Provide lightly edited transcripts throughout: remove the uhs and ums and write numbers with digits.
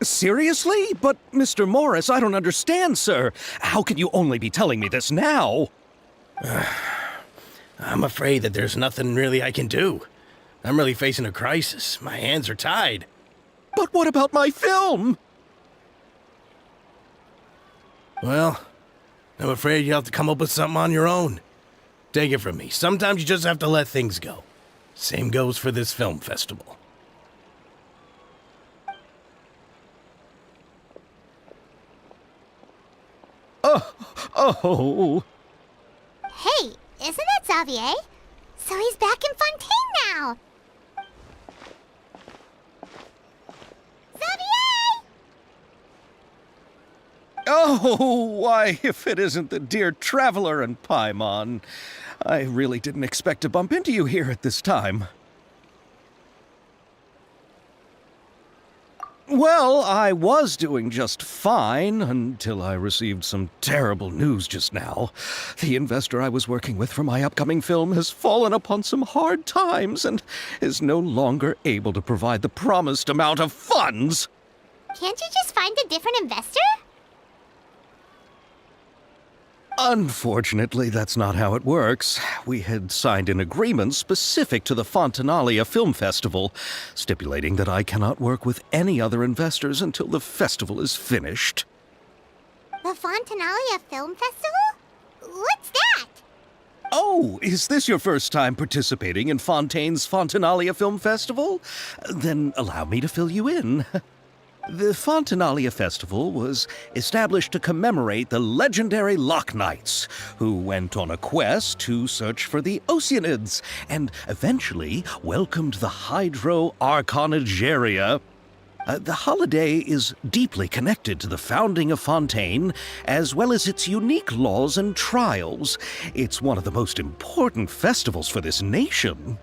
Seriously? But, Mr. Morris, I don't understand, sir. How can you only be telling me this now? I'm afraid that there's nothing really I can do. I'm really facing a crisis. My hands are tied. But what about my film? Well, I'm afraid you'll have to come up with something on your own. Take it from me. Sometimes you just have to let things go. Same goes for this film festival. Oh. Hey, isn't that Xavier? So he's back in Fontaine now! Xavier! Oh, why, if it isn't the dear Traveler and Paimon. I really didn't expect to bump into you here at this time. Well, I was doing just fine until I received some terrible news just now. The investor I was working with for my upcoming film has fallen upon some hard times and is no longer able to provide the promised amount of funds. Can't you just find a different investor? Unfortunately, that's not how it works. We had signed an agreement specific to the Fontanalia Film Festival, stipulating that I cannot work with any other investors until the festival is finished. The Fontanalia Film Festival? What's that? Oh, is this your first time participating in Fontaine's Fontanalia Film Festival? Then allow me to fill you in. The Fontanalia Festival was established to commemorate the legendary Loch Knights, who went on a quest to search for the Oceanids and eventually welcomed the Hydro Arconageria. The holiday is deeply connected to the founding of Fontaine, as well as its unique laws and trials. It's one of the most important festivals for this nation.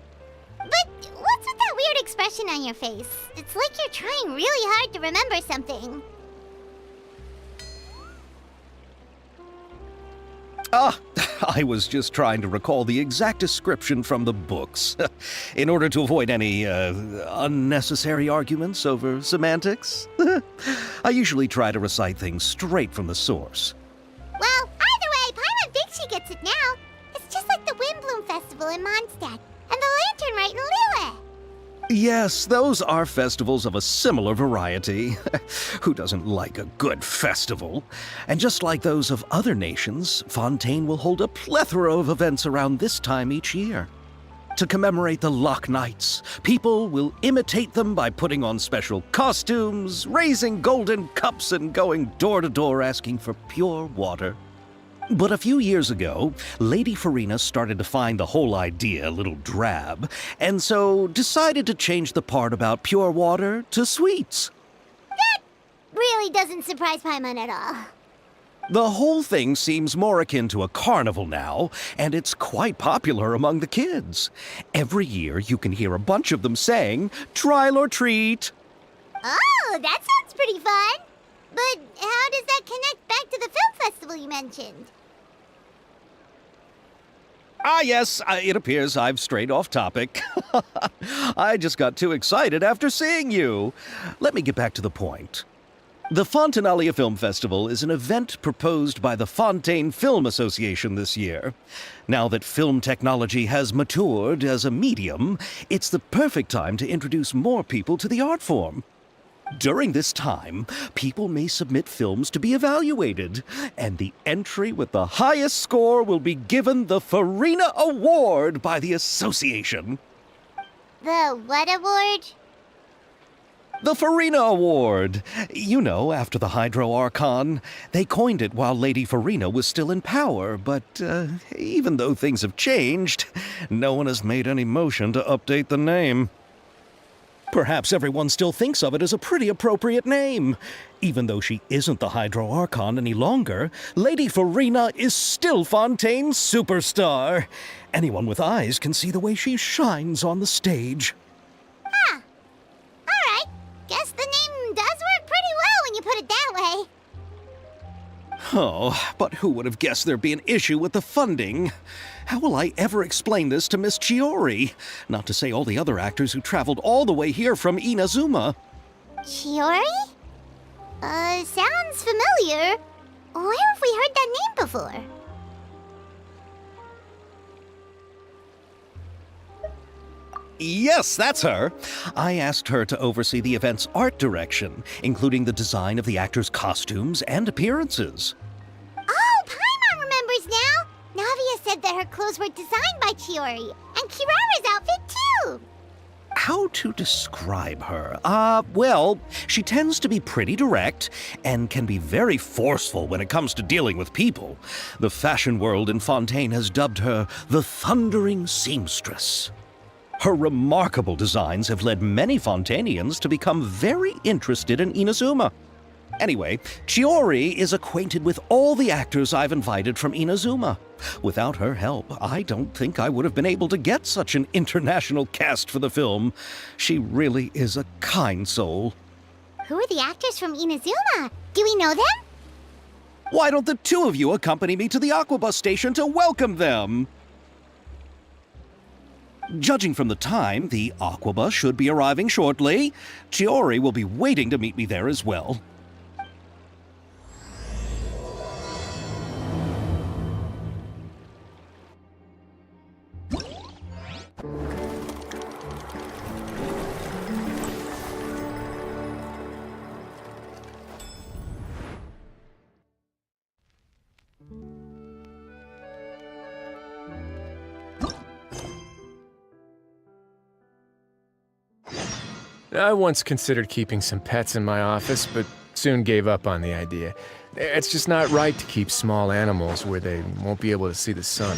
But what's with that weird expression on your face? It's like you're trying really hard to remember something. I was just trying to recall the exact description from the books, in order to avoid any unnecessary arguments over semantics. I usually try to recite things straight from the source. Well, either way, Paimon thinks she gets it now. It's just like the Windbloom Festival in Mondstadt, and the Lantern Rite in Lille. Yes, those are festivals of a similar variety. Who doesn't like a good festival? And just like those of other nations, Fontaine will hold a plethora of events around this time each year. To commemorate the Loch Knights, people will imitate them by putting on special costumes, raising golden cups, and going door to door asking for pure water. But a few years ago, Lady Farina started to find the whole idea a little drab, and so decided to change the part about pure water to sweets. That really doesn't surprise Paimon at all. The whole thing seems more akin to a carnival now, and it's quite popular among the kids. Every year you can hear a bunch of them saying, "Trial or treat." Oh, that sounds pretty fun. But how does that connect back to the film festival you mentioned? Ah, yes, it appears I've strayed off topic. I just got too excited after seeing you. Let me get back to the point. The Fontanalia Film Festival is an event proposed by the Fontaine Film Association this year. Now that film technology has matured as a medium, it's the perfect time to introduce more people to the art form. During this time, people may submit films to be evaluated, and the entry with the highest score will be given the Farina Award by the association. The what award? The Farina Award! You know, after the Hydro Archon. They coined it while Lady Farina was still in power, but even though things have changed, no one has made any motion to update the name. Perhaps everyone still thinks of it as a pretty appropriate name. Even though she isn't the Hydro Archon any longer, Lady Farina is still Fontaine's superstar. Anyone with eyes can see the way she shines on the stage. Huh. Alright. Guess the name does work pretty well when you put it that way. Oh, but who would have guessed there'd be an issue with the funding? How will I ever explain this to Miss Chiori? Not to say all the other actors who traveled all the way here from Inazuma. Chiori? Sounds familiar. Where have we heard that name before? Yes, that's her. I asked her to oversee the event's art direction, including the design of the actors' costumes and appearances. Oh, Paimon remembers now! Navia said that her clothes were designed by Chiori, and Kirara's outfit too! How to describe her? Well, she tends to be pretty direct and can be very forceful when it comes to dealing with people. The fashion world in Fontaine has dubbed her the Thundering Seamstress. Her remarkable designs have led many Fontainians to become very interested in Inazuma. Anyway, Chiori is acquainted with all the actors I've invited from Inazuma. Without her help, I don't think I would have been able to get such an international cast for the film. She really is a kind soul. Who are the actors from Inazuma? Do we know them? Why don't the two of you accompany me to the Aquabus station to welcome them? Judging from the time, the Aquabus should be arriving shortly. Chiori will be waiting to meet me there as well. I once considered keeping some pets in my office, but soon gave up on the idea. It's just not right to keep small animals where they won't be able to see the sun.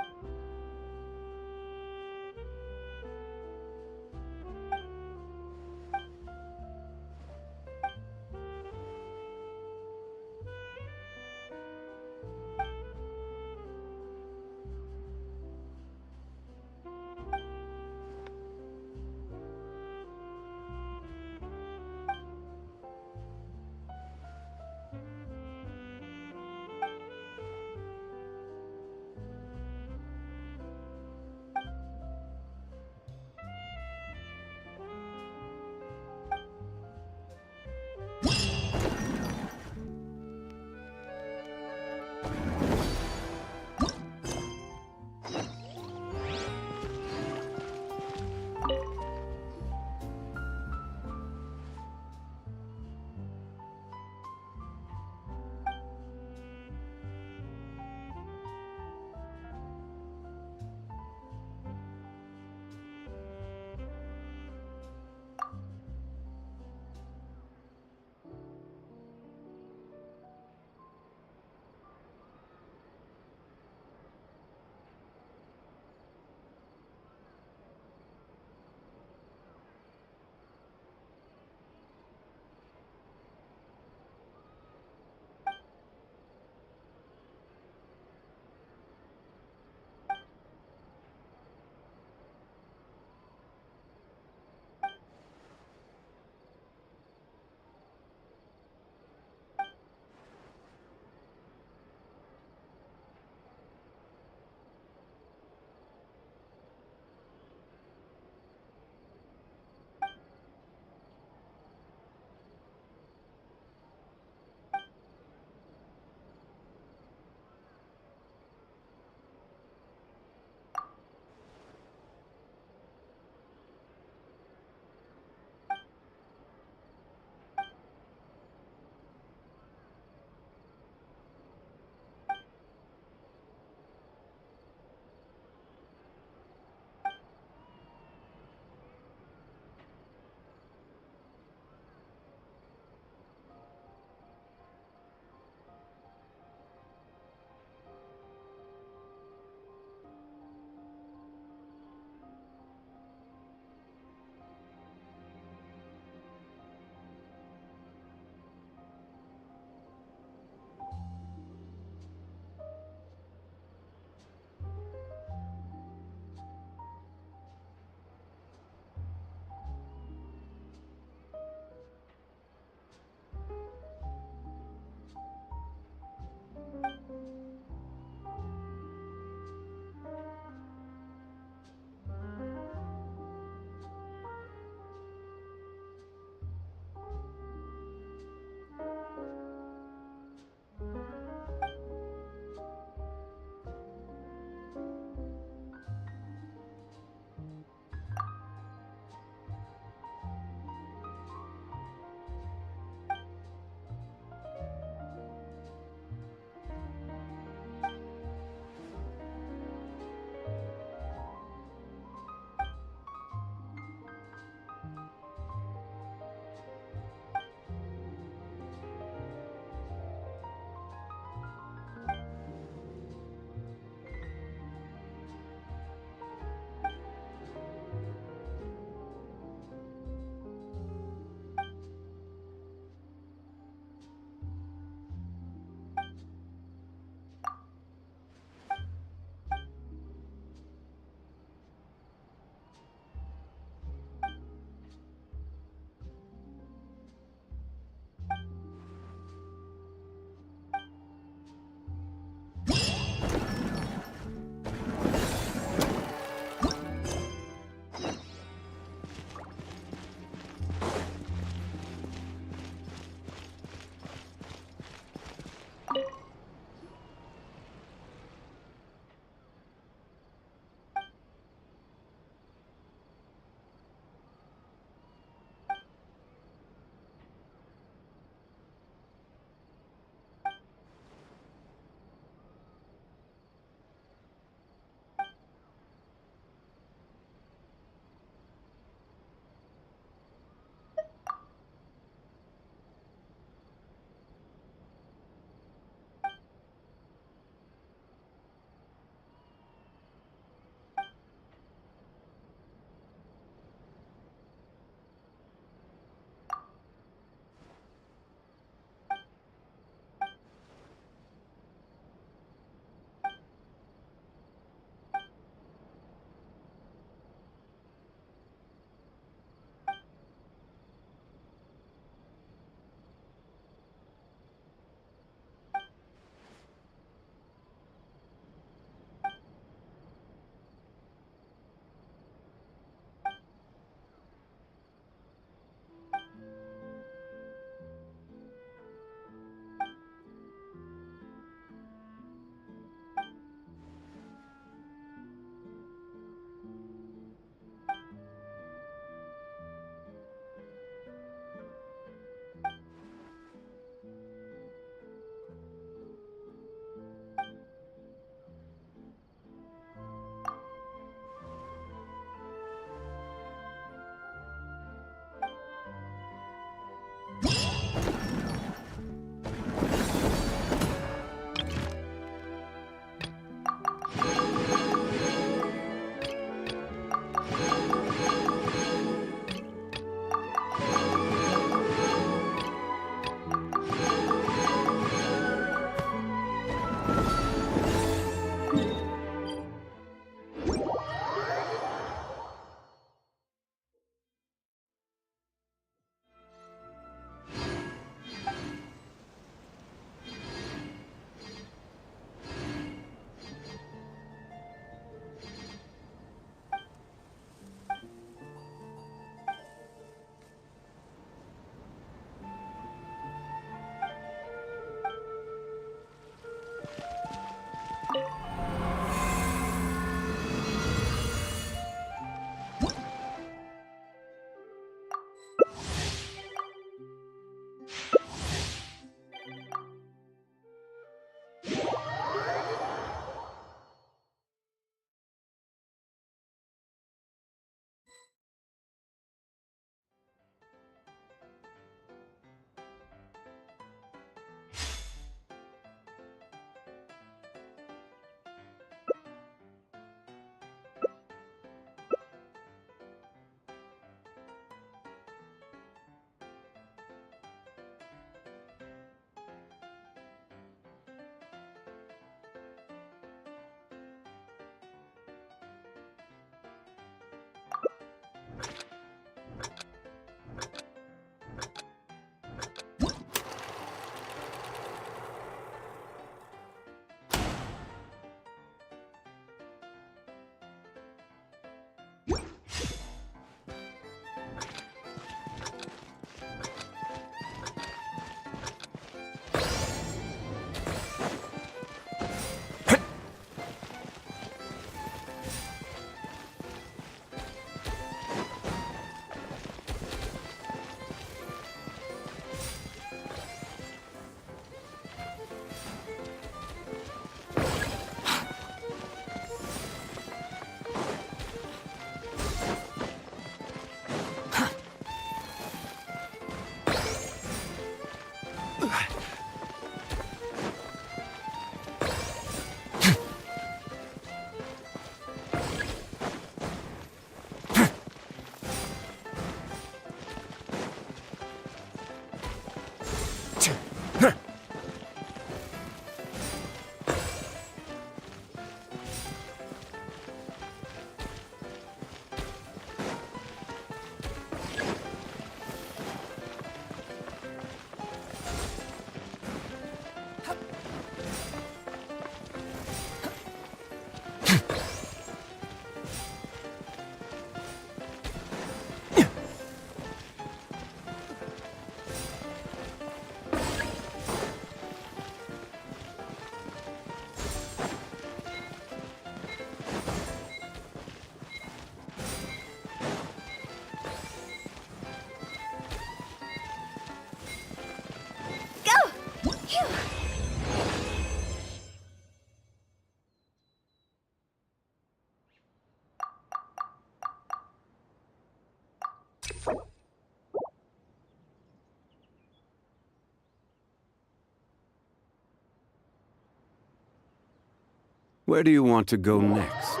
Where do you want to go next?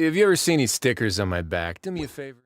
Have you ever seen these stickers on my back? Do me a favor.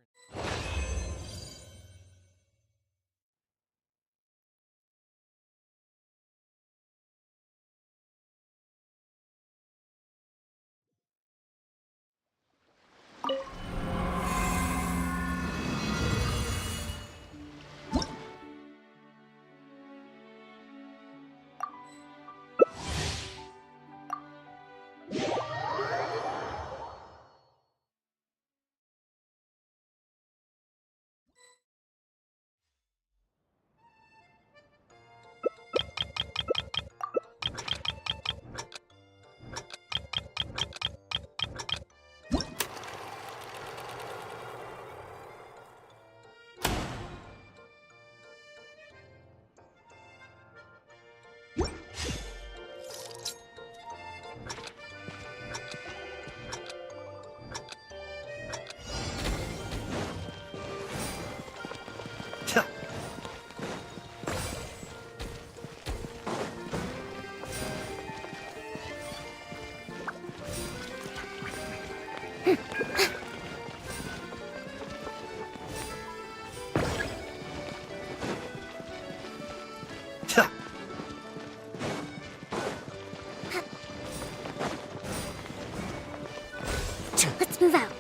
Let's move out.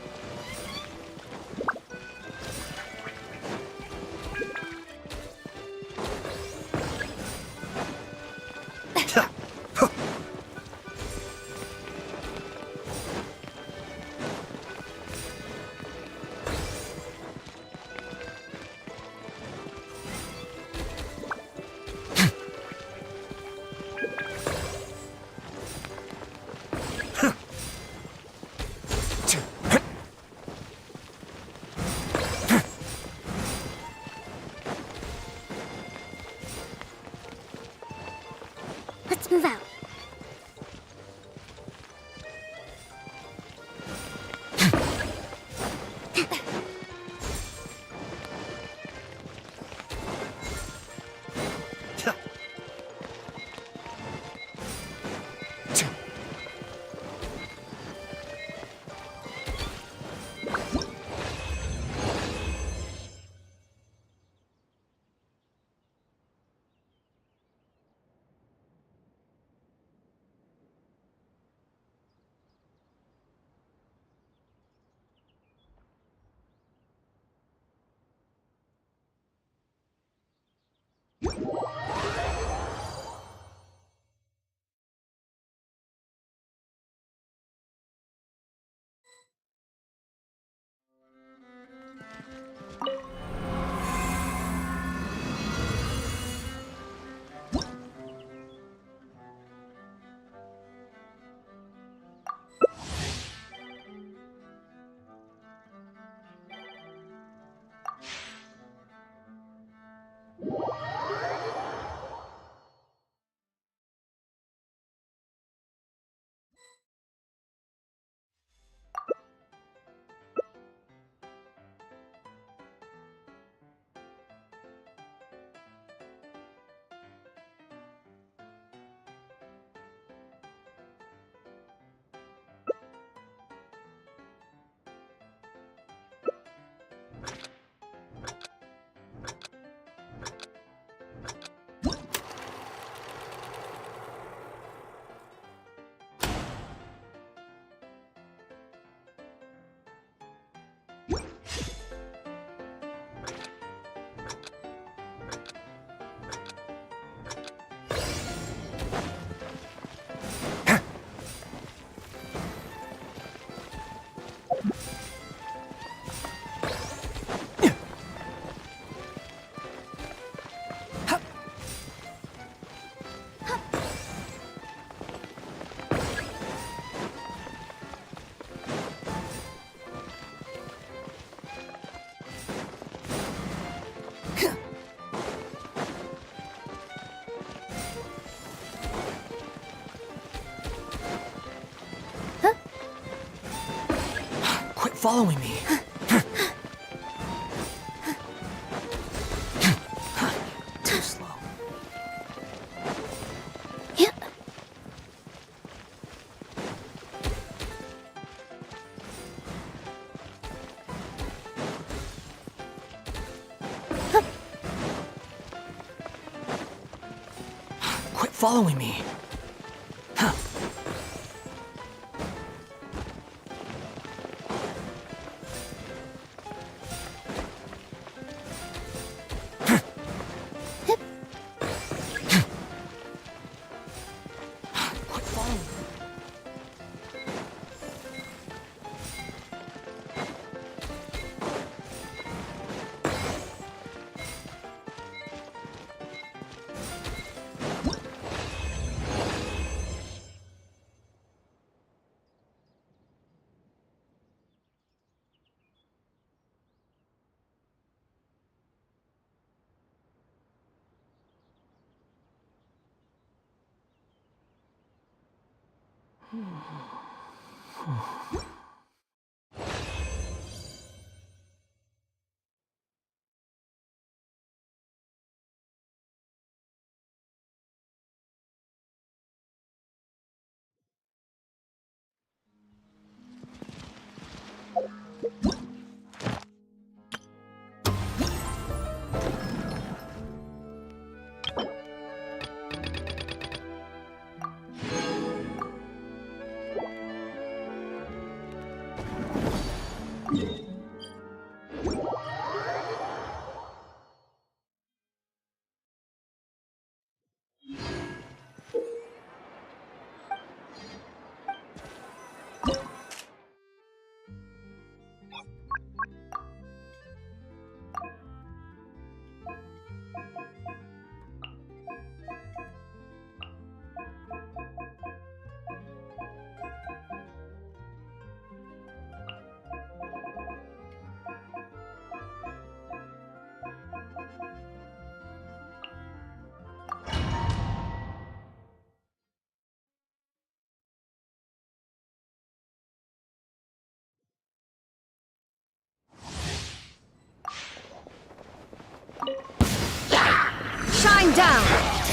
move out. Quit following me. Too slow. Yeah. Quit following me. Quit following me.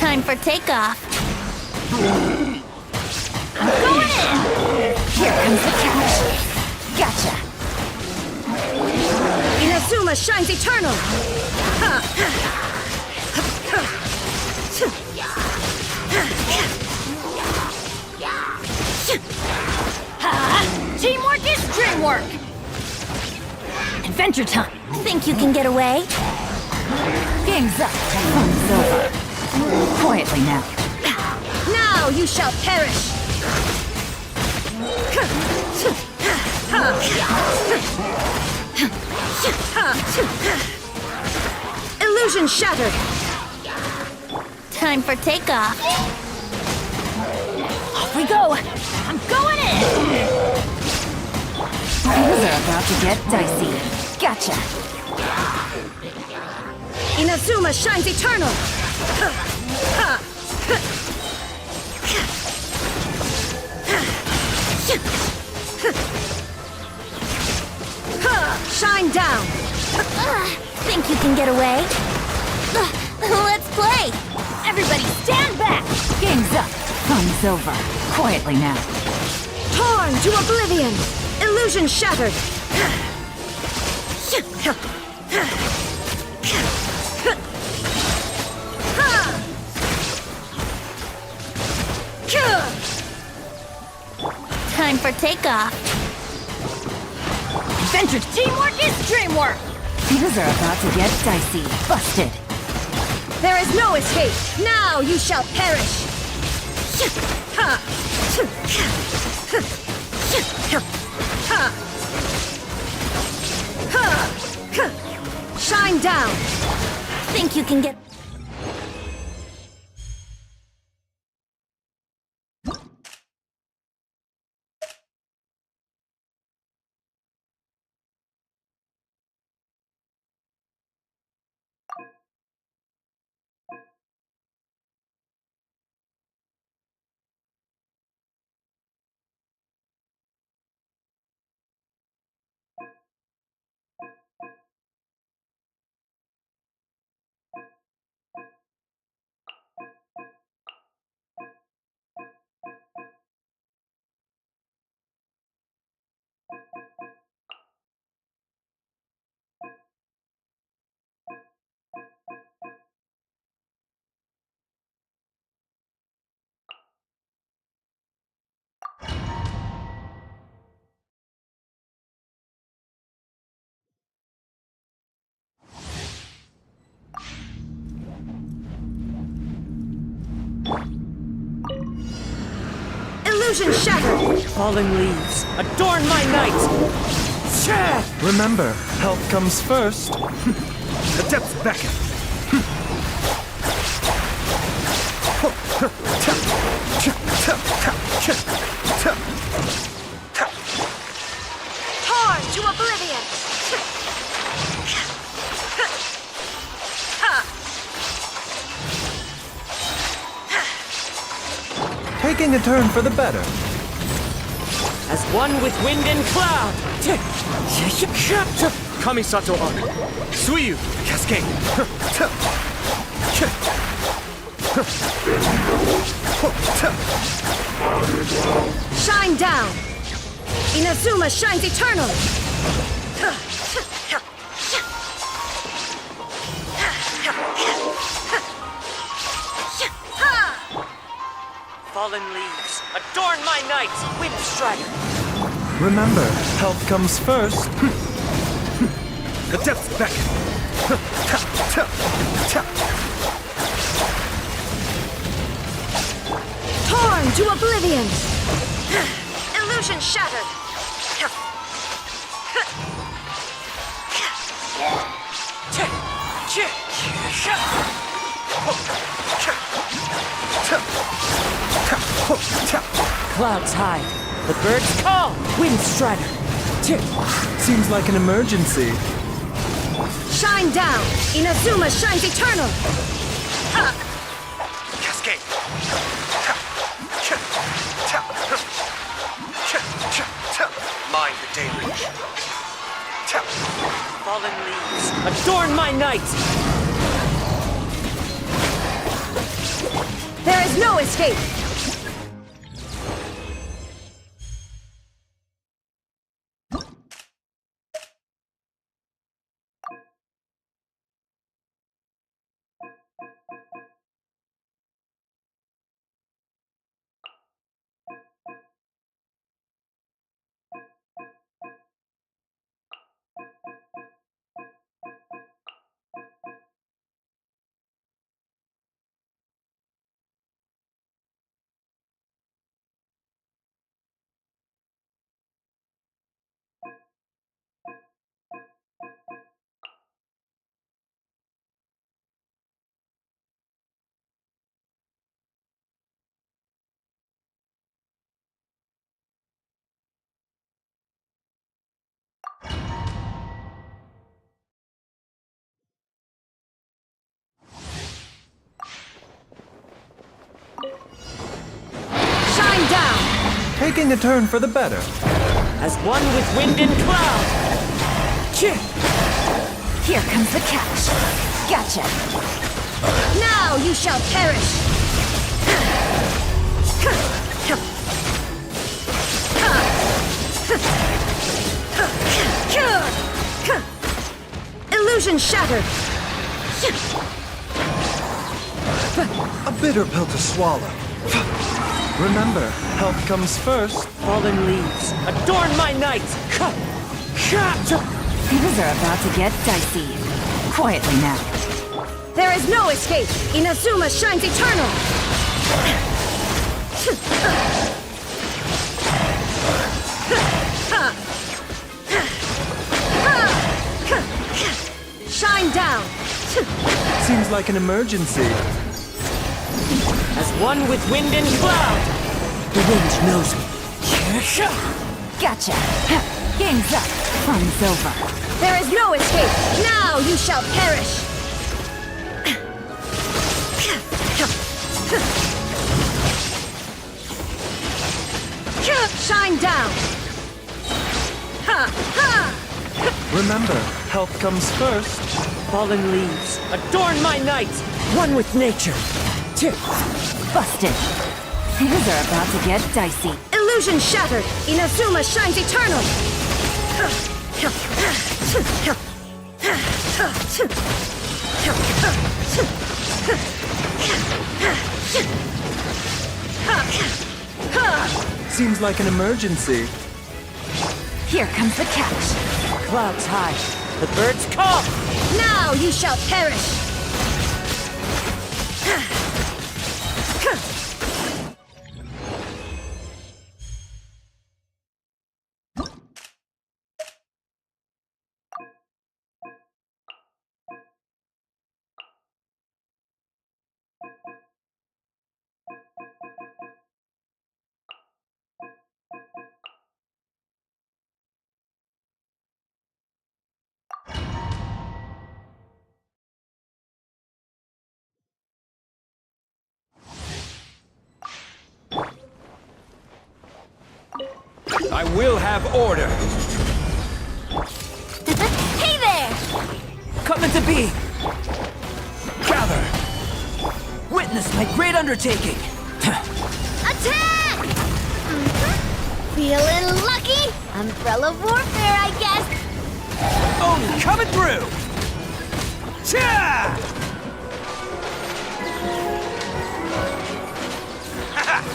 Time for takeoff. I'm going in! Here comes the catch. Gotcha. Inazuma shines eternal! Teamwork is dreamwork! Adventure time. Think you can get away? Game's up. Fun's over. Quietly now. Now you shall perish! Illusion shattered! Time for takeoff. Off we go! I'm going in! Things are about to get dicey. Gotcha. Inazuma shines eternal! Shine down! Think you can get away? Let's play! Everybody stand back! Game's up. Fun's over. Quietly now. Torn to oblivion! Illusion shattered! Time for takeoff. Adventure teamwork is dreamwork! Things are about to get dicey. Busted. There is no escape! Now you shall perish! Shine down! Think you can get... Illusion shattered! Falling leaves, adorn my night! Remember, health comes first. The depths beckon. Torn to oblivion! Taking a turn for the better. As one with wind and cloud! Kamisato on. Suyu, cascade. Shine down! Inazuma shines eternal! Fallen leaves, adorn my night, wind strider! Remember, health comes first. The depths beckon. Torn to oblivion! Illusion shattered! Clouds high, the birds call, wind strider! Seems like an emergency. Shine down! Inazuma shines eternal! Cascade. Mind the deluge. Fallen leaves, adorn my night! is no escape! Shine down! Taking a turn for the better. As one with wind and cloud. Here comes the catch. Gotcha. Now you shall perish! Illusion shattered! A bitter pill to swallow. Remember, health comes first. Fallen leaves. Adorn my night. Things are about to get dicey. Quietly now. There is no escape! Inazuma shines eternal! Shine down! Seems like an emergency. As one with wind and cloud. The wind knows me. Gotcha. Game's up. Fun's over. There is no escape! Now you shall perish! Shine down! Remember, health comes first. Fallen leaves. Adorn my night. One with nature. Busted. Things are about to get dicey. Illusion shattered! Inazuma shines eternal! Seems like an emergency. Here comes the catch. Clouds high. The birds call. Now you shall perish! I will have order. Hey there! Coming to be. Gather. Witness my great undertaking. Attack! Feeling lucky? Umbrella warfare, I guess. Oh, coming through. Cha!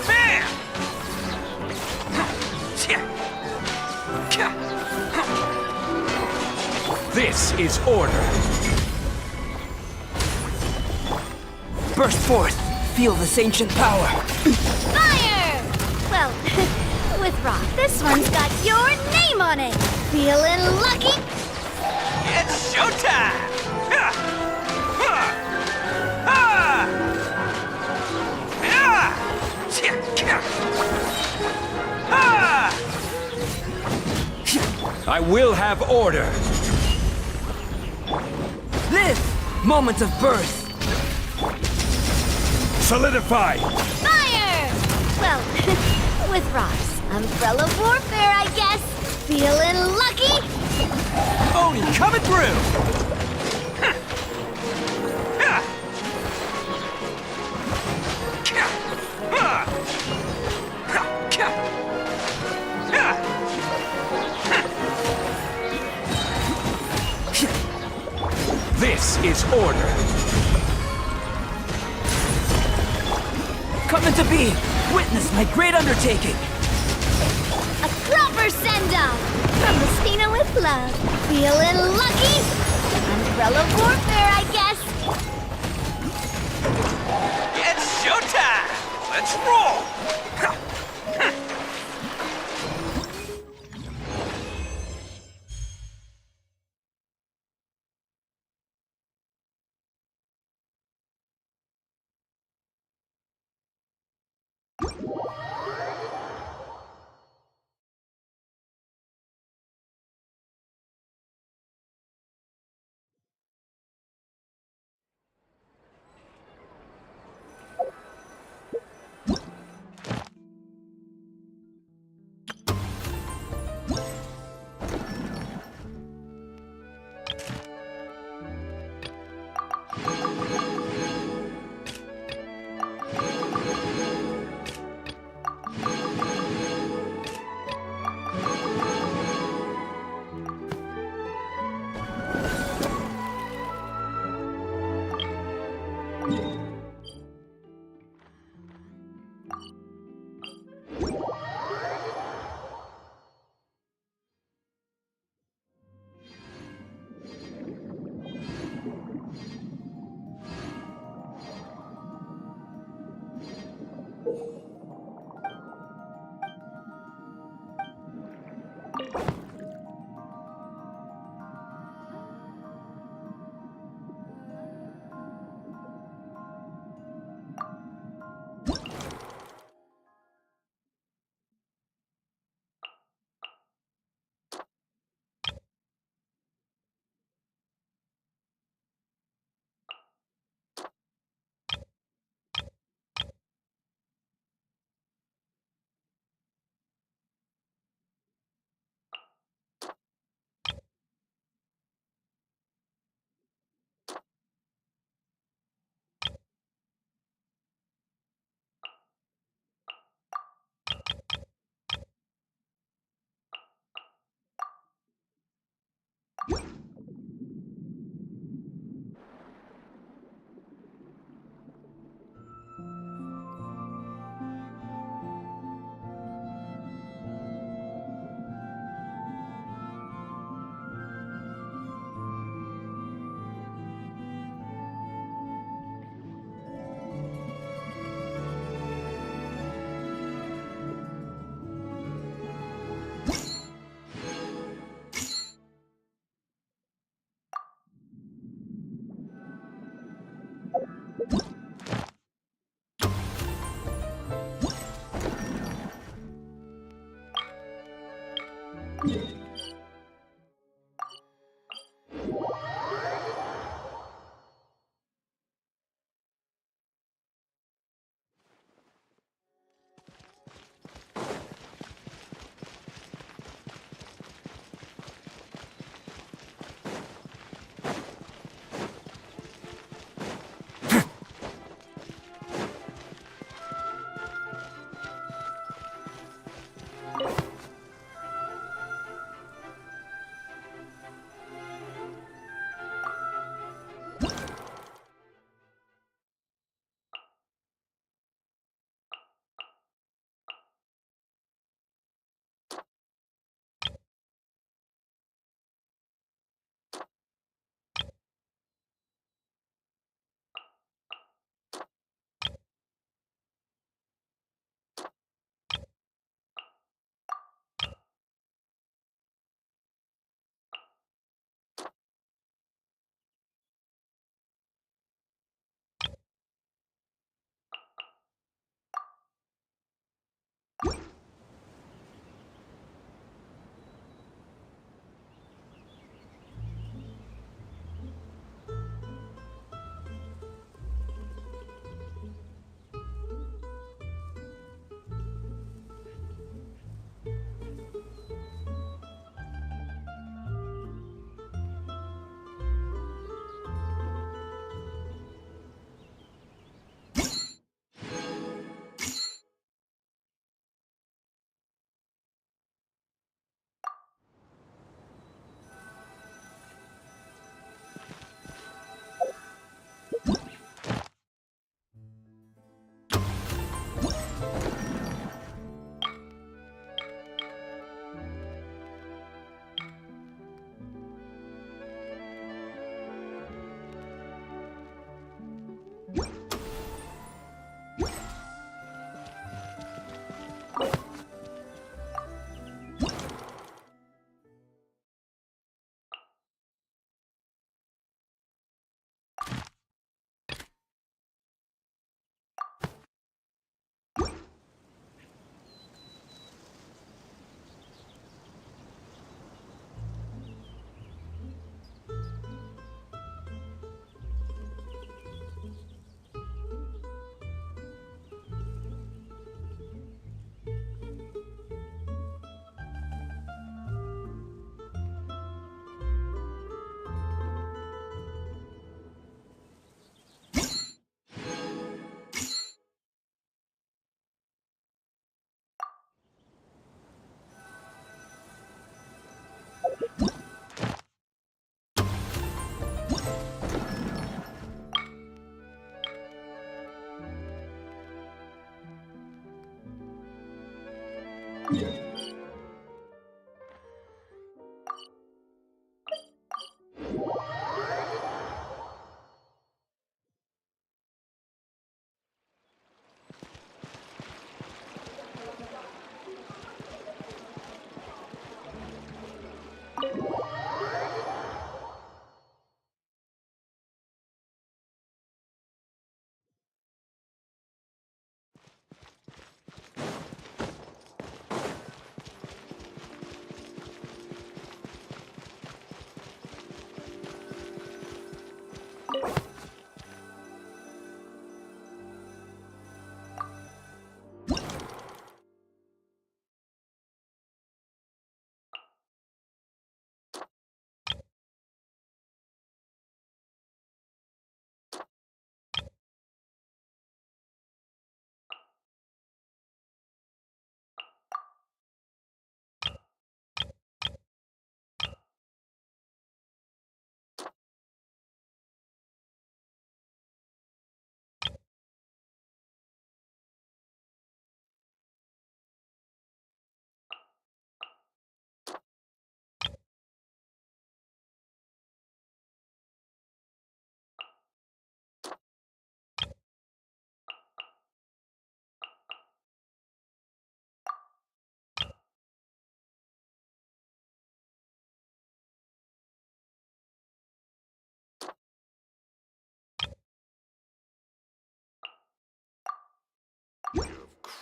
Bam! This is order. Burst forth. Feel this ancient power. Fire! Well, with rock, this one's got your name on it. Feeling lucky? It's showtime! I will have order. Live! Moment of birth. Solidify. Fire! Well, with rocks. Umbrella warfare, I guess. Feeling lucky? Oni coming through! is order. Coming to be! Witness my great undertaking! A proper send-off from Messina with love. Feeling lucky? Umbrella warfare, I guess. It's showtime! Let's roll!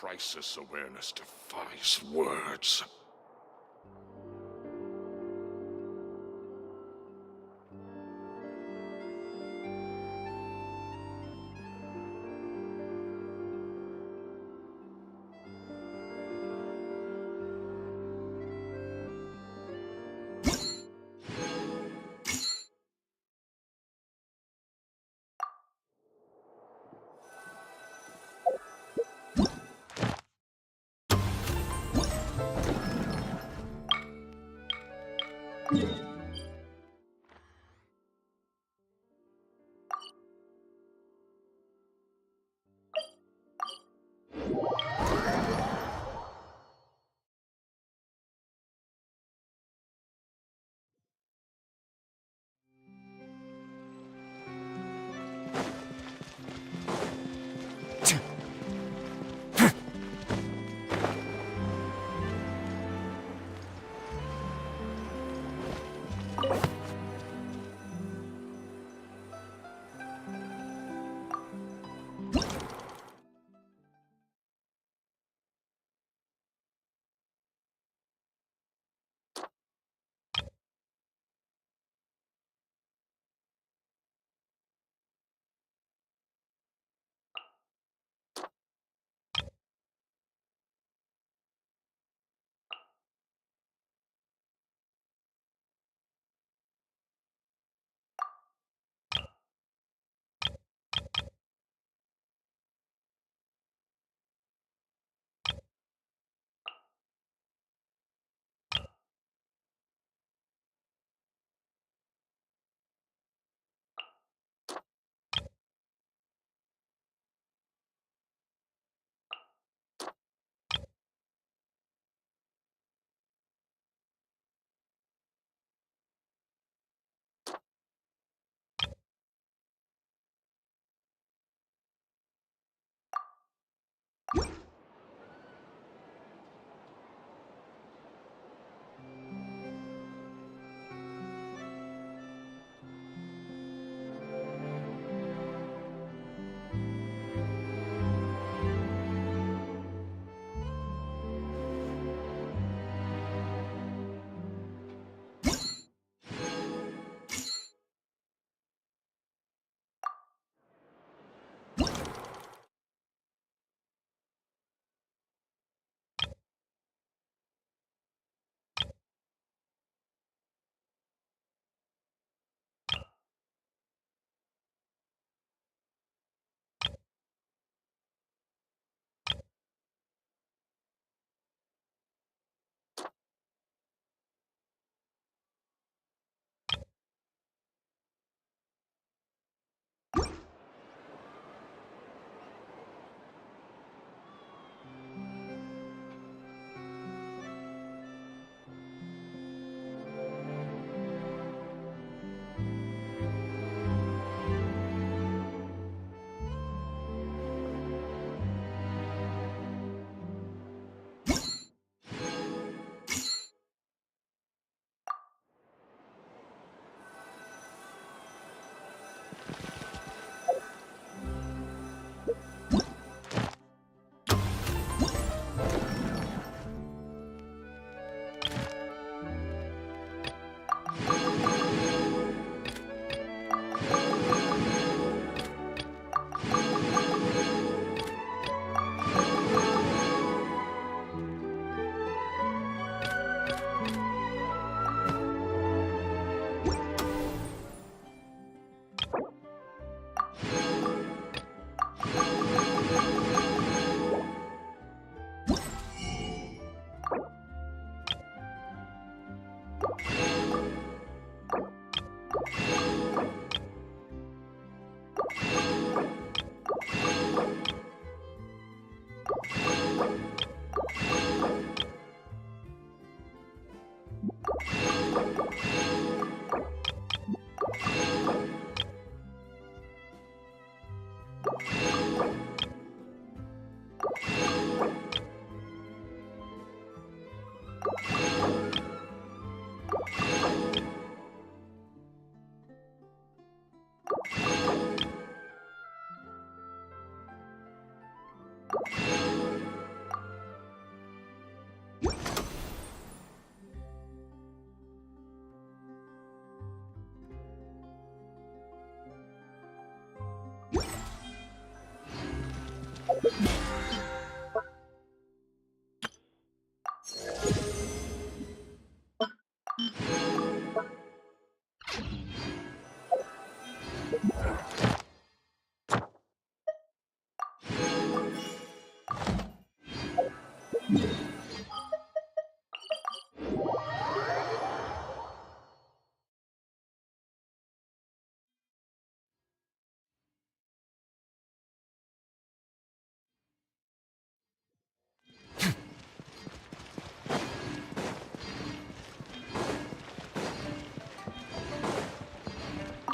crisis awareness defies words.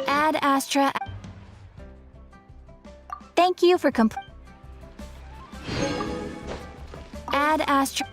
Ad Astra. Thank you for Ad Astra.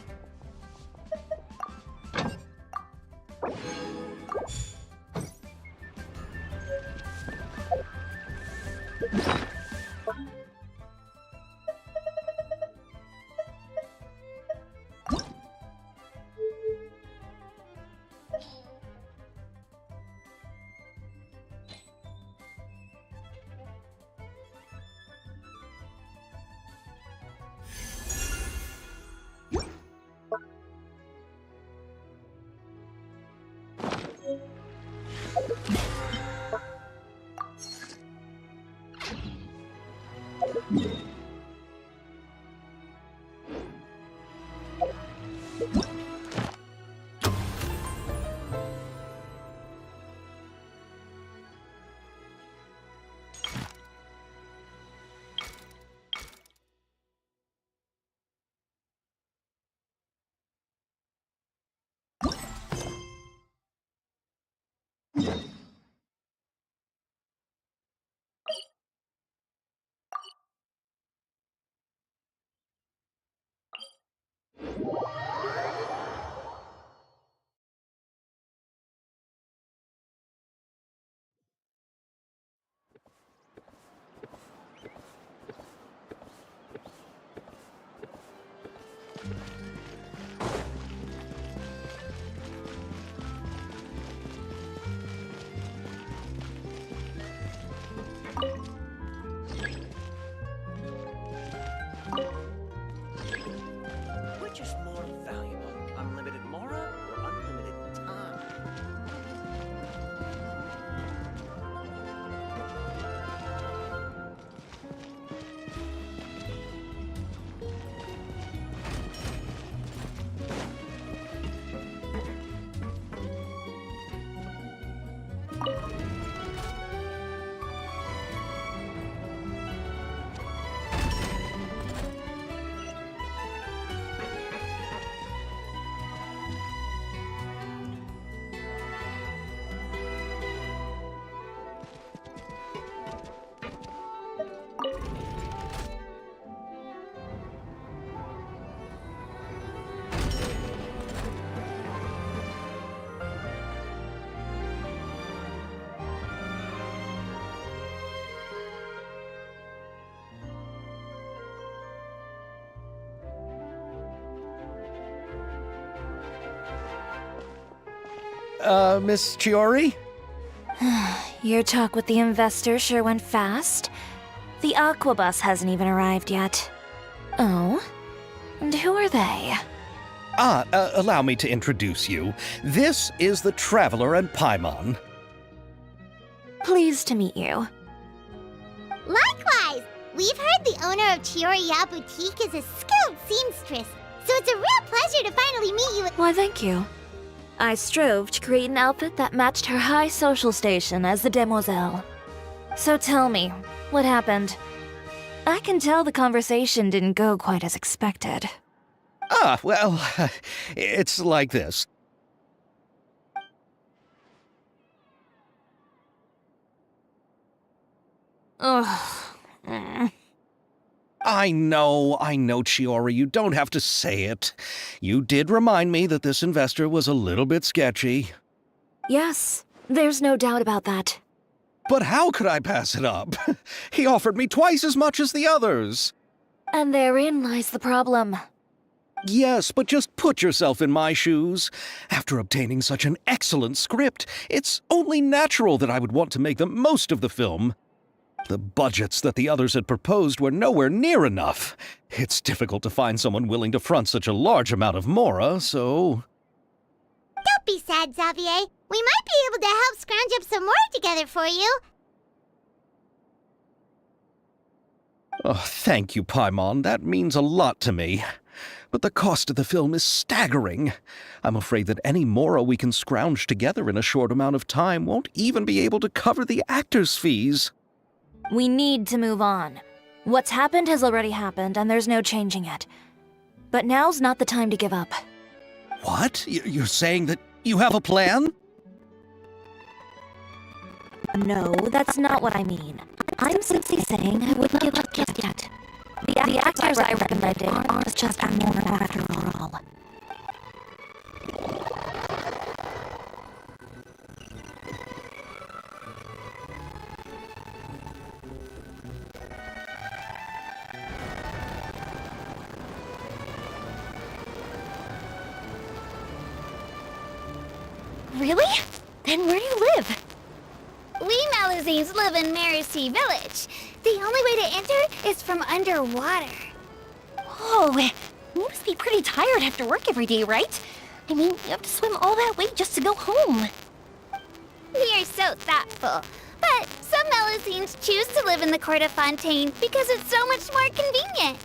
Which is more valuable, unlimited mora or unlimited time? Miss Chiori? Your talk with the investor sure went fast. The Aquabus hasn't even arrived yet. Oh? And who are they? Allow me to introduce you. This is the Traveler and Paimon. Pleased to meet you. Likewise! We've heard the owner of Chioriya Boutique is a skilled seamstress, so it's a real pleasure to finally meet you. Why, thank you. I strove to create an outfit that matched her high social station as the demoiselle. So tell me, what happened? I can tell the conversation didn't go quite as expected. Well, it's like this. Ugh. I know, Chiori, you don't have to say it. You did remind me that this investor was a little bit sketchy. Yes, there's no doubt about that. But how could I pass it up? He offered me twice as much as the others. And therein lies the problem. Yes, but just put yourself in my shoes. After obtaining such an excellent script, it's only natural that I would want to make the most of the film. The budgets that the others had proposed were nowhere near enough. It's difficult to find someone willing to front such a large amount of mora, so... Don't be sad, Xavier. We might be able to help scrounge up some more together for you. Oh, thank you, Paimon. That means a lot to me. But the cost of the film is staggering. I'm afraid that any mora we can scrounge together in a short amount of time won't even be able to cover the actors' fees. We need to move on. What's happened has already happened, and there's no changing it. But now's not the time to give up. What? You're saying that you have a plan? No, that's not what I mean. I'm simply saying I wouldn't give up just yet. The actors I recommended aren't just abnormal after all. Really? Then where do you live? We Malazines live in Marcy Village. The only way to enter is from underwater. Oh, you must be pretty tired after work every day, right? I mean, you have to swim all that way just to go home. We are so thoughtful. But some Malazines choose to live in the Court of Fontaine because it's so much more convenient.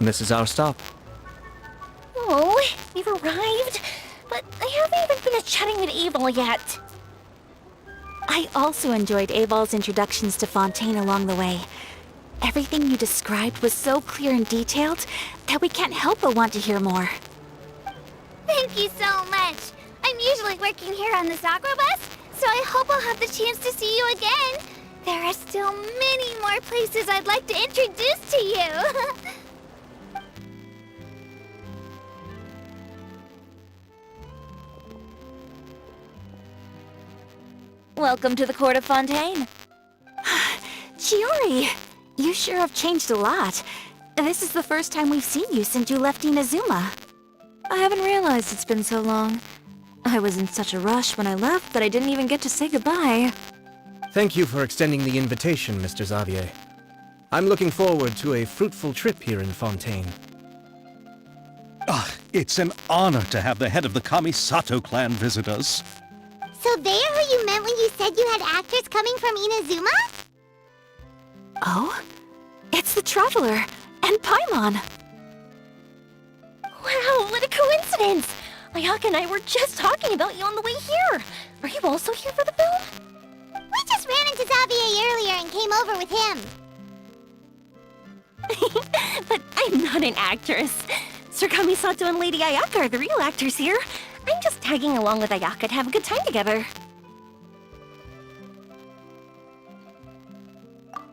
This is our stop. Oh, we've arrived, but I haven't even finished chatting with Abel yet. I also enjoyed Abel's introductions to Fontaine along the way. Everything you described was so clear and detailed that we can't help but want to hear more. Thank you so much. I'm usually working here on the Sakura bus, so I hope I'll have the chance to see you again. There are still many more places I'd like to introduce to you. Welcome to the Court of Fontaine. Chiori, you sure have changed a lot. This is the first time we've seen you since you left Inazuma. I haven't realized it's been so long. I was in such a rush when I left that I didn't even get to say goodbye. Thank you for extending the invitation, Mr. Xavier. I'm looking forward to a fruitful trip here in Fontaine. It's an honor to have the head of the Kamisato clan visit us. So they are who you meant when you said you had actors coming from Inazuma? Oh? It's the Traveler and Paimon. Wow, what a coincidence! Ayaka and I were just talking about you on the way here. Are you also here for the film? We just ran into Xavier earlier and came over with him. But I'm not an actress. Sir Kamisato and Lady Ayaka are the real actors here. I'm just tagging along with Ayaka to have a good time together.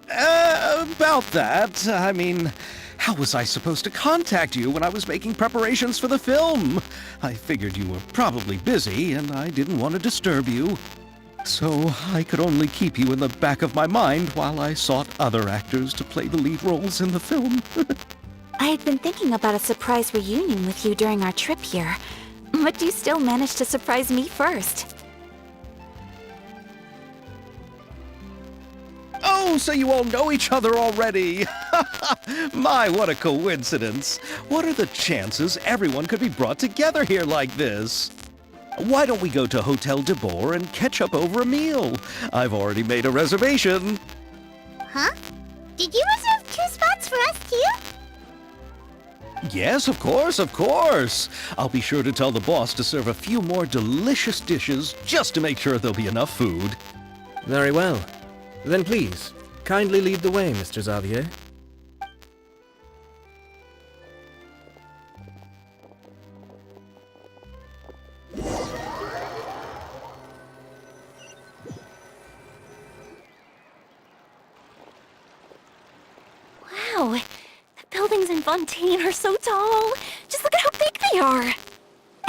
About that, I mean, how was I supposed to contact you when I was making preparations for the film? I figured you were probably busy, and I didn't want to disturb you. So I could only keep you in the back of my mind while I sought other actors to play the lead roles in the film. I had been thinking about a surprise reunion with you during our trip here, but you still managed to surprise me first. Oh, so you all know each other already! My, what a coincidence! What are the chances everyone could be brought together here like this? Why don't we go to Hotel de Boer and catch up over a meal? I've already made a reservation. Huh? Did you reserve 2 spots for us too? Yes, of course, of course. I'll be sure to tell the boss to serve a few more delicious dishes just to make sure there'll be enough food. Very well. Then please, kindly lead the way, Mr. Xavier. Wow, the buildings in Fontaine are so tall. Just look at how big they are.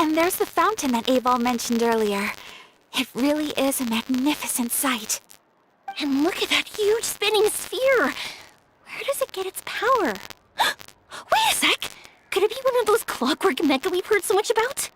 And there's the fountain that Abel mentioned earlier. It really is a magnificent sight. And look at that huge spinning sphere! Where does it get its power? Wait a sec! Could it be one of those clockwork mecha we've heard so much about?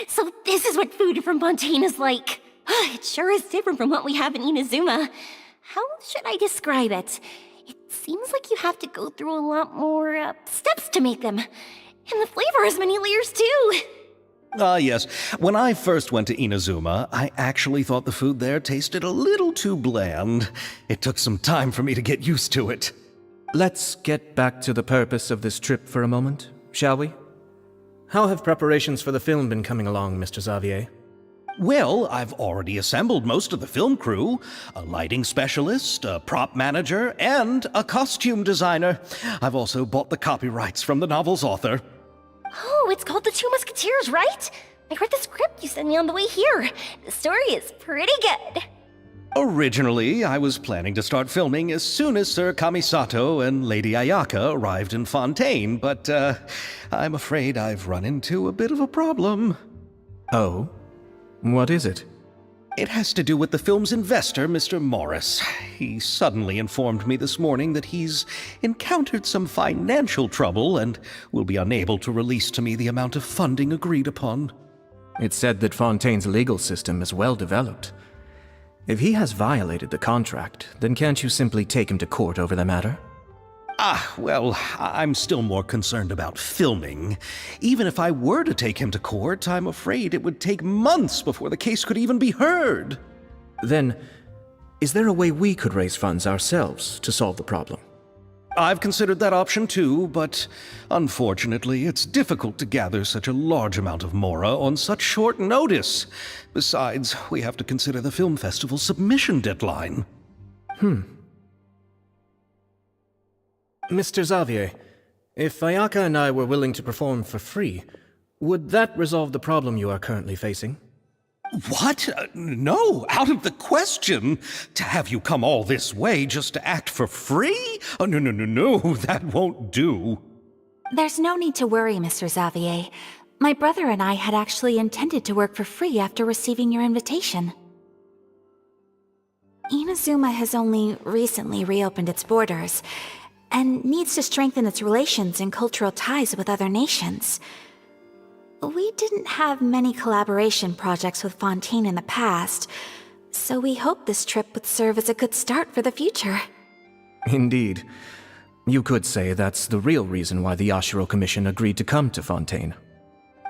So this is what food from Fontaine is like. It sure is different from what we have in Inazuma. How should I describe it? It seems like you have to go through a lot more steps to make them. And the flavor has many layers too. Yes. When I first went to Inazuma, I actually thought the food there tasted a little too bland. It took some time for me to get used to it. Let's get back to the purpose of this trip for a moment, shall we? How have preparations for the film been coming along, Mr. Xavier? Well, I've already assembled most of the film crew. A lighting specialist, a prop manager, and a costume designer. I've also bought the copyrights from the novel's author. Oh, it's called The Two Musketeers, right? I read the script you sent me on the way here. The story is pretty good. Originally, I was planning to start filming as soon as Sir Kamisato and Lady Ayaka arrived in Fontaine, but I'm afraid I've run into a bit of a problem. Oh? What is it? It has to do with the film's investor, Mr. Morris. He suddenly informed me this morning that he's encountered some financial trouble and will be unable to release to me the amount of funding agreed upon. It's said that Fontaine's legal system is well developed. If he has violated the contract, then can't you simply take him to court over the matter? Well, I'm still more concerned about filming. Even if I were to take him to court, I'm afraid it would take months before the case could even be heard. Then, is there a way we could raise funds ourselves to solve the problem? I've considered that option too, but unfortunately, it's difficult to gather such a large amount of mora on such short notice. Besides, we have to consider the film festival's submission deadline. Mr. Xavier, if Ayaka and I were willing to perform for free, would that resolve the problem you are currently facing? What? No, out of the question. To have you come all this way just to act for free? Oh, no, that won't do. There's no need to worry, Mr. Xavier. My brother and I had actually intended to work for free after receiving your invitation. Inazuma has only recently reopened its borders, and needs to strengthen its relations and cultural ties with other nations. We didn't have many collaboration projects with Fontaine in the past, so we hoped this trip would serve as a good start for the future. Indeed. You could say that's the real reason why the Yashiro Commission agreed to come to Fontaine.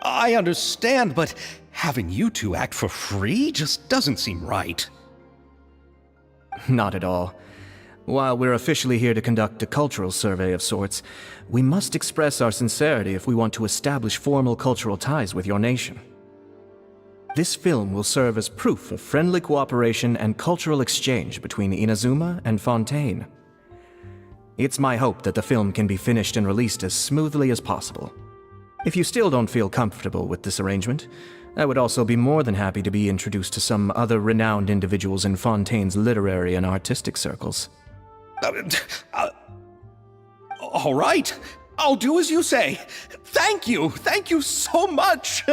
I understand, but having you two act for free just doesn't seem right. Not at all. While we're officially here to conduct a cultural survey of sorts, we must express our sincerity if we want to establish formal cultural ties with your nation. This film will serve as proof of friendly cooperation and cultural exchange between Inazuma and Fontaine. It's my hope that the film can be finished and released as smoothly as possible. If you still don't feel comfortable with this arrangement, I would also be more than happy to be introduced to some other renowned individuals in Fontaine's literary and artistic circles. All right. I'll do as you say. Thank you so much.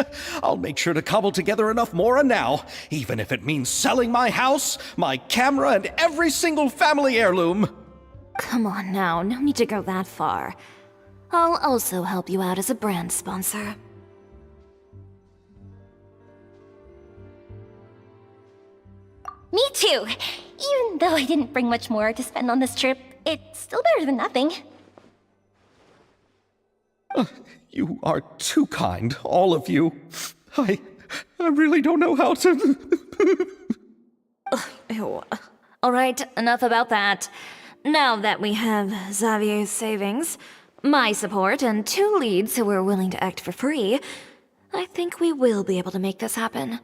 I'll make sure to cobble together enough mora now, even if it means selling my house, my camera, and every single family heirloom. Come on now, no need to go that far. I'll also help you out as a brand sponsor. Me too! Even though I didn't bring much more to spend on this trip, it's still better than nothing. You are too kind, all of you. I really don't know how to... Ew. Alright, enough about that. Now that we have Xavier's savings, my support, and 2 leads who are willing to act for free, I think we will be able to make this happen.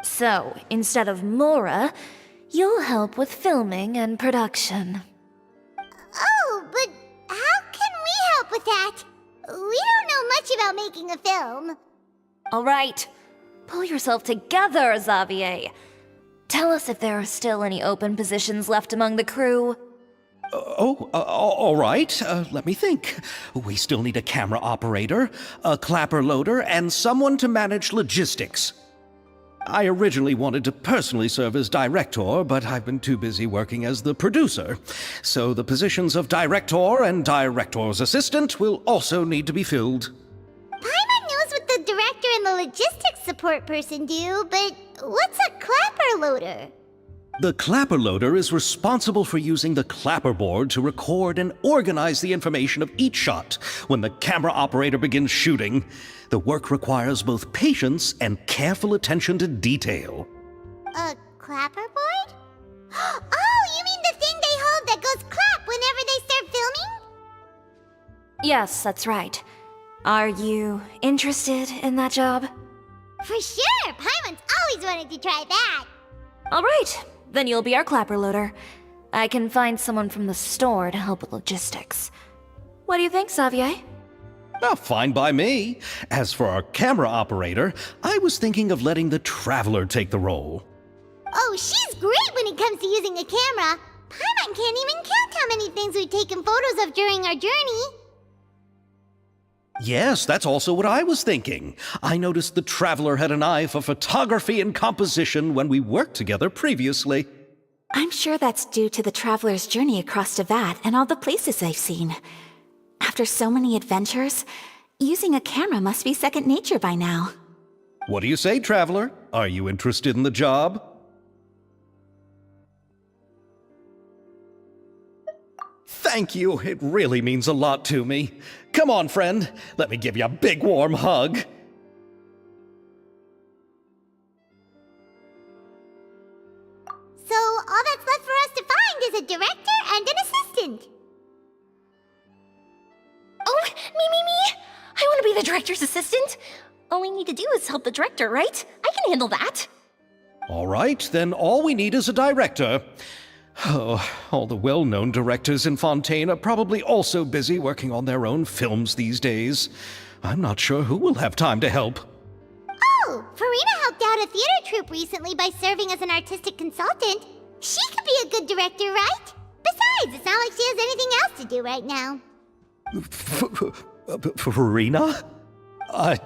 So, instead of mora, you'll help with filming and production. Oh, but how can we help with that? We don't know much about making a film. Alright, pull yourself together, Xavier. Tell us if there are still any open positions left among the crew. All right. Let me think. We still need a camera operator, a clapper loader, and someone to manage logistics. I originally wanted to personally serve as director, but I've been too busy working as the producer. So the positions of director and director's assistant will also need to be filled. Paimon knows what the director and a logistics support person do, but what's a clapper loader? The clapper loader is responsible for using the clapper board to record and organize the information of each shot when the camera operator begins shooting. The work requires both patience and careful attention to detail. A clapper board? Oh, you mean the thing they hold that goes clap whenever they start filming? Yes, that's right. Are you interested in that job? For sure! Paimon's always wanted to try that! Alright, then you'll be our clapper loader. I can find someone from the store to help with logistics. What do you think, Xavier? Oh, fine by me. As for our camera operator, I was thinking of letting the Traveler take the role. Oh, she's great when it comes to using a camera. Paimon can't even count how many things we've taken photos of during our journey. Yes, that's also what I was thinking. I noticed the Traveler had an eye for photography and composition when we worked together previously. I'm sure that's due to the traveler's journey across Devat and all the places they've seen. After so many adventures, using a camera must be second nature by now. What do you say, Traveler? Are you interested in the job? Thank you. It really means a lot to me. Come on, friend. Let me give you a big warm hug. So all that's left for us to find is a director and an assistant. Oh, me! I want to be the director's assistant. All we need to do is help the director, right? I can handle that. All right, then all we need is a director. Oh, all the well-known directors in Fontaine are probably also busy working on their own films these days. I'm not sure who will have time to help. Oh, Farina helped out a theater troupe recently by serving as an artistic consultant. She could be a good director, right? Besides, it's not like she has anything else to do right now. Farina?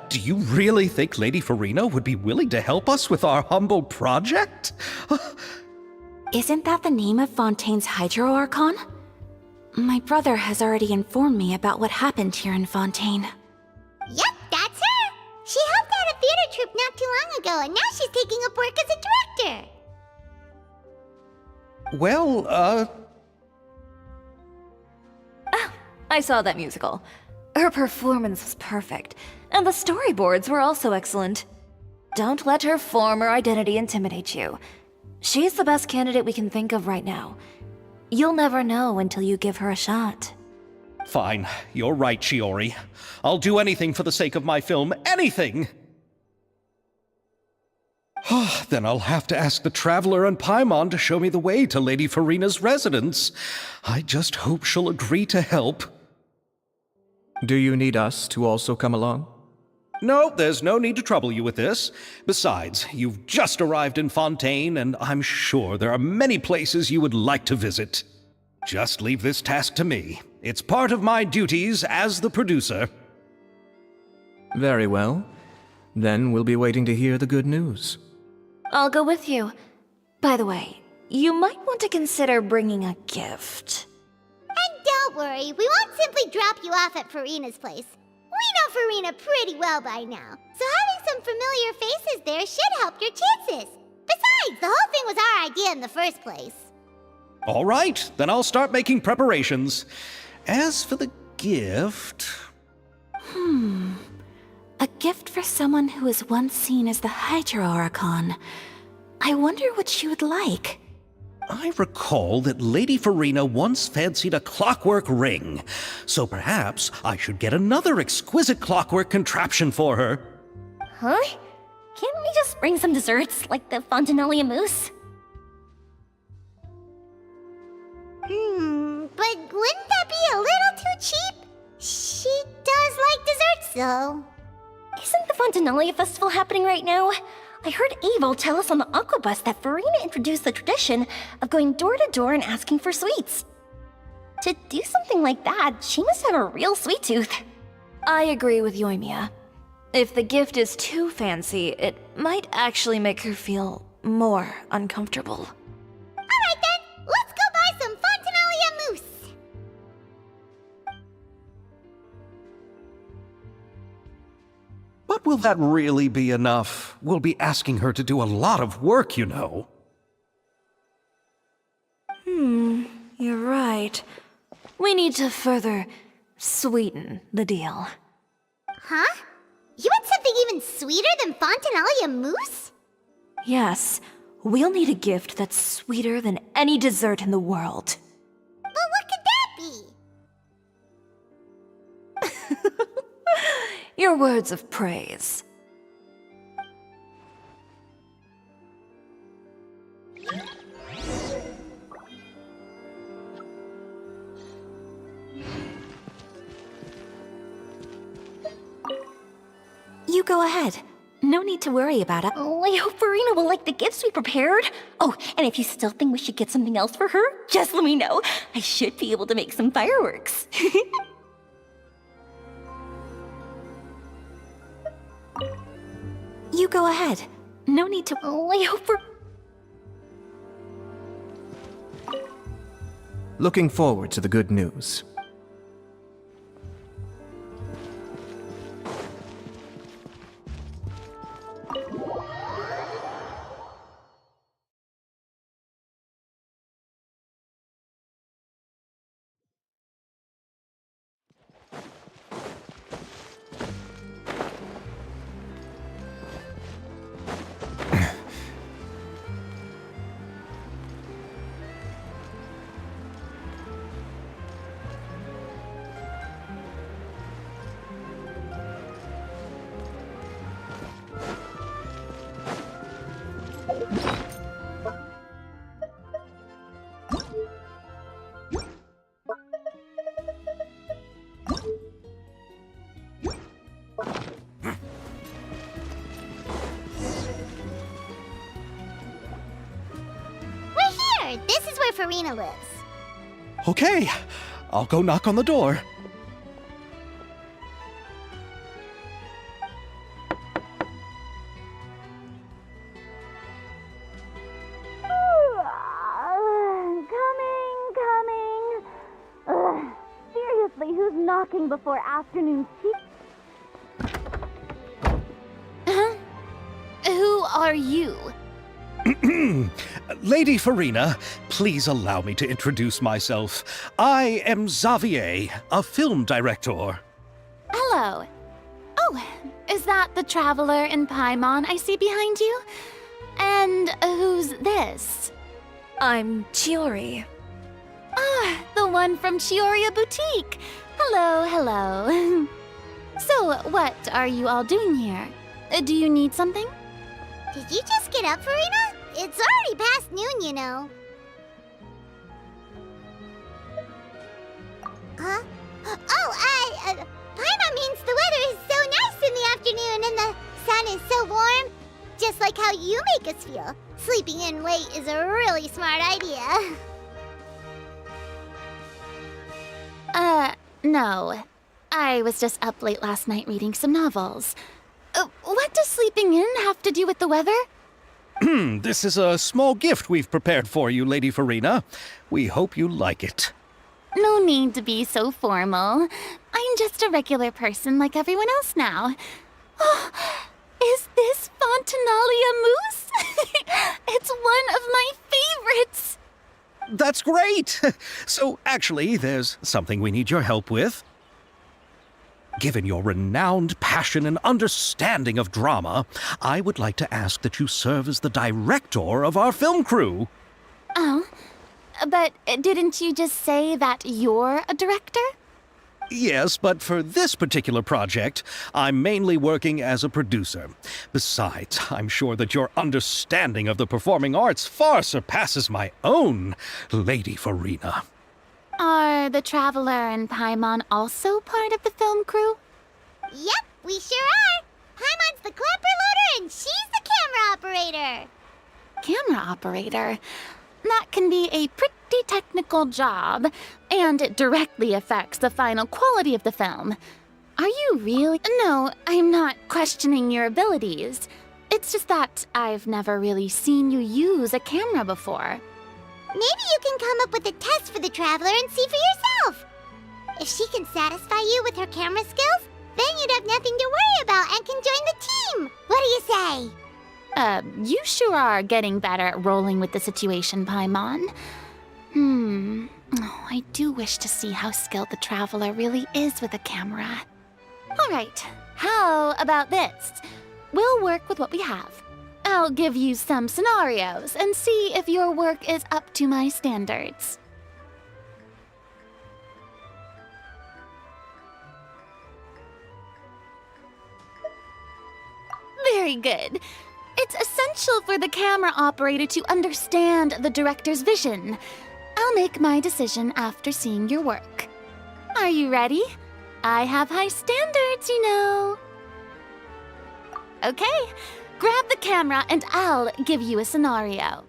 Do you really think Lady Farina would be willing to help us with our humble project? Isn't that the name of Fontaine's Hydro Archon? My brother has already informed me about what happened here in Fontaine. Yep, that's her! She helped out a theater troupe not too long ago, and now she's taking up work as a director! Well, Ah, I saw that musical. Her performance was perfect, and the storyboards were also excellent. Don't let her former identity intimidate you. She's the best candidate we can think of right now. You'll never know until you give her a shot. fine. You're right, Shiori. I'll do anything for the sake of my film. Anything! Then I'll have to ask the Traveler and Paimon to show me the way to Lady Farina's residence. I just hope she'll agree to help. Do you need us to also come along? No, there's no need to trouble you with this. Besides, you've just arrived in Fontaine, and I'm sure there are many places you would like to visit. Just leave this task to me. It's part of my duties as the producer. Very well. Then we'll be waiting to hear the good news. I'll go with you. By the way, you might want to consider bringing a gift. And don't worry, we won't simply drop you off at Farina's place. We know Farina pretty well by now, so having some familiar faces there should help your chances. Besides, the whole thing was our idea in the first place. All right, then I'll start making preparations. As for the gift... A gift for someone who was once seen as the Hydro Archon. I wonder what she would like. I recall that Lady Farina once fancied a clockwork ring, so perhaps I should get another exquisite clockwork contraption for her. Huh? Can't we just bring some desserts, like the Fontanalia mousse? But wouldn't that be a little too cheap? She does like desserts, though. Isn't the Fontanalia festival happening right now? I heard Abel tell us on the Aquabus that Farina introduced the tradition of going door to door and asking for sweets. To do something like that, she must have a real sweet tooth. I agree with Yoimiya. If the gift is too fancy, it might actually make her feel more uncomfortable. Alright then, let's go buy some Fontanalia mousse! But will that really be enough? We'll be asking her to do a lot of work, you know. You're right. We need to further sweeten the deal. Huh? You want something even sweeter than Fontinalia mousse? Yes, we'll need a gift that's sweeter than any dessert in the world. But what could that be? Your words of praise. You go ahead. No need to worry about it. Oh, I hope Farina will like the gifts we prepared. Oh, and if you still think we should get something else for her, just let me know. I should be able to make some fireworks. You go ahead. No need to. Oh, I hope Looking forward to the good news. This is where Farina lives. Okay, I'll go knock on the door. Coming. Seriously, who's knocking before afternoon tea? Who are you? Lady Farina, please allow me to introduce myself. I am Xavier, a film director. Hello. Oh, is that the traveler in Paimon I see behind you? And who's this? I'm Chiori. Ah, the one from Chioria Boutique. Hello, hello. So, what are you all doing here? Do you need something? Did you just get up, Farina? It's already past noon, you know. Huh? Oh, Paimon means the weather is so nice in the afternoon and the sun is so warm. Just like how you make us feel. Sleeping in late is a really smart idea. No. I was just up late last night reading some novels. What does sleeping in have to do with the weather? This is a small gift we've prepared for you, Lady Farina. We hope you like it. No need to be so formal. I'm just a regular person like everyone else now. Oh, is this Fontinalia mousse? It's one of my favorites. That's great! So, actually, there's something we need your help with. Given your renowned passion and understanding of drama, I would like to ask that you serve as the director of our film crew. Oh, but didn't you just say that you're a director? Yes, but for this particular project, I'm mainly working as a producer. Besides, I'm sure that your understanding of the performing arts far surpasses my own, Lady Farina. Are the Traveler and Paimon also part of the film crew? Yep, we sure are. Paimon's the clapper loader and she's the camera operator. Camera operator? That can be a pretty technical job, and it directly affects the final quality of the film. Are you really? No, I'm not questioning your abilities. It's just that I've never really seen you use a camera before. Maybe you can come up with a test for the Traveler and see for yourself. If she can satisfy you with her camera skills, Then you'd have nothing to worry about and can join the team. What do you say? You sure are getting better at rolling with the situation, Paimon. Oh, I do wish to see how skilled the Traveler really is with a camera. Alright, how about this? We'll work with what we have. I'll give you some scenarios and see if your work is up to my standards. Very good. It's essential for the camera operator to understand the director's vision. I'll make my decision after seeing your work. Are you ready? I have high standards, you know. Okay, grab the camera and I'll give you a scenario.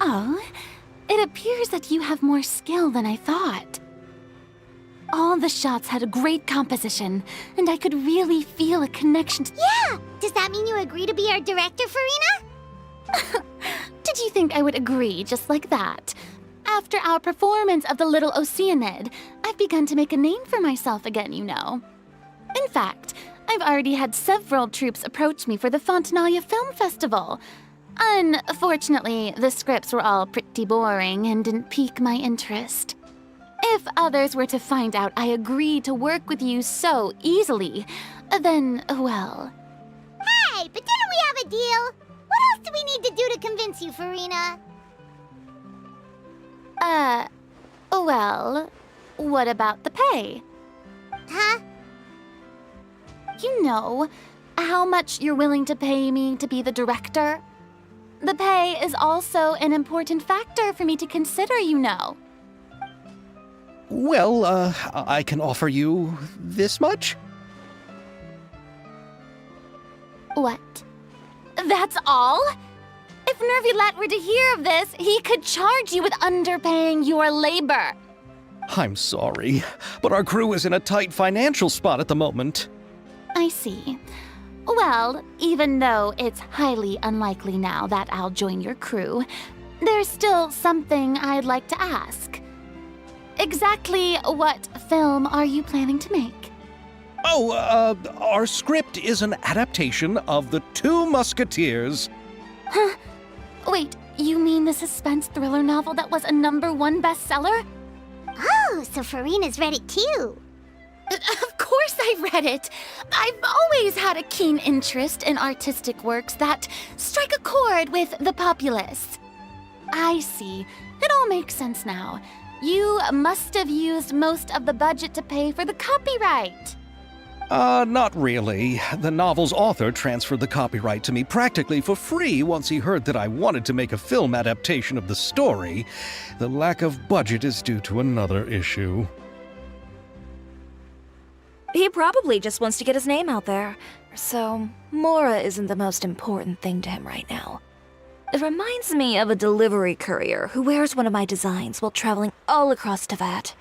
Oh, it appears that you have more skill than I thought. All the shots had a great composition, and I could really feel a connection to— Yeah! Does that mean you agree to be our director, Farina? Did you think I would agree just like that? After our performance of The Little Oceanid, I've begun to make a name for myself again, you know. In fact, I've already had several troops approach me for the Fontanalia Film Festival. Unfortunately, the scripts were all pretty boring and didn't pique my interest. If others were to find out I agreed to work with you so easily, then, well... Hey, but didn't we have a deal? What else do we need to do to convince you, Farina? Well, what about the pay? Huh? You know, how much you're willing to pay me to be the director? The pay is also an important factor for me to consider, you know. Well, I can offer you this much? What? That's all? If Nervilat were to hear of this, he could charge you with underpaying your labor. I'm sorry, but our crew is in a tight financial spot at the moment. I see. Well, even though it's highly unlikely now that I'll join your crew, there's still something I'd like to ask. Exactly what film are you planning to make? Oh, our script is an adaptation of The Two Musketeers. Huh? Wait, you mean the suspense thriller novel that was a #1 bestseller? Oh, so Farina's read it too. Of course I read it. I've always had a keen interest in artistic works that strike a chord with the populace. I see. It all makes sense now. You must have used most of the budget to pay for the copyright. Not really. The novel's author transferred the copyright to me practically for free once he heard that I wanted to make a film adaptation of the story. The lack of budget is due to another issue. He probably just wants to get his name out there. So, Mora isn't the most important thing to him right now. It reminds me of a delivery courier who wears one of my designs while traveling all across Teyvat.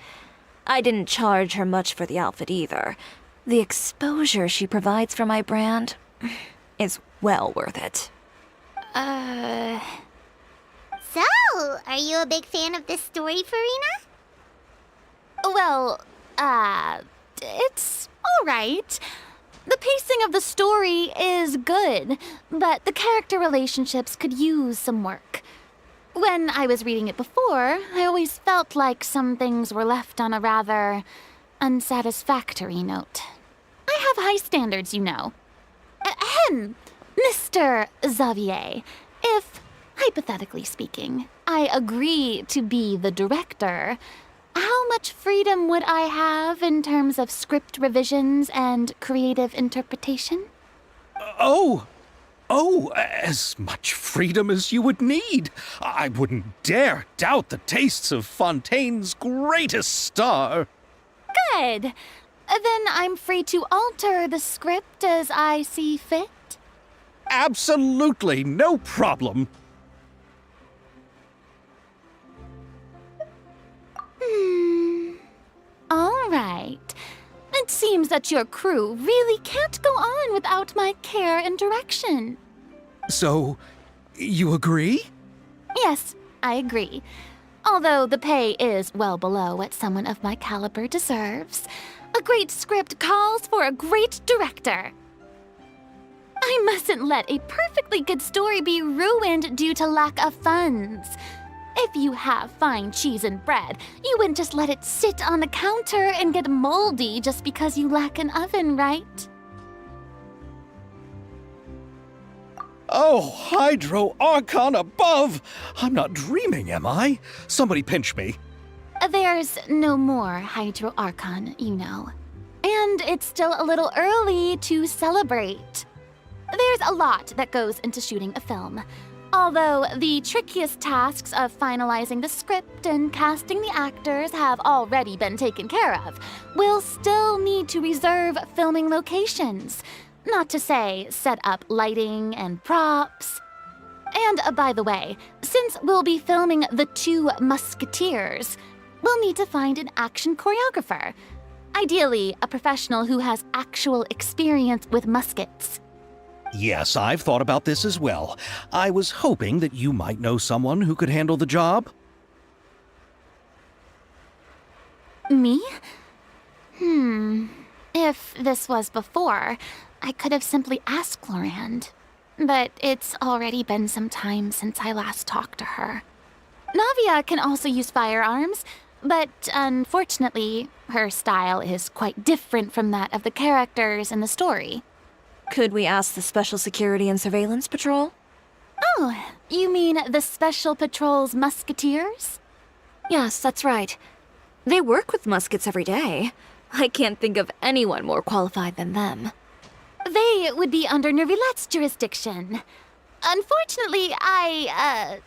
I didn't charge her much for the outfit either. The exposure she provides for my brand is well worth it. So, are you a big fan of this story, Farina? Well, it's alright. The pacing of the story is good, but the character relationships could use some work. When I was reading it before, I always felt like some things were left on a rather unsatisfactory note. I have high standards, you know. Ahem, Mr. Xavier, if, hypothetically speaking, I agree to be the director, how much freedom would I have in terms of script revisions and creative interpretation? Oh, as much freedom as you would need. I wouldn't dare doubt the tastes of Fontaine's greatest star. Good. Then I'm free to alter the script as I see fit? Absolutely, no problem. All right. It seems that your crew really can't go on without my care and direction. So, you agree? Yes, I agree. Although the pay is well below what someone of my caliber deserves, a great script calls for a great director. I mustn't let a perfectly good story be ruined due to lack of funds. If you have fine cheese and bread, you wouldn't just let it sit on the counter and get moldy just because you lack an oven, right? Oh, Hydro Archon above! I'm not dreaming, am I? Somebody pinch me. There's no more Hydro Archon, you know. And it's still a little early to celebrate. There's a lot that goes into shooting a film. Although the trickiest tasks of finalizing the script and casting the actors have already been taken care of, we'll still need to reserve filming locations. Not to say set up lighting and props. And by the way, since we'll be filming The Two Musketeers, we'll need to find an action choreographer. Ideally, a professional who has actual experience with muskets. Yes, I've thought about this as well. I was hoping that you might know someone who could handle the job. Me? If this was before, I could have simply asked Glorand. But it's already been some time since I last talked to her. Navia can also use firearms, but unfortunately, her style is quite different from that of the characters in the story. Could we ask the Special Security and Surveillance Patrol? Oh, you mean the Special Patrol's Musketeers? Yes, that's right. They work with muskets every day. I can't think of anyone more qualified than them. They would be under Nervilette's jurisdiction. Unfortunately, I,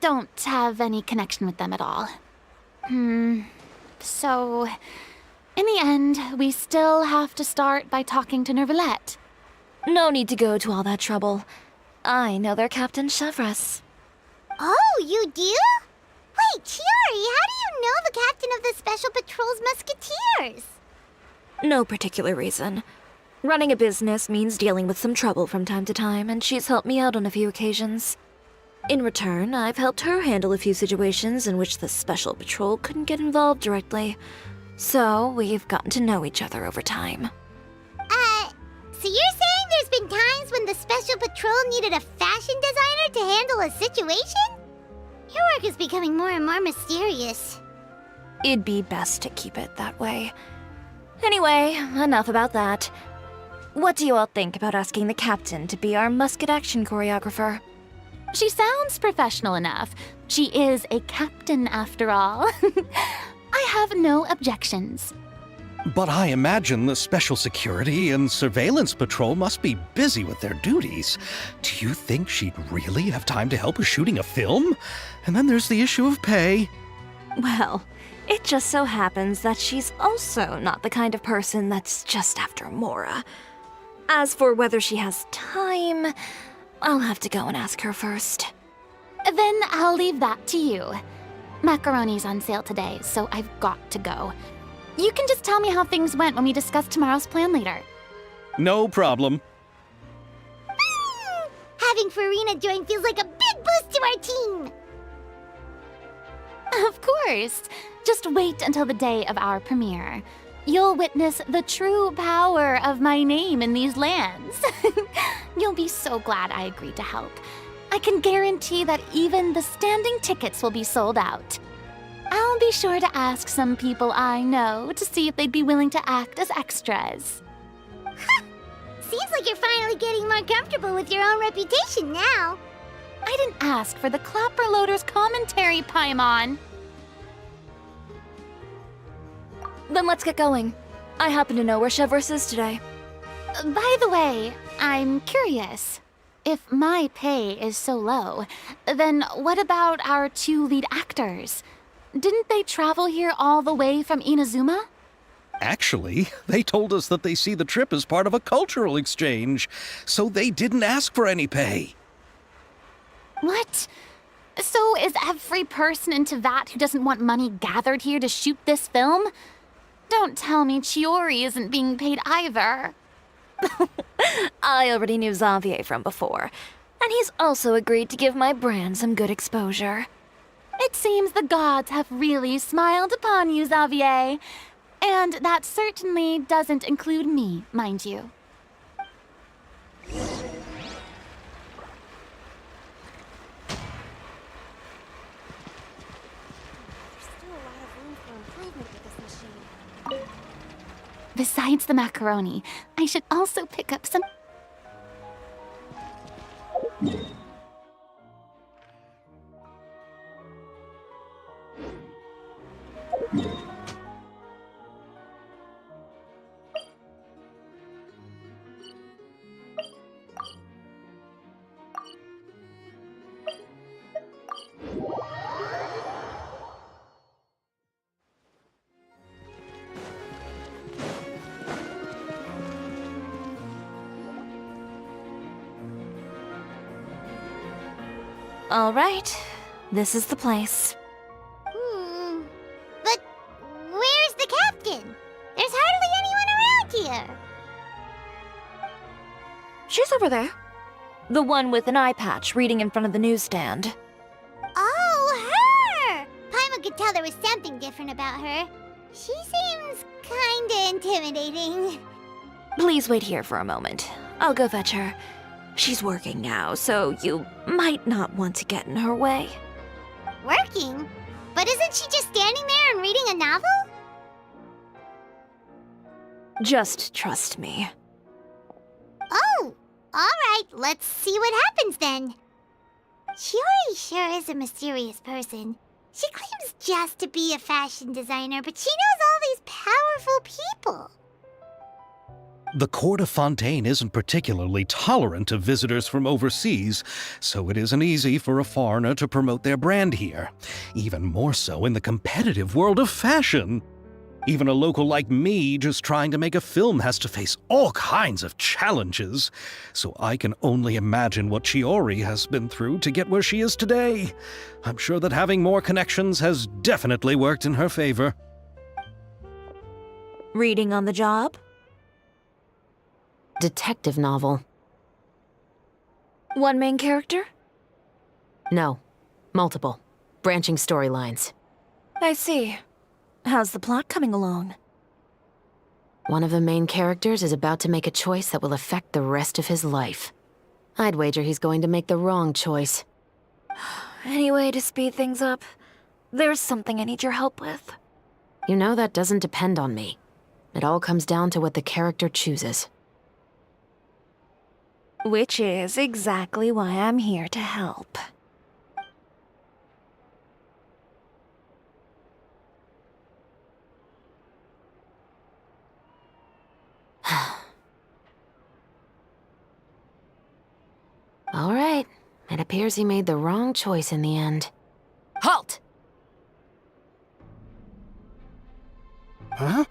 don't have any connection with them at all. So, in the end, we still have to start by talking to Nervilette. No need to go to all that trouble. I know their Captain Chevres. Oh, you do? Wait, Chiari, how do you know the captain of the Special Patrol's Musketeers? No particular reason. Running a business means dealing with some trouble from time to time, and she's helped me out on a few occasions. In return, I've helped her handle a few situations in which the Special Patrol couldn't get involved directly. So, we've gotten to know each other over time. So you're saying there's been times when the Special Patrol needed a fashion designer to handle a situation? Your work is becoming more and more mysterious. It'd be best to keep it that way. Anyway, enough about that. What do you all think about asking the captain to be our musket action choreographer? She sounds professional enough. She is a captain after all. I have no objections. But I imagine the Special Security and Surveillance Patrol must be busy with their duties. Do you think she'd really have time to help with shooting a film? And then there's the issue of pay. Well, it just so happens that she's also not the kind of person that's just after Mora. As for whether she has time, I'll have to go and ask her first. Then I'll leave that to you. Macaroni's on sale today, so I've got to go. You can just tell me how things went when we discuss tomorrow's plan later. No problem. Having Farina join feels like a big boost to our team! Of course. Just wait until the day of our premiere. you'll witness the true power of my name in these lands. You'll be so glad I agreed to help. I can guarantee that even the standing tickets will be sold out. I'll be sure to ask some people I know to see if they'd be willing to act as extras. Seems like you're finally getting more comfortable with your own reputation now. I didn't ask for the Clapper Loader's commentary, Paimon. Then let's get going. I happen to know where Chevreuse is today. By the way, I'm curious. If my pay is so low, then what about our 2 lead actors? Didn't they travel here all the way from Inazuma? Actually, they told us that they see the trip as part of a cultural exchange, so they didn't ask for any pay. What? So is every person in Tevat who doesn't want money gathered here to shoot this film? Don't tell me Chiori isn't being paid either. I already knew Xavier from before, and he's also agreed to give my brand some good exposure. It seems the gods have really smiled upon you, Xavier. And that certainly doesn't include me, mind you. Besides the macaroni, I should also pick up some... All right, this is the place. But where's the captain? There's hardly anyone around here. She's over there. The one with an eye patch reading in front of the newsstand. Oh, her! Paimon could tell there was something different about her. She seems kinda intimidating. Please wait here for a moment. I'll go fetch her. She's working now, so you might not want to get in her way. Working? But isn't she just standing there and reading a novel? Just trust me. Oh, alright, let's see what happens then. Chiori sure is a mysterious person. She claims just to be a fashion designer, but she knows all these powerful people. The court of Fontaine isn't particularly tolerant of visitors from overseas, so it isn't easy for a foreigner to promote their brand here. Even more so in the competitive world of fashion. Even a local like me just trying to make a film has to face all kinds of challenges, so I can only imagine what Chiori has been through to get where she is today. I'm sure that having more connections has definitely worked in her favor. Reading on the job? Detective novel. One main character? No. Multiple. Branching storylines. I see. How's the plot coming along? One of the main characters is about to make a choice that will affect the rest of his life. I'd wager he's going to make the wrong choice. Any way to speed things up? There's something I need your help with. You know that doesn't depend on me. It all comes down to what the character chooses. Which is exactly why I'm here to help. All right. It appears he made the wrong choice in the end. Halt! Huh?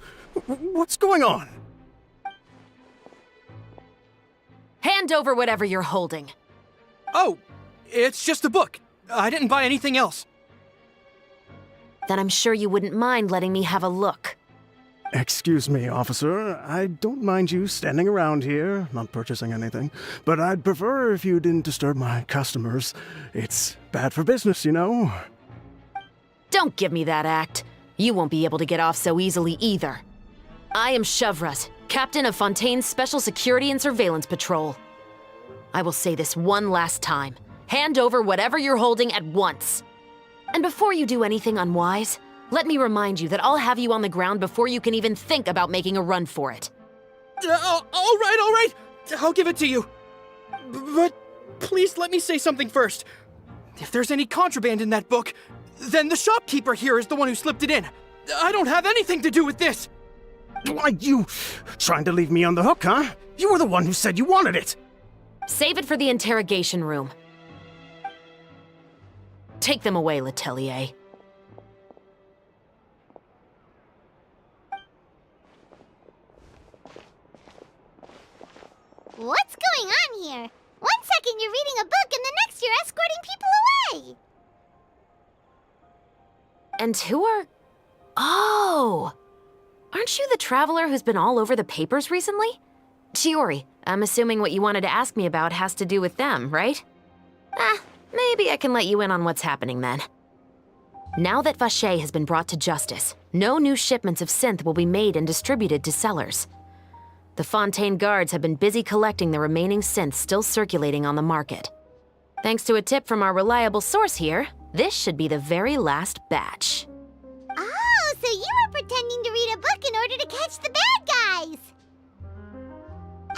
What's going on? Hand over whatever you're holding. Oh, it's just a book. I didn't buy anything else. Then I'm sure you wouldn't mind letting me have a look. Excuse me, officer. I don't mind you standing around here, not purchasing anything, but I'd prefer if you didn't disturb my customers. It's bad for business, you know. Don't give me that act. You won't be able to get off so easily either. I am Chevraz, captain of Fontaine's Special Security and Surveillance Patrol. I will say this one last time. Hand over whatever you're holding at once. And before you do anything unwise, let me remind you that I'll have you on the ground before you can even think about making a run for it. All right. I'll give it to you. But please let me say something first. If there's any contraband in that book, then the shopkeeper here is the one who slipped it in. I don't have anything to do with this. Why, you trying to leave me on the hook, huh? You were the one who said you wanted it. Save it for the interrogation room. Take them away, Letelier. What's going on here? One second you're reading a book and the next you're escorting people away! And who are... Oh! Aren't you the traveler who's been all over the papers recently? Chiori, I'm assuming what you wanted to ask me about has to do with them, right? Maybe I can let you in on what's happening then. Now that Vacher has been brought to justice, no new shipments of synth will be made and distributed to sellers. The Fontaine guards have been busy collecting the remaining synths still circulating on the market. Thanks to a tip from our reliable source here, this should be the very last batch. Oh, so you were pretending to read a book in order to catch the bad guys!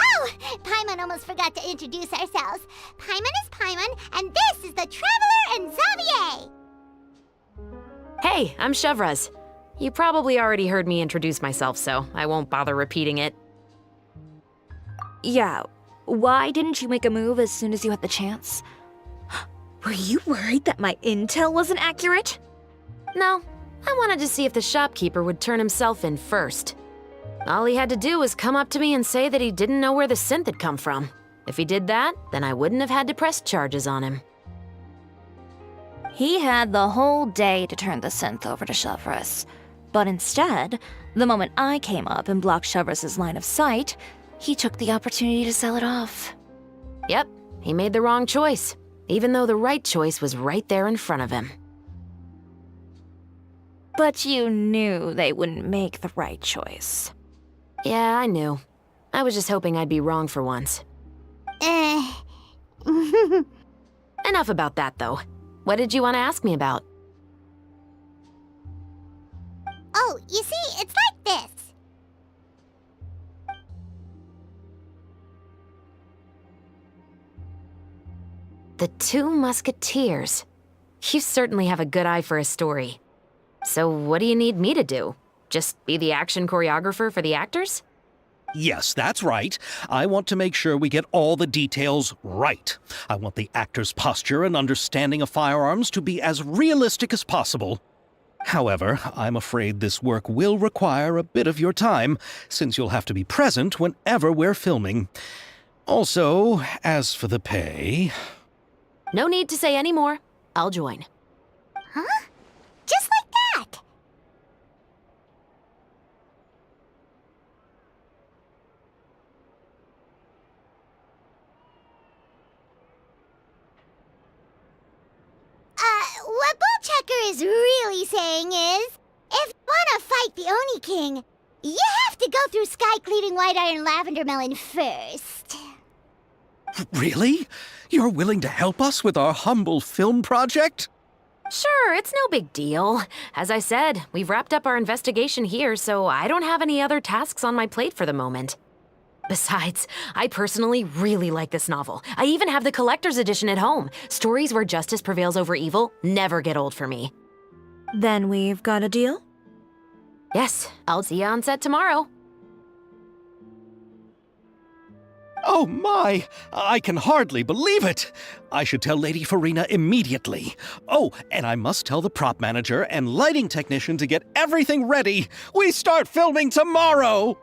Oh, Paimon almost forgot to introduce ourselves. Paimon is Paimon, and this is the Traveler and Xavier! Hey, I'm Chevraz. You probably already heard me introduce myself, so I won't bother repeating it. Yeah, why didn't you make a move as soon as you had the chance? Were you worried that my intel wasn't accurate? No, I wanted to see if the shopkeeper would turn himself in first. All he had to do was come up to me and say that he didn't know where the synth had come from. If he did that, then I wouldn't have had to press charges on him. He had the whole day to turn the synth over to Chevraz. But instead, the moment I came up and blocked Chevraz's line of sight, he took the opportunity to sell it off. Yep, he made the wrong choice, even though the right choice was right there in front of him. But you knew they wouldn't make the right choice. Yeah, I knew. I was just hoping I'd be wrong for once. Enough about that, though. What did you want to ask me about? Oh, you see, it's like this. The Two Musketeers. You certainly have a good eye for a story. So what do you need me to do? Just be the action choreographer for the actors? Yes, that's right. I want to make sure we get all the details right. I want the actor's posture and understanding of firearms to be as realistic as possible. However, I'm afraid this work will require a bit of your time, since you'll have to be present whenever we're filming. Also, as for the pay... No need to say any more. I'll join. Huh? Just like that? What Bullchecker is really saying is, if you want to fight the Oni King, you have to go through Sky Cleaving White Iron Lavender Melon first. Really? You're willing to help us with our humble film project? Sure, it's no big deal. As I said, we've wrapped up our investigation here, so I don't have any other tasks on my plate for the moment. Besides, I personally really like this novel. I even have the collector's edition at home. Stories where justice prevails over evil never get old for me. Then we've got a deal? Yes, I'll see you on set tomorrow. Oh my! I can hardly believe it! I should tell Lady Farina immediately. Oh, and I must tell the prop manager and lighting technician to get everything ready. We start filming tomorrow!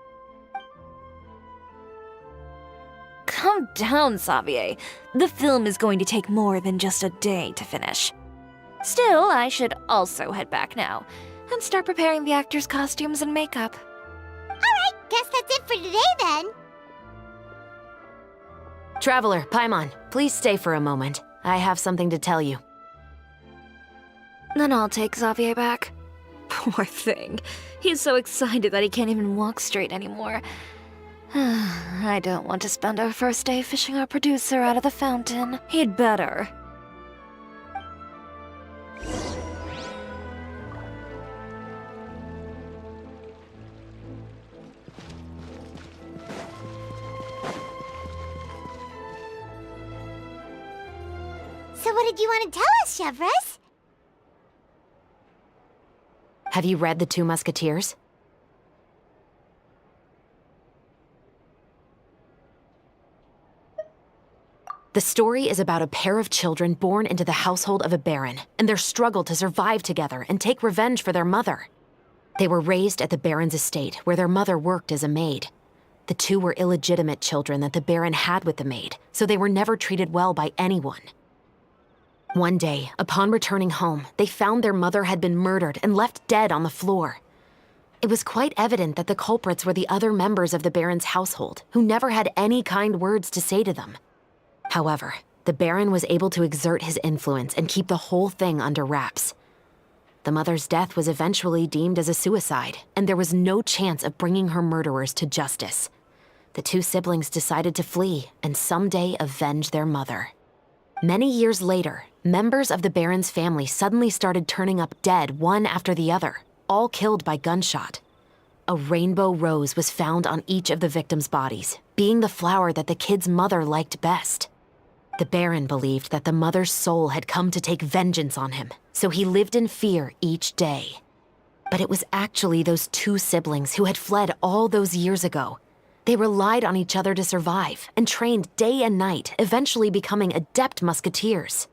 Calm down, Xavier. The film is going to take more than just a day to finish. Still, I should also head back now and start preparing the actors' costumes and makeup. Alright, guess that's it for today then. Traveler, Paimon, please stay for a moment. I have something to tell you. Then I'll take Xavier back. Poor thing. He's so excited that he can't even walk straight anymore. I don't want to spend our first day fishing our producer out of the fountain. He'd better. So what did you want to tell us, Chevres? Have you read The Two Musketeers? The story is about a pair of children born into the household of a baron and their struggle to survive together and take revenge for their mother. They were raised at the baron's estate, where their mother worked as a maid. The two were illegitimate children that the baron had with the maid, so they were never treated well by anyone. One day, upon returning home, they found their mother had been murdered and left dead on the floor. It was quite evident that the culprits were the other members of the baron's household, who never had any kind words to say to them. However, the baron was able to exert his influence and keep the whole thing under wraps. The mother's death was eventually deemed as a suicide, and there was no chance of bringing her murderers to justice. The two siblings decided to flee and someday avenge their mother. Many years later, members of the baron's family suddenly started turning up dead one after the other, all killed by gunshot. A rainbow rose was found on each of the victims' bodies, being the flower that the kid's mother liked best. The baron believed that the mother's soul had come to take vengeance on him, so he lived in fear each day. But it was actually those two siblings who had fled all those years ago. They relied on each other to survive and trained day and night, eventually becoming adept musketeers.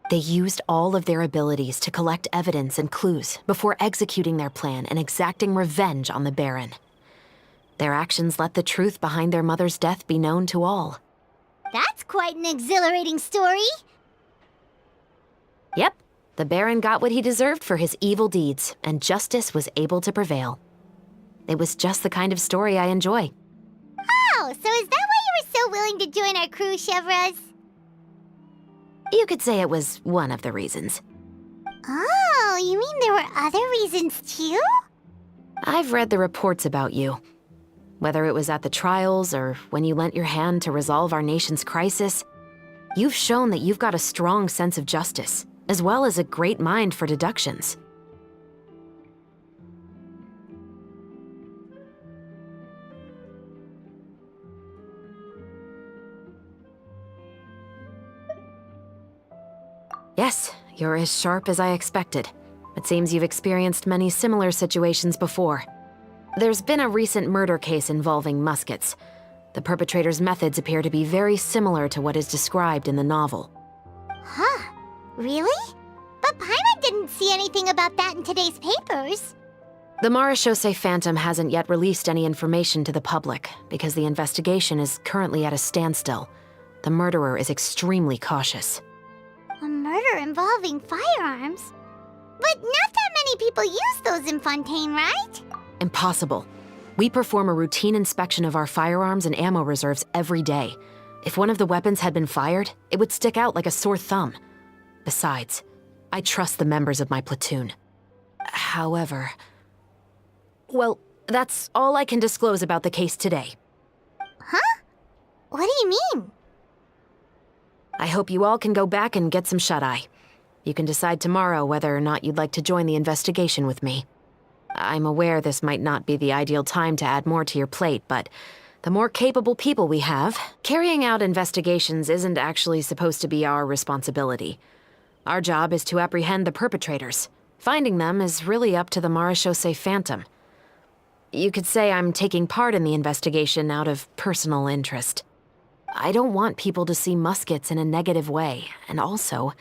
They used all of their abilities to collect evidence and clues before executing their plan and exacting revenge on the baron. Their actions let the truth behind their mother's death be known to all. That's quite an exhilarating story. Yep, the baron got what he deserved for his evil deeds, and justice was able to prevail. It was just the kind of story I enjoy. Oh, so is that why you were so willing to join our crew, Chevres? You could say it was one of the reasons. Oh, you mean there were other reasons too? I've read the reports about you. Whether it was at the trials or when you lent your hand to resolve our nation's crisis, you've shown that you've got a strong sense of justice, as well as a great mind for deductions. Yes, you're as sharp as I expected. It seems you've experienced many similar situations before. There's been a recent murder case involving muskets. The perpetrator's methods appear to be very similar to what is described in the novel. Huh, really? But Paimon didn't see anything about that in today's papers. The Marechaussee Phantom hasn't yet released any information to the public because the investigation is currently at a standstill. The murderer is extremely cautious. A murder involving firearms? But not that many people use those in Fontaine, right? Impossible. We perform a routine inspection of our firearms and ammo reserves every day. If one of the weapons had been fired, it would stick out like a sore thumb. Besides, I trust the members of my platoon. However... Well, that's all I can disclose about the case today. Huh? What do you mean? I hope you all can go back and get some shut-eye. You can decide tomorrow whether or not you'd like to join the investigation with me. I'm aware this might not be the ideal time to add more to your plate, but the more capable people we have, carrying out investigations isn't actually supposed to be our responsibility. Our job is to apprehend the perpetrators. Finding them is really up to the Marechaussee Phantom. You could say I'm taking part in the investigation out of personal interest. I don't want people to see muskets in a negative way, and also,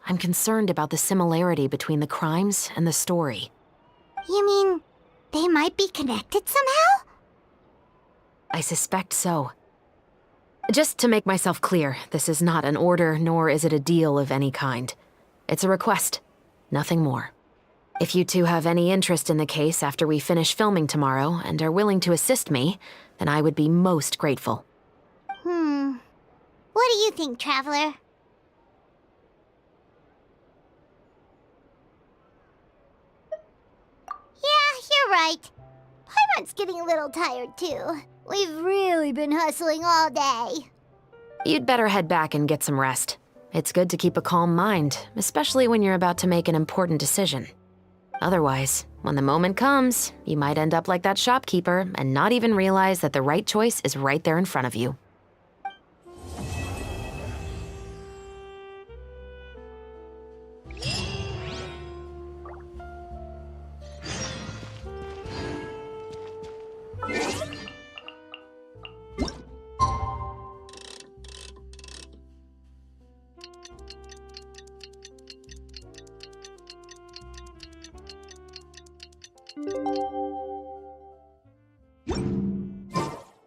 I'm concerned about the similarity between the crimes and the story. You mean they might be connected somehow? I suspect so. Just to make myself clear, this is not an order, nor is it a deal of any kind. It's a request, nothing more. If you two have any interest in the case after we finish filming tomorrow and are willing to assist me, then I would be most grateful. What do you think, Traveler? right. Paimon's getting a little tired, too. We've really been hustling all day. You'd better head back and get some rest. It's good to keep a calm mind, especially when you're about to make an important decision. Otherwise, when the moment comes, you might end up like that shopkeeper and not even realize that the right choice is right there in front of you.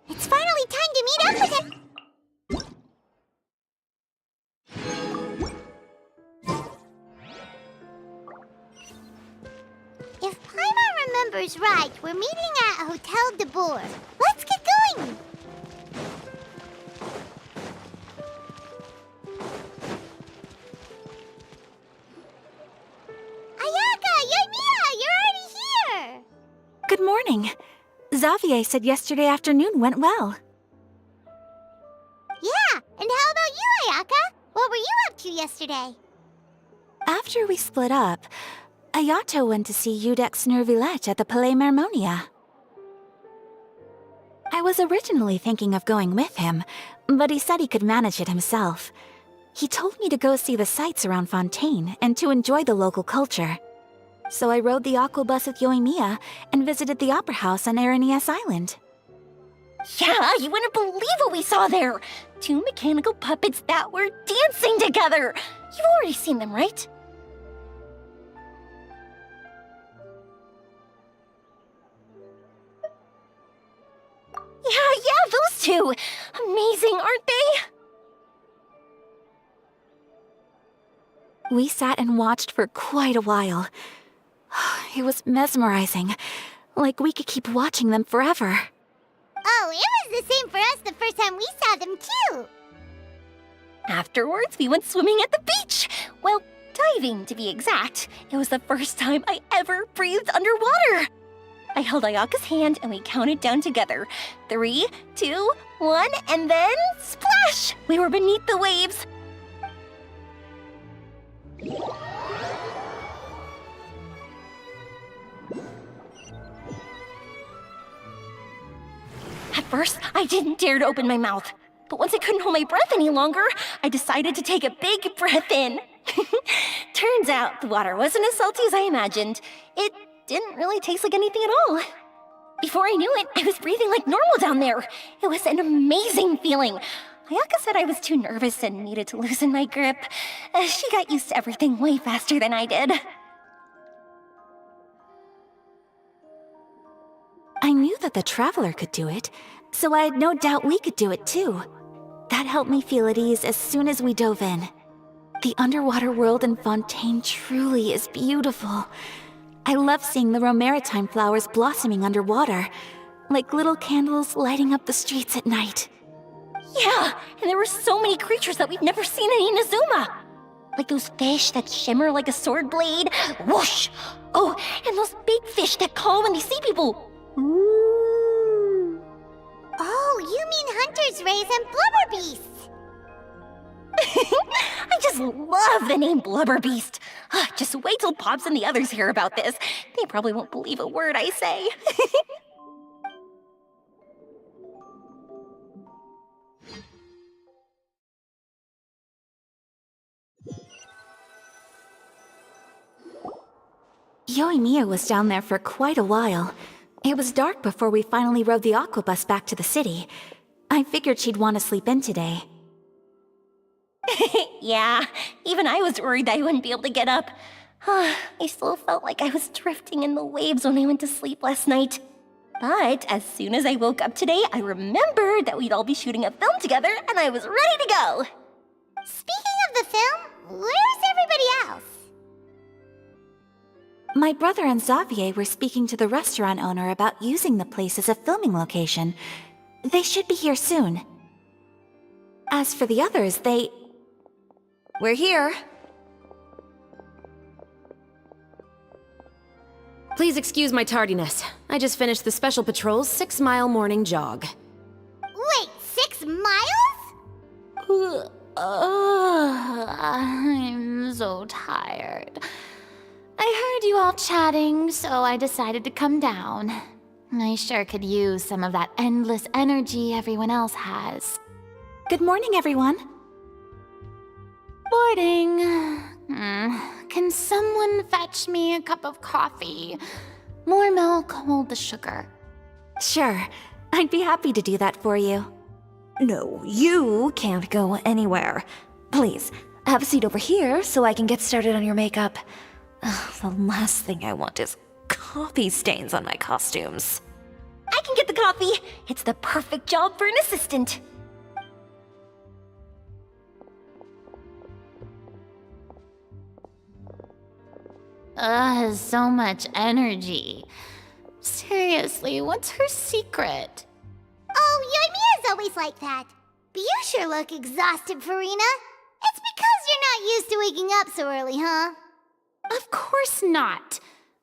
It's finally time to meet up with him. If Paimon remembers right, we're meeting at Hotel de Boer. Let's get going! Ayaka! Yoimiya! You're already here! Good morning. Xavier said yesterday afternoon went well. Yeah, and how about you, Ayaka? What were you up to yesterday? After we split up, Ayato went to see Udex Nervillet at the Palais Marmonia. I was originally thinking of going with him, but he said he could manage it himself. He told me to go see the sights around Fontaine and to enjoy the local culture. So I rode the aqua bus with Yoimiya and visited the opera house on Aranias Island. Yeah, you wouldn't believe what we saw there! 2 mechanical puppets that were dancing together! You've already seen them, right? Yeah, those two! Amazing, aren't they? We sat and watched for quite a while. It was mesmerizing, like we could keep watching them forever. Oh, it was the same for us the first time we saw them, too! Afterwards, we went swimming at the beach! Well, diving, to be exact. It was the first time I ever breathed underwater! I held Ayaka's hand and we counted down together. 3, 2, 1, and then splash! We were beneath the waves. At first, I didn't dare to open my mouth. But once I couldn't hold my breath any longer, I decided to take a big breath in. Turns out the water wasn't as salty as I imagined. It didn't really taste like anything at all. Before I knew it, I was breathing like normal down there. It was an amazing feeling. Ayaka said I was too nervous and needed to loosen my grip. She got used to everything way faster than I did. I knew that the Traveler could do it, so I had no doubt we could do it too. That helped me feel at ease as soon as we dove in. The underwater world in Fontaine truly is beautiful. I love seeing the romaritime flowers blossoming underwater, like little candles lighting up the streets at night. Yeah, and there were so many creatures that we've never seen in Inazuma. Like those fish that shimmer like a sword blade. Whoosh! Oh, and those big fish that call when they see people. Ooh. Oh, you mean Hunter's Rays and Blubber Beasts. I just love the name Blubber Beast. Just wait till Pops and the others hear about this. They probably won't believe a word I say. Yoimiya was down there for quite a while. It was dark before we finally rode the aqua bus back to the city. I figured she'd want to sleep in today. Yeah, even I was worried that I wouldn't be able to get up. I still felt like I was drifting in the waves when I went to sleep last night. But as soon as I woke up today, I remembered that we'd all be shooting a film together, and I was ready to go. Speaking of the film, where's everybody else? My brother and Xavier were speaking to the restaurant owner about using the place as a filming location. They should be here soon. As for the others, We're here. Please excuse my tardiness. I just finished the Special Patrol's 6-mile morning jog. Wait, 6 miles? I'm so tired. I heard you all chatting, so I decided to come down. I sure could use some of that endless energy everyone else has. Good morning, everyone. Boarding. Can someone fetch me a cup of coffee? More milk, hold the sugar. Sure, I'd be happy to do that for you. No, you can't go anywhere. Please, have a seat over here so I can get started on your makeup. Ugh, the last thing I want is coffee stains on my costumes. I can get the coffee. It's the perfect job for an assistant. So much energy. Seriously, what's her secret? Oh, Yoimiya's always like that. But you sure look exhausted, Farina. It's because you're not used to waking up so early, huh? Of course not.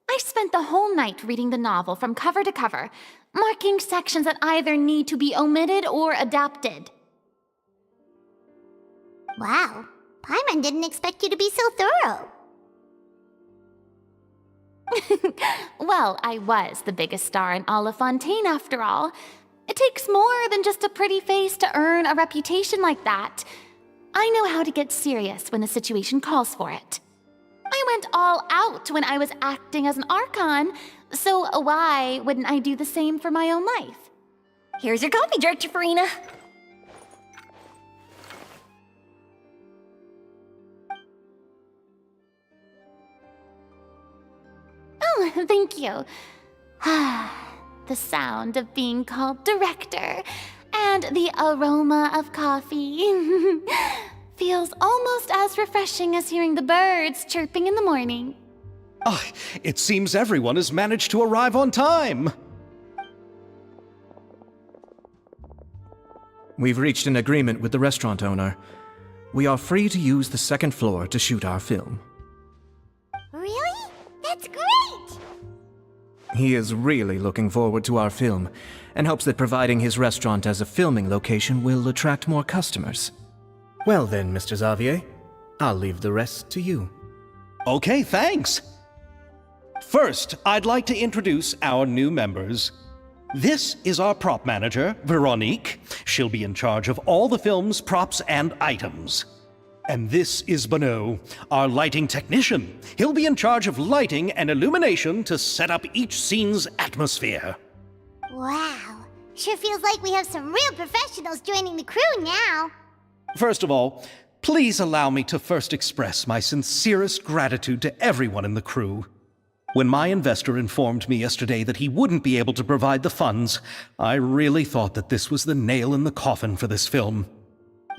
I spent the whole night reading the novel from cover to cover, marking sections that either need to be omitted or adapted. Wow, Paimon didn't expect you to be so thorough. Well, I was the biggest star in all of Fontaine after all. It takes more than just a pretty face to earn a reputation like that. I know how to get serious when the situation calls for it. I went all out when I was acting as an Archon, so why wouldn't I do the same for my own life? Here's your coffee, Director Farina. Oh, thank you. The sound of being called director and the aroma of coffee feels almost as refreshing as hearing the birds chirping in the morning. Oh, it seems everyone has managed to arrive on time. We've reached an agreement with the restaurant owner. We are free to use the second floor to shoot our film. Really? That's great! He is really looking forward to our film and hopes that providing his restaurant as a filming location will attract more customers. Well then, Mr. Xavier, I'll leave the rest to you. Okay, thanks. First, I'd like to introduce our new members. This is our prop manager, Veronique. She'll be in charge of all the film's props and items. And this is Bonneau, our lighting technician. He'll be in charge of lighting and illumination to set up each scene's atmosphere. Wow, sure feels like we have some real professionals joining the crew now. First of all, please allow me to first express my sincerest gratitude to everyone in the crew. When my investor informed me yesterday that he wouldn't be able to provide the funds, I really thought that this was the nail in the coffin for this film.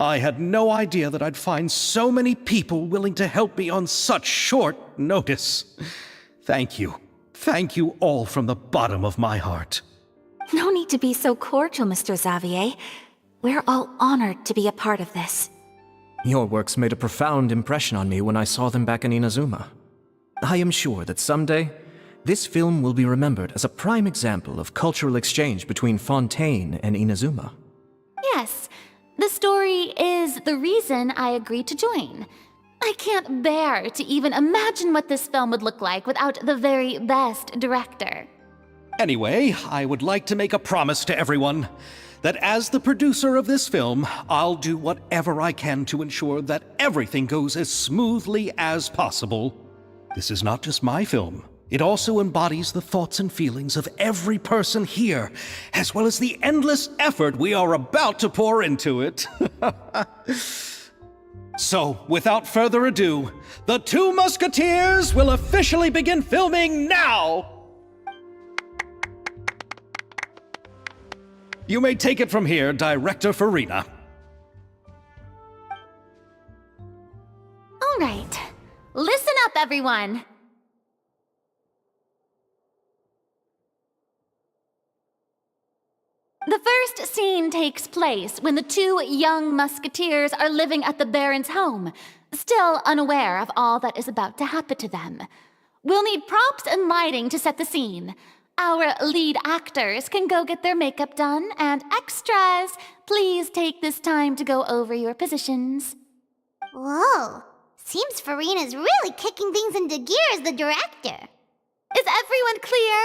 I had no idea that I'd find so many people willing to help me on such short notice. Thank you. Thank you all from the bottom of my heart. No need to be so cordial, Mr. Xavier. We're all honored to be a part of this. Your works made a profound impression on me when I saw them back in Inazuma. I am sure that someday, this film will be remembered as a prime example of cultural exchange between Fontaine and Inazuma. Yes, the story is the reason I agreed to join. I can't bear to even imagine what this film would look like without the very best director. Anyway, I would like to make a promise to everyone that as the producer of this film, I'll do whatever I can to ensure that everything goes as smoothly as possible. This is not just my film. It also embodies the thoughts and feelings of every person here, as well as the endless effort we are about to pour into it. So, without further ado, the Two Musketeers will officially begin filming now! You may take it from here, Director Farina. All right, listen up, everyone. The first scene takes place when the two young musketeers are living at the Baron's home, still unaware of all that is about to happen to them. We'll need props and lighting to set the scene. Our lead actors can go get their makeup done, and extras, please take this time to go over your positions. Whoa. Seems Farina's really kicking things into gear as the director. Is everyone clear?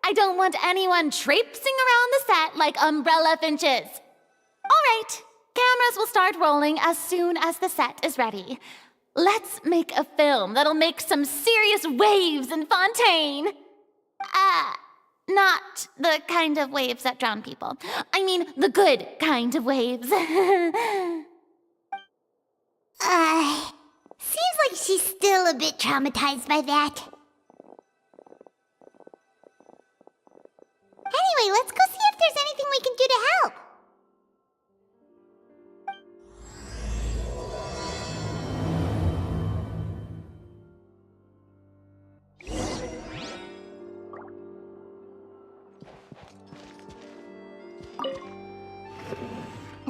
I don't want anyone traipsing around the set like umbrella finches. All right, cameras will start rolling as soon as the set is ready. Let's make a film that'll make some serious waves in Fontaine. Not the kind of waves that drown people. I mean, the good kind of waves. Seems like she's still a bit traumatized by that. Anyway, let's go see if there's anything we can do to help.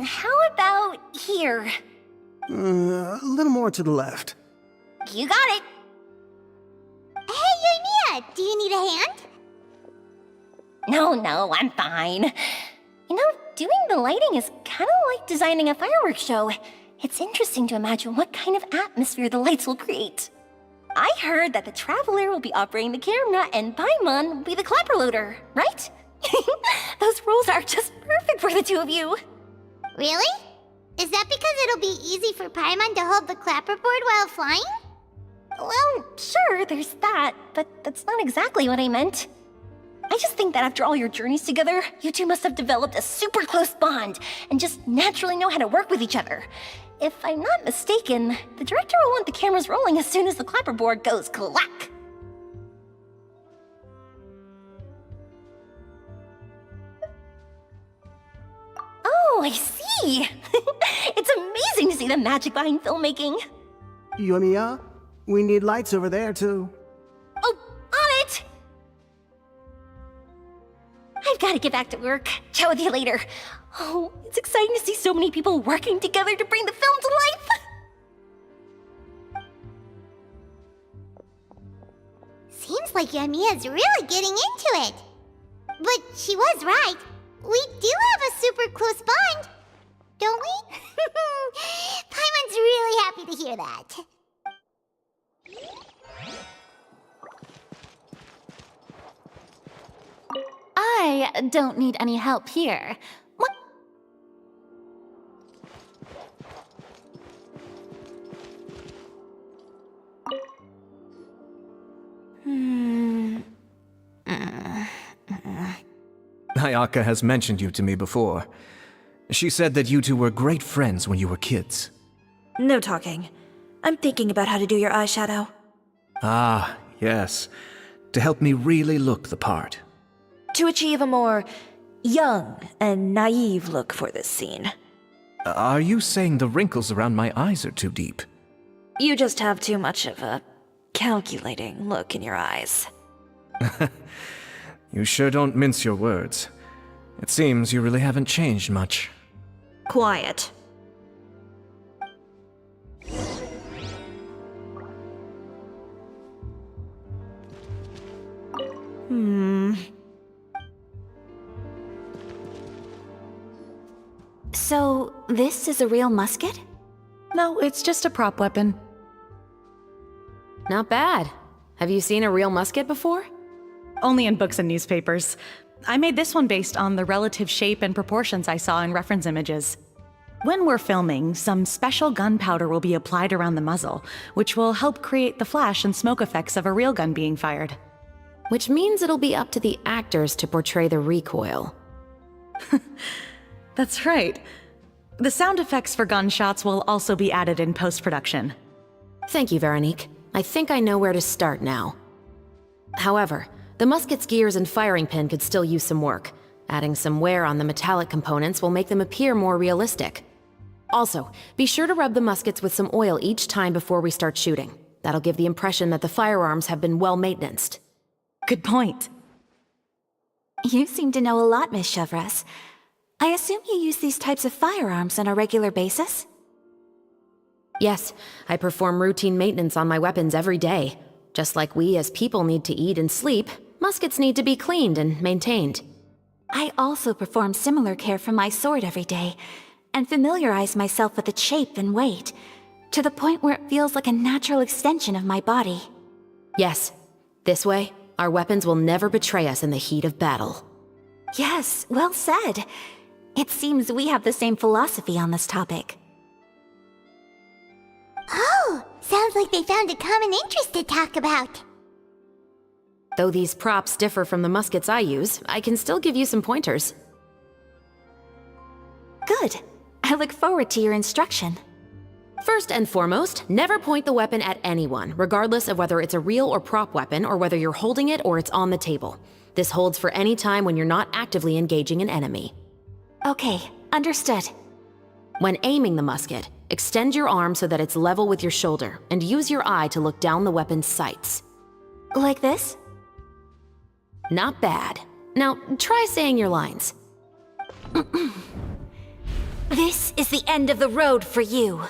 How about here? A little more to the left. You got it. Hey, Yoimiya, do you need a hand? No, I'm fine. You know, doing the lighting is kind of like designing a fireworks show. It's interesting to imagine what kind of atmosphere the lights will create. I heard that the Traveler will be operating the camera and Paimon will be the clapper loader, right? Those roles are just perfect for the two of you. Really? Is that because it'll be easy for Paimon to hold the clapperboard while flying? Well, sure, there's that, but that's not exactly what I meant. I just think that after all your journeys together, you two must have developed a super close bond and just naturally know how to work with each other. If I'm not mistaken, the director will want the cameras rolling as soon as the clapperboard goes clack. Oh, I see! It's amazing to see the magic behind filmmaking. Yoimiya, we need lights over there, too. Oh, on it! I've got to get back to work. Chat with you later. Oh, it's exciting to see so many people working together to bring the film to life. Seems like Yoimiya's really getting into it. But she was right. We do have a super close bond, don't we? Paimon's really happy to hear that. I don't need any help here. What? Ayaka has mentioned you to me before. She said that you two were great friends when you were kids. No talking. I'm thinking about how to do your eyeshadow. Ah, yes. To help me really look the part. To achieve a more young and naive look for this scene. Are you saying the wrinkles around my eyes are too deep? You just have too much of a calculating look in your eyes. You sure don't mince your words. It seems you really haven't changed much. Quiet. So, this is a real musket? No, it's just a prop weapon. Not bad. Have you seen a real musket before? Only in books and newspapers. I made this one based on the relative shape and proportions I saw in reference images. When we're filming, some special gunpowder will be applied around the muzzle, which will help create the flash and smoke effects of a real gun being fired. Which means it'll be up to the actors to portray the recoil. That's right. The sound effects for gunshots will also be added in post-production. Thank you, Veronique. I think I know where to start now. However, the musket's gears and firing pin could still use some work. Adding some wear on the metallic components will make them appear more realistic. Also, be sure to rub the muskets with some oil each time before we start shooting. That'll give the impression that the firearms have been well maintained. Good point. You seem to know a lot, Miss Chevres. I assume you use these types of firearms on a regular basis? Yes, I perform routine maintenance on my weapons every day. Just like we as people need to eat and sleep, muskets need to be cleaned and maintained. I also perform similar care for my sword every day, and familiarize myself with its shape and weight, to the point where it feels like a natural extension of my body. Yes, this way, our weapons will never betray us in the heat of battle. Yes, well said. It seems we have the same philosophy on this topic. Oh, sounds like they found a common interest to talk about. Though these props differ from the muskets I use, I can still give you some pointers. Good. I look forward to your instruction. First and foremost, never point the weapon at anyone, regardless of whether it's a real or prop weapon or whether you're holding it or it's on the table. This holds for any time when you're not actively engaging an enemy. Okay, understood. When aiming the musket, extend your arm so that it's level with your shoulder, and use your eye to look down the weapon's sights. Like this? Not bad. Now, try saying your lines. This is the end of the road for you.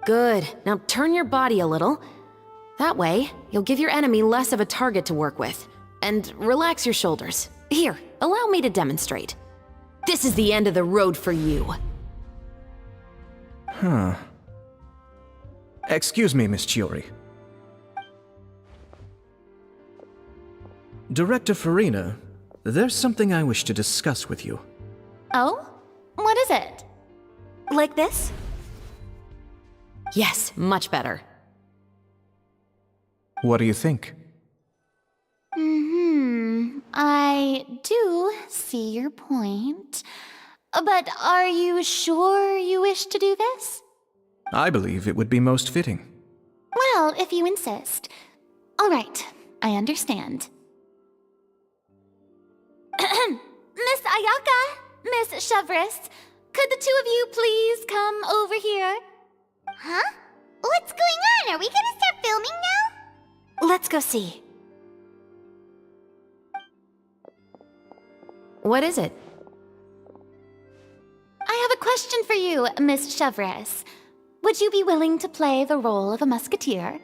Good. Now turn your body a little. That way, you'll give your enemy less of a target to work with. And relax your shoulders. Here, allow me to demonstrate. This is the end of the road for you. Huh. Excuse me, Miss Chiori. Director Farina, there's something I wish to discuss with you. Oh? What is it? Like this? Yes, much better. What do you think? I do see your point. But are you sure you wish to do this? I believe it would be most fitting. Well, if you insist. All right, I understand. Miss Ayaka, Miss Chevres, could the two of you please come over here? Huh? What's going on? Are we gonna start filming now? Let's go see. What is it? I have a question for you, Miss Chevres. Would you be willing to play the role of a musketeer?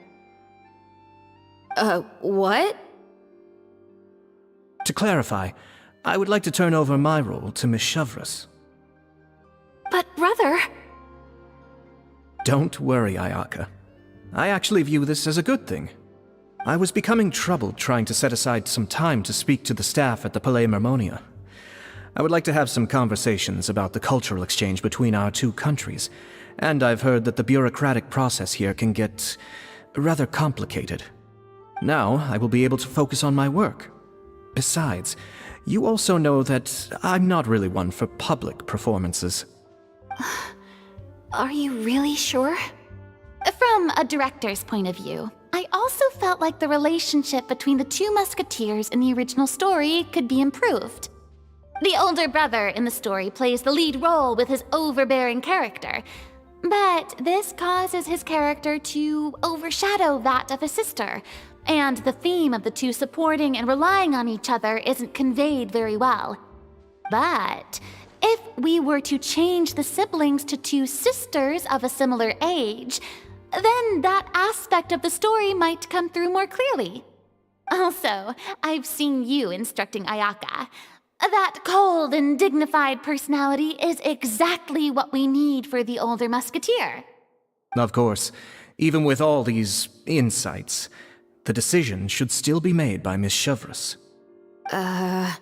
What? To clarify, I would like to turn over my role to Miss Chevres. But brother... Don't worry, Ayaka. I actually view this as a good thing. I was becoming troubled trying to set aside some time to speak to the staff at the Palais Mermonia. I would like to have some conversations about the cultural exchange between our two countries, and I've heard that the bureaucratic process here can get rather complicated. Now, I will be able to focus on my work. Besides, you also know that I'm not really one for public performances. Are you really sure? From a director's point of view, I also felt like the relationship between the two musketeers in the original story could be improved. The older brother in the story plays the lead role with his overbearing character, but this causes his character to overshadow that of his sister, and the theme of the two supporting and relying on each other isn't conveyed very well. But if we were to change the siblings to two sisters of a similar age, then that aspect of the story might come through more clearly. Also, I've seen you instructing Ayaka. That cold and dignified personality is exactly what we need for the older musketeer. Of course, even with all these insights, the decision should still be made by Miss Chevres. Chevres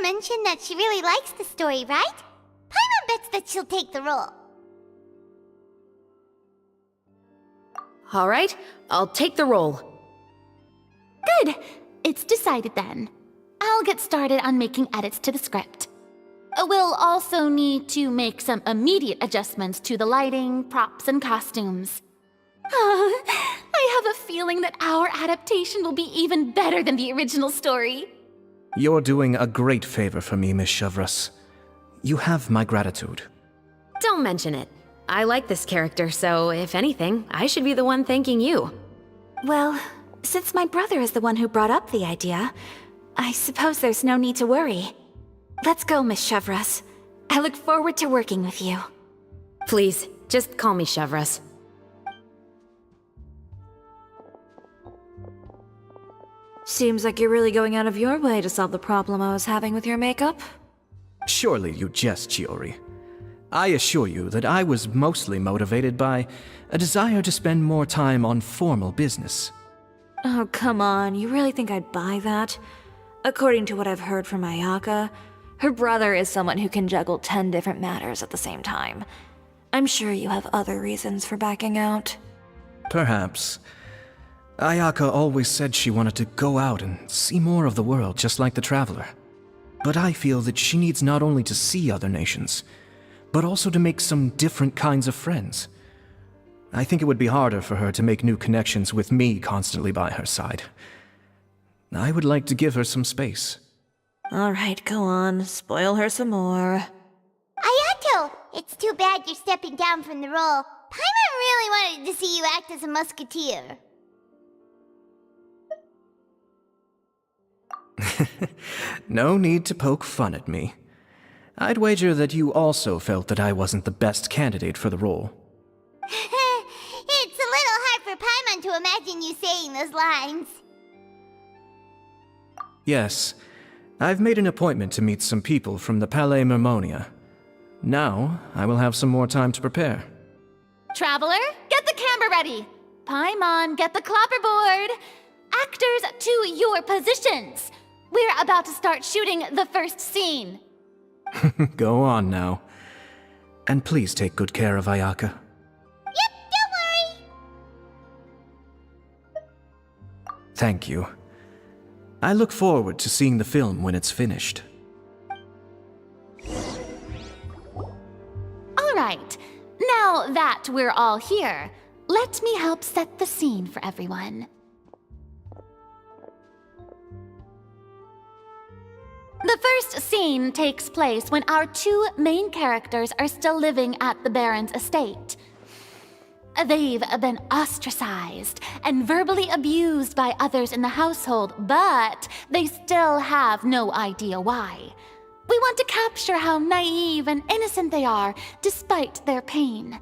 mentioned that she really likes the story, right? Paimon bets that she'll take the role. All right, I'll take the role. Good. It's decided then. I'll get started on making edits to the script. We'll also need to make some immediate adjustments to the lighting, props, and costumes. I have a feeling that our adaptation will be even better than the original story. You're doing a great favor for me, Miss Chevres. You have my gratitude. Don't mention it. I like this character, so if anything, I should be the one thanking you. Well, since my brother is the one who brought up the idea, I suppose there's no need to worry. Let's go, Miss Chevres. I look forward to working with you. Please, just call me Chevres. Seems like you're really going out of your way to solve the problem I was having with your makeup. Surely you jest, Chiori. I assure you that I was mostly motivated by a desire to spend more time on formal business. Oh, come on. You really think I'd buy that? According to what I've heard from Ayaka, her brother is someone who can juggle 10 different matters at the same time. I'm sure you have other reasons for backing out. Perhaps. Ayaka always said she wanted to go out and see more of the world, just like the Traveler. But I feel that she needs not only to see other nations, but also to make some different kinds of friends. I think it would be harder for her to make new connections with me constantly by her side. I would like to give her some space. Alright, go on. Spoil her some more. Ayato! It's too bad you're stepping down from the role. Paimon really wanted to see you act as a musketeer. No need to poke fun at me. I'd wager that you also felt that I wasn't the best candidate for the role. It's a little hard for Paimon to imagine you saying those lines. Yes, I've made an appointment to meet some people from the Palais Mermonia. Now, I will have some more time to prepare. Traveler, get the camera ready. Paimon, get the clapperboard. Actors, to your positions. We're about to start shooting the first scene. Go on now. And please take good care of Ayaka. Yep, don't worry. Thank you. I look forward to seeing the film when it's finished. All right, now that we're all here, let me help set the scene for everyone. The first scene takes place when our two main characters are still living at the Baron's estate. They've been ostracized and verbally abused by others in the household, but they still have no idea why. We want to capture how naive and innocent they are despite their pain.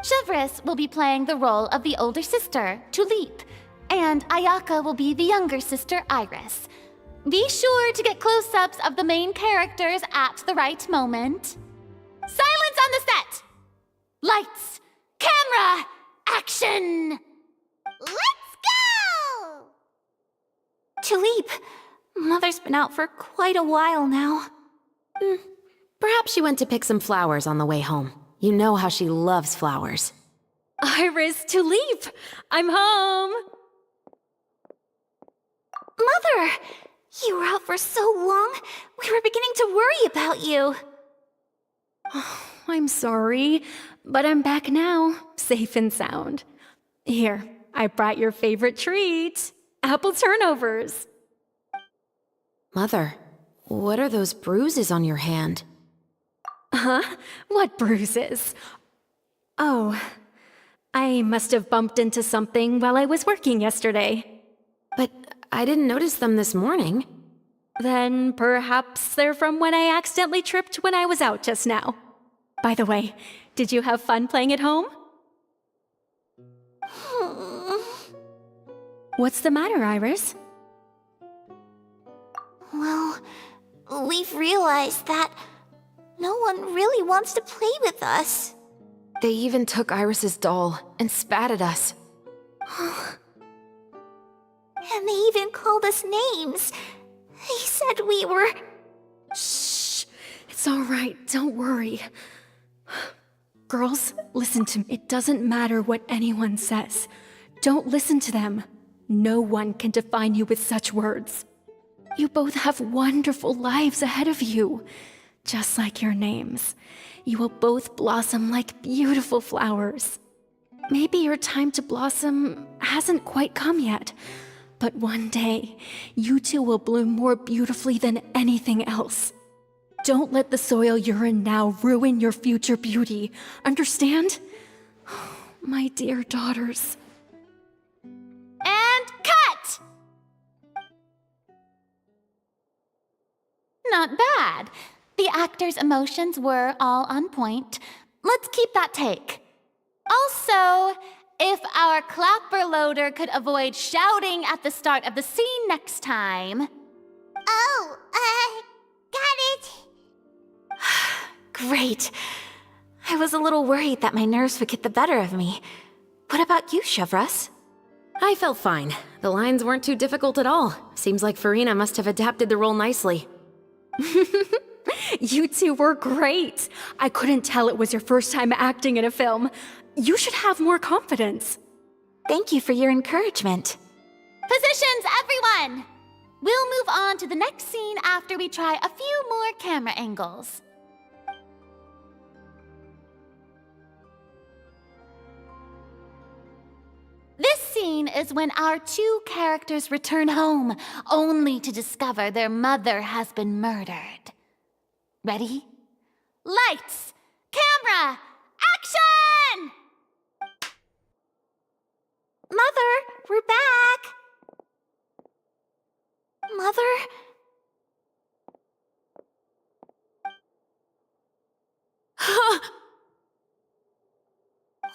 Chevris will be playing the role of the older sister, Tulip, and Ayaka will be the younger sister, Iris. Be sure to get close-ups of the main characters at the right moment. Silence on the set! Lights! Camera! Action! Let's go! Tulip, Mother's been out for quite a while now. Perhaps she went to pick some flowers on the way home. You know how she loves flowers. Iris, Tulip, I'm home! Mother! You were out for so long, we were beginning to worry about you. Oh, I'm sorry, but I'm back now, safe and sound. Here, I brought your favorite treat, apple turnovers. Mother, what are those bruises on your hand? Huh? What bruises? Oh, I must have bumped into something while I was working yesterday. But I didn't notice them this morning. Then perhaps they're from when I accidentally tripped when I was out just now. By the way, did you have fun playing at home? What's the matter, Iris? Well, we've realized that no one really wants to play with us. They even took Iris's doll and spat at us. And they even called us names. They said we were... Shh! It's all right, don't worry. Girls, listen to me. It doesn't matter what anyone says. Don't listen to them. No one can define you with such words. You both have wonderful lives ahead of you. Just like your names. You will both blossom like beautiful flowers. Maybe your time to blossom hasn't quite come yet, but one day, you two will bloom more beautifully than anything else. Don't let the soil you're in now ruin your future beauty. Understand? My dear daughters. And cut! Not bad. The actors' emotions were all on point. Let's keep that take. Also, If our clapper loader could avoid shouting at the start of the scene next time. Oh, got it. Great. I was a little worried that my nerves would get the better of me. What about you, Chevros? I felt fine. The lines weren't too difficult at all. Seems like Farina must have adapted the role nicely. You two were great. I couldn't tell it was your first time acting in a film. You should have more confidence. Thank you for your encouragement. Positions, everyone! We'll move on to the next scene after we try a few more camera angles. This scene is when our two characters return home, only to discover their mother has been murdered. Ready? Lights! Camera! Action! Mother, we're back! Mother?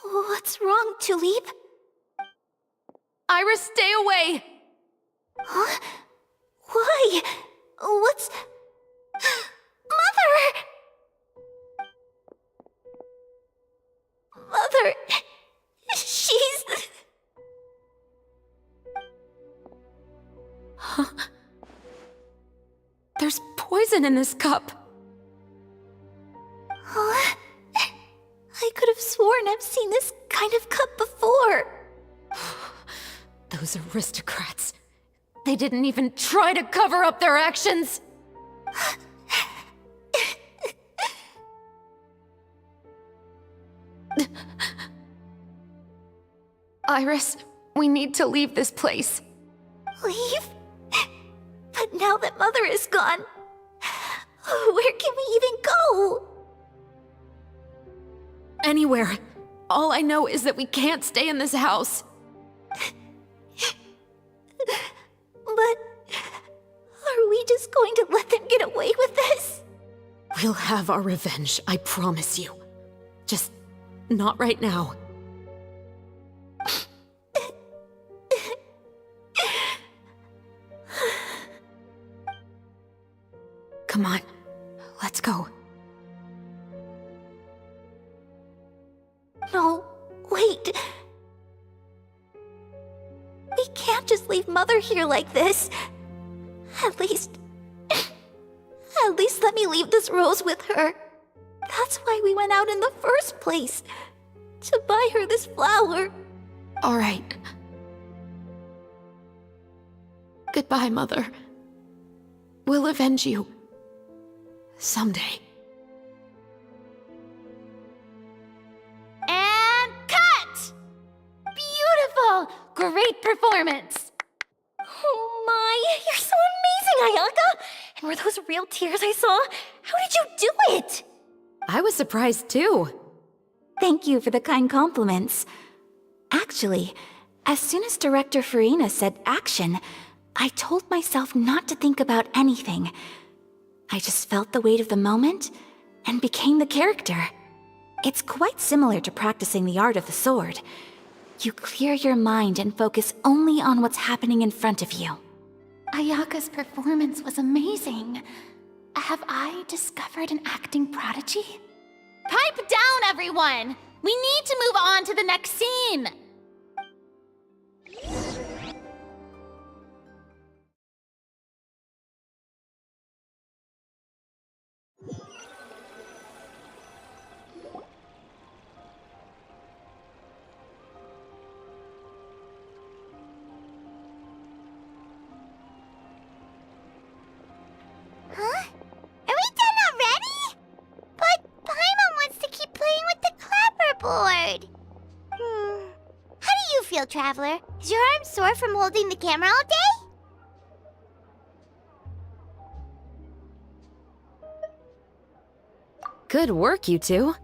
What's wrong, Tulip? Iris, stay away! Huh? Why? What's... Mother! Mother... She's... There's poison in this cup. Huh? I could have sworn I've seen this kind of cup before. Those aristocrats. They didn't even try to cover up their actions. Iris, we need to leave this place. Leave? But now that Mother is gone, where can we even go? Anywhere. All I know is that we can't stay in this house. But are we just going to let them get away with this? We'll have our revenge, I promise you. Just not right now. Come on, let's go. No, wait. We can't just leave Mother here like this. At least let me leave this rose with her. That's why we went out in the first place. To buy her this flower. All right. Goodbye, Mother. We'll avenge you. Someday. And cut! Beautiful! Great performance! Oh my, you're so amazing, Ayaka! And were those real tears I saw? How did you do it? I was surprised too. Thank you for the kind compliments. Actually, as soon as Director Farina said action, I told myself not to think about anything. I just felt the weight of the moment and became the character. It's quite similar to practicing the art of the sword. You clear your mind and focus only on what's happening in front of you. Ayaka's performance was amazing. Have I discovered an acting prodigy? Pipe down, everyone! We need to move on to the next scene! Huh? Are we done already? But Paimon wants to keep playing with the clapperboard. How do you feel, Traveler? Is your arm sore from holding the camera all day? Good work, you two.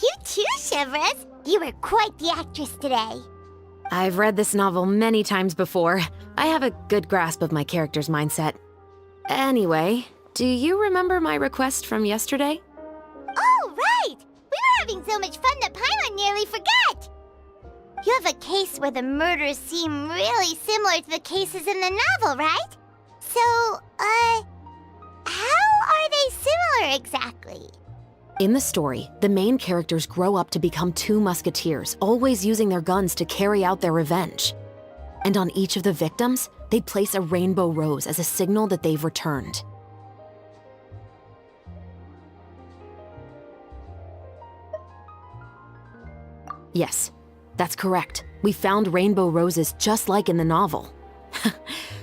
You too, Shivers. You were quite the actress today. I've read this novel many times before. I have a good grasp of my character's mindset. Anyway, do you remember my request from yesterday? Oh, right! We were having so much fun that Paimon nearly forgot! You have a case where the murders seem really similar to the cases in the novel, right? So, how are they similar exactly? In the story, the main characters grow up to become two musketeers, always using their guns to carry out their revenge. And on each of the victims, they place a rainbow rose as a signal that they've returned. Yes, that's correct. We found rainbow roses just like in the novel.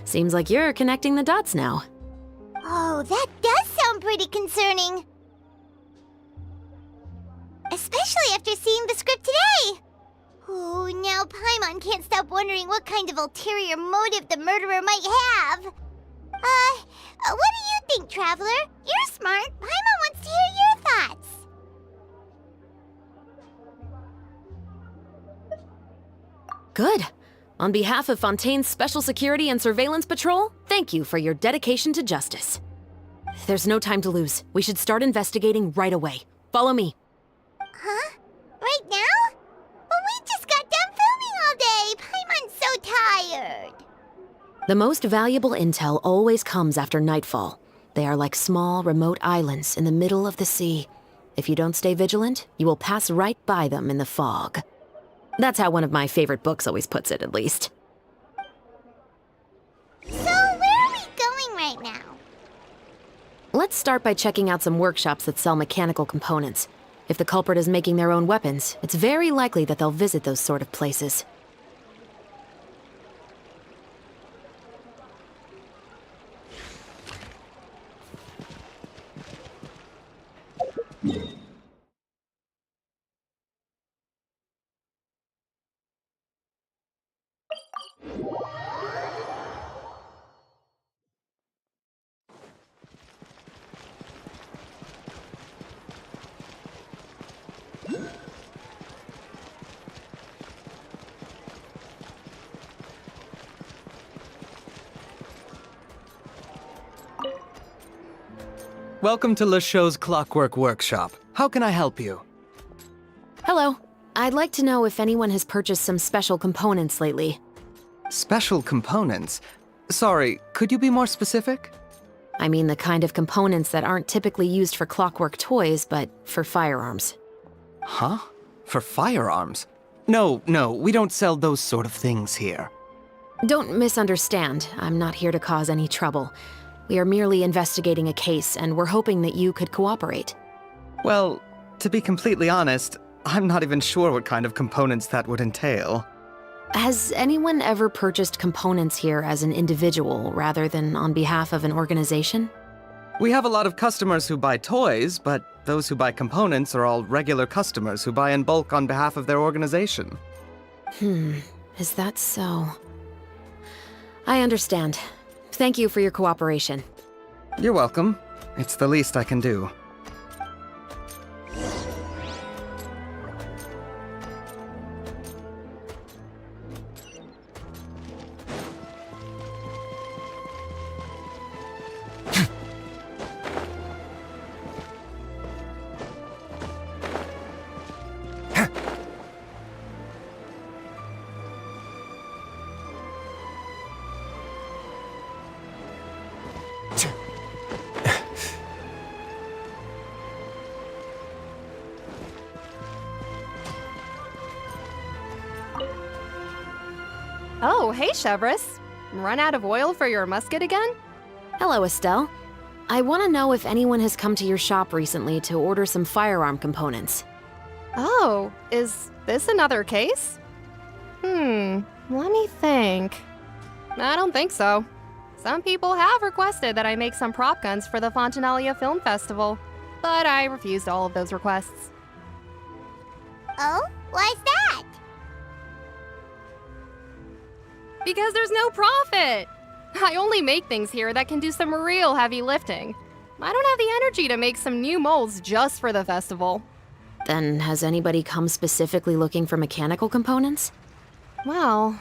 Seems like you're connecting the dots now. Oh, that does sound pretty concerning. Especially after seeing the script today. Oh, now Paimon can't stop wondering what kind of ulterior motive the murderer might have. What do you think, Traveler? You're smart. Paimon wants to hear your thoughts. Good. On behalf of Fontaine's Special Security and Surveillance Patrol, thank you for your dedication to justice. There's no time to lose. We should start investigating right away. Follow me. Huh? Right now? But we just got done filming all day. Paimon's so tired. The most valuable intel always comes after nightfall. They are like small, remote islands in the middle of the sea. If you don't stay vigilant, you will pass right by them in the fog. That's how one of my favorite books always puts it, at least. So, where are we going right now? Let's start by checking out some workshops that sell mechanical components. If the culprit is making their own weapons, it's very likely that they'll visit those sort of places. Welcome to Le Show's Clockwork Workshop. How can I help you? Hello. I'd like to know if anyone has purchased some special components lately. Special components? Sorry, could you be more specific? I mean the kind of components that aren't typically used for clockwork toys, but for firearms. Huh? For firearms? No, we don't sell those sort of things here. Don't misunderstand. I'm not here to cause any trouble. We are merely investigating a case, and we're hoping that you could cooperate. Well, to be completely honest, I'm not even sure what kind of components that would entail. Has anyone ever purchased components here as an individual rather than on behalf of an organization? We have a lot of customers who buy toys, but those who buy components are all regular customers who buy in bulk on behalf of their organization. Is that so? I understand. Thank you for your cooperation. You're welcome. It's the least I can do. Oh, hey, Chevris. Run out of oil for your musket again? Hello, Estelle. I want to know if anyone has come to your shop recently to order some firearm components. Oh, is this another case? Let me think. I don't think so. Some people have requested that I make some prop guns for the Fontanalia Film Festival, but I refused all of those requests. Oh? Why's that? Because there's no profit! I only make things here that can do some real heavy lifting. I don't have the energy to make some new molds just for the festival. Then has anybody come specifically looking for mechanical components? Well,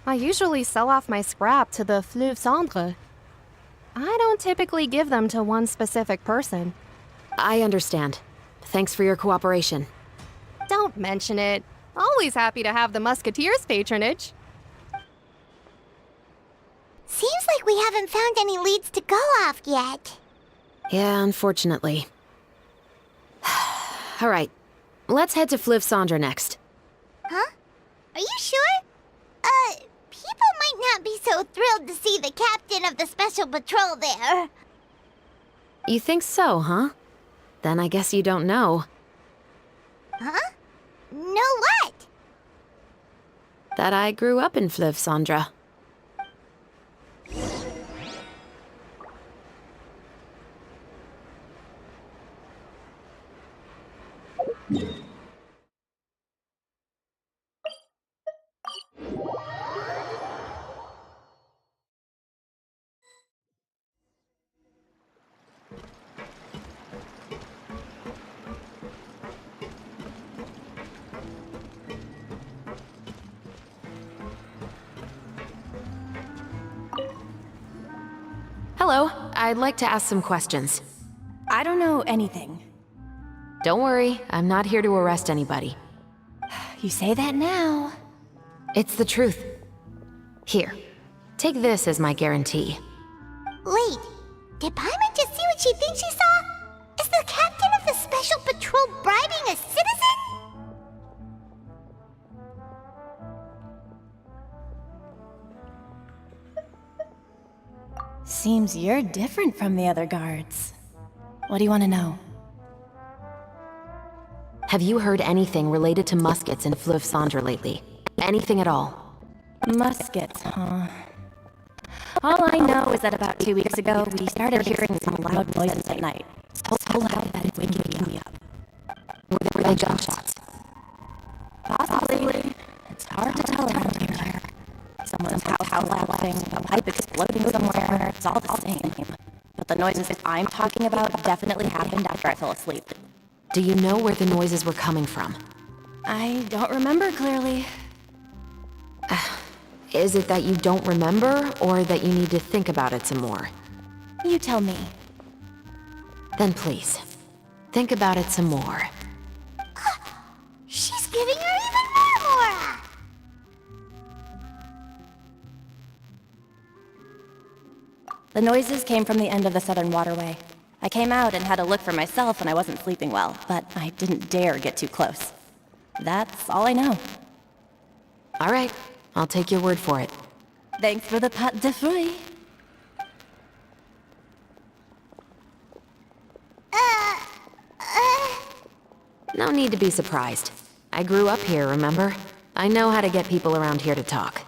I usually sell off my scrap to the Fleuve Cendre. I don't typically give them to one specific person. I understand. Thanks for your cooperation. Don't mention it. Always happy to have the Musketeers' patronage. Seems like we haven't found any leads to go off yet. Yeah, unfortunately. All right, let's head to Fliv Sandra next. Huh? Are you sure? People might not be so thrilled to see the captain of the Special Patrol there. You think so, huh? Then I guess you don't know. Huh? Know what? That I grew up in Fliv Sandra. Hello, I'd like to ask some questions. I don't know anything. Don't worry, I'm not here to arrest anybody. You say that now. It's the truth. Here, take this as my guarantee. Wait, did Paimon just see what she thinks she saw? Is the captain of the Special Patrol bribing a citizen? Seems you're different from the other guards. What do you want to know? Have you heard anything related to muskets in Fliv Sandra lately? Anything at all? Muskets, huh? All I know is that about 2 weeks ago, we started hearing some loud noises at night. So loud that it's waking me up. Were they gunshots? Possibly. It's hard to tell around here. Someone's house collapsing, a pipe exploding somewhere. It's all the same. But the noises I'm talking about definitely happened after I fell asleep. Do you know where the noises were coming from? I don't remember clearly. Is it that you don't remember, or that you need to think about it some more? You tell me. Then please, think about it some more. She's giving her even more aura! The noises came from the end of the Southern Waterway. I came out and had a look for myself when I wasn't sleeping well, but I didn't dare get too close. That's all I know. All right, I'll take your word for it. Thanks for the pâte de fruits. No need to be surprised. I grew up here, remember? I know how to get people around here to talk.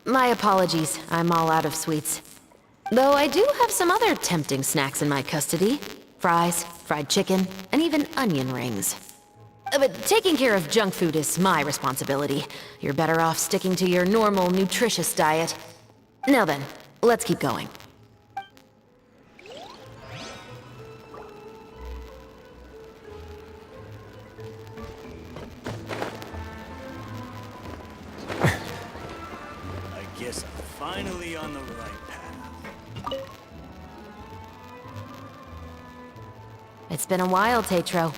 My apologies, I'm all out of sweets. Though I do have some other tempting snacks in my custody. Fries, fried chicken, and even onion rings. But taking care of junk food is my responsibility. You're better off sticking to your normal, nutritious diet. Now then, let's keep going. I guess I'm finally on the right path. It's been a while, Tetro.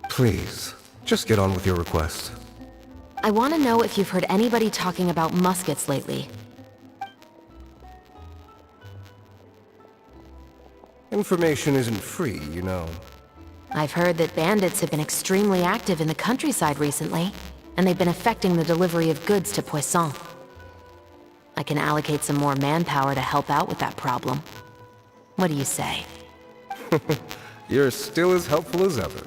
Please, just get on with your request. I want to know if you've heard anybody talking about muskets lately. Information isn't free, you know. I've heard that bandits have been extremely active in the countryside recently, and they've been affecting the delivery of goods to Poisson. I can allocate some more manpower to help out with that problem. What do you say? You're still as helpful as ever.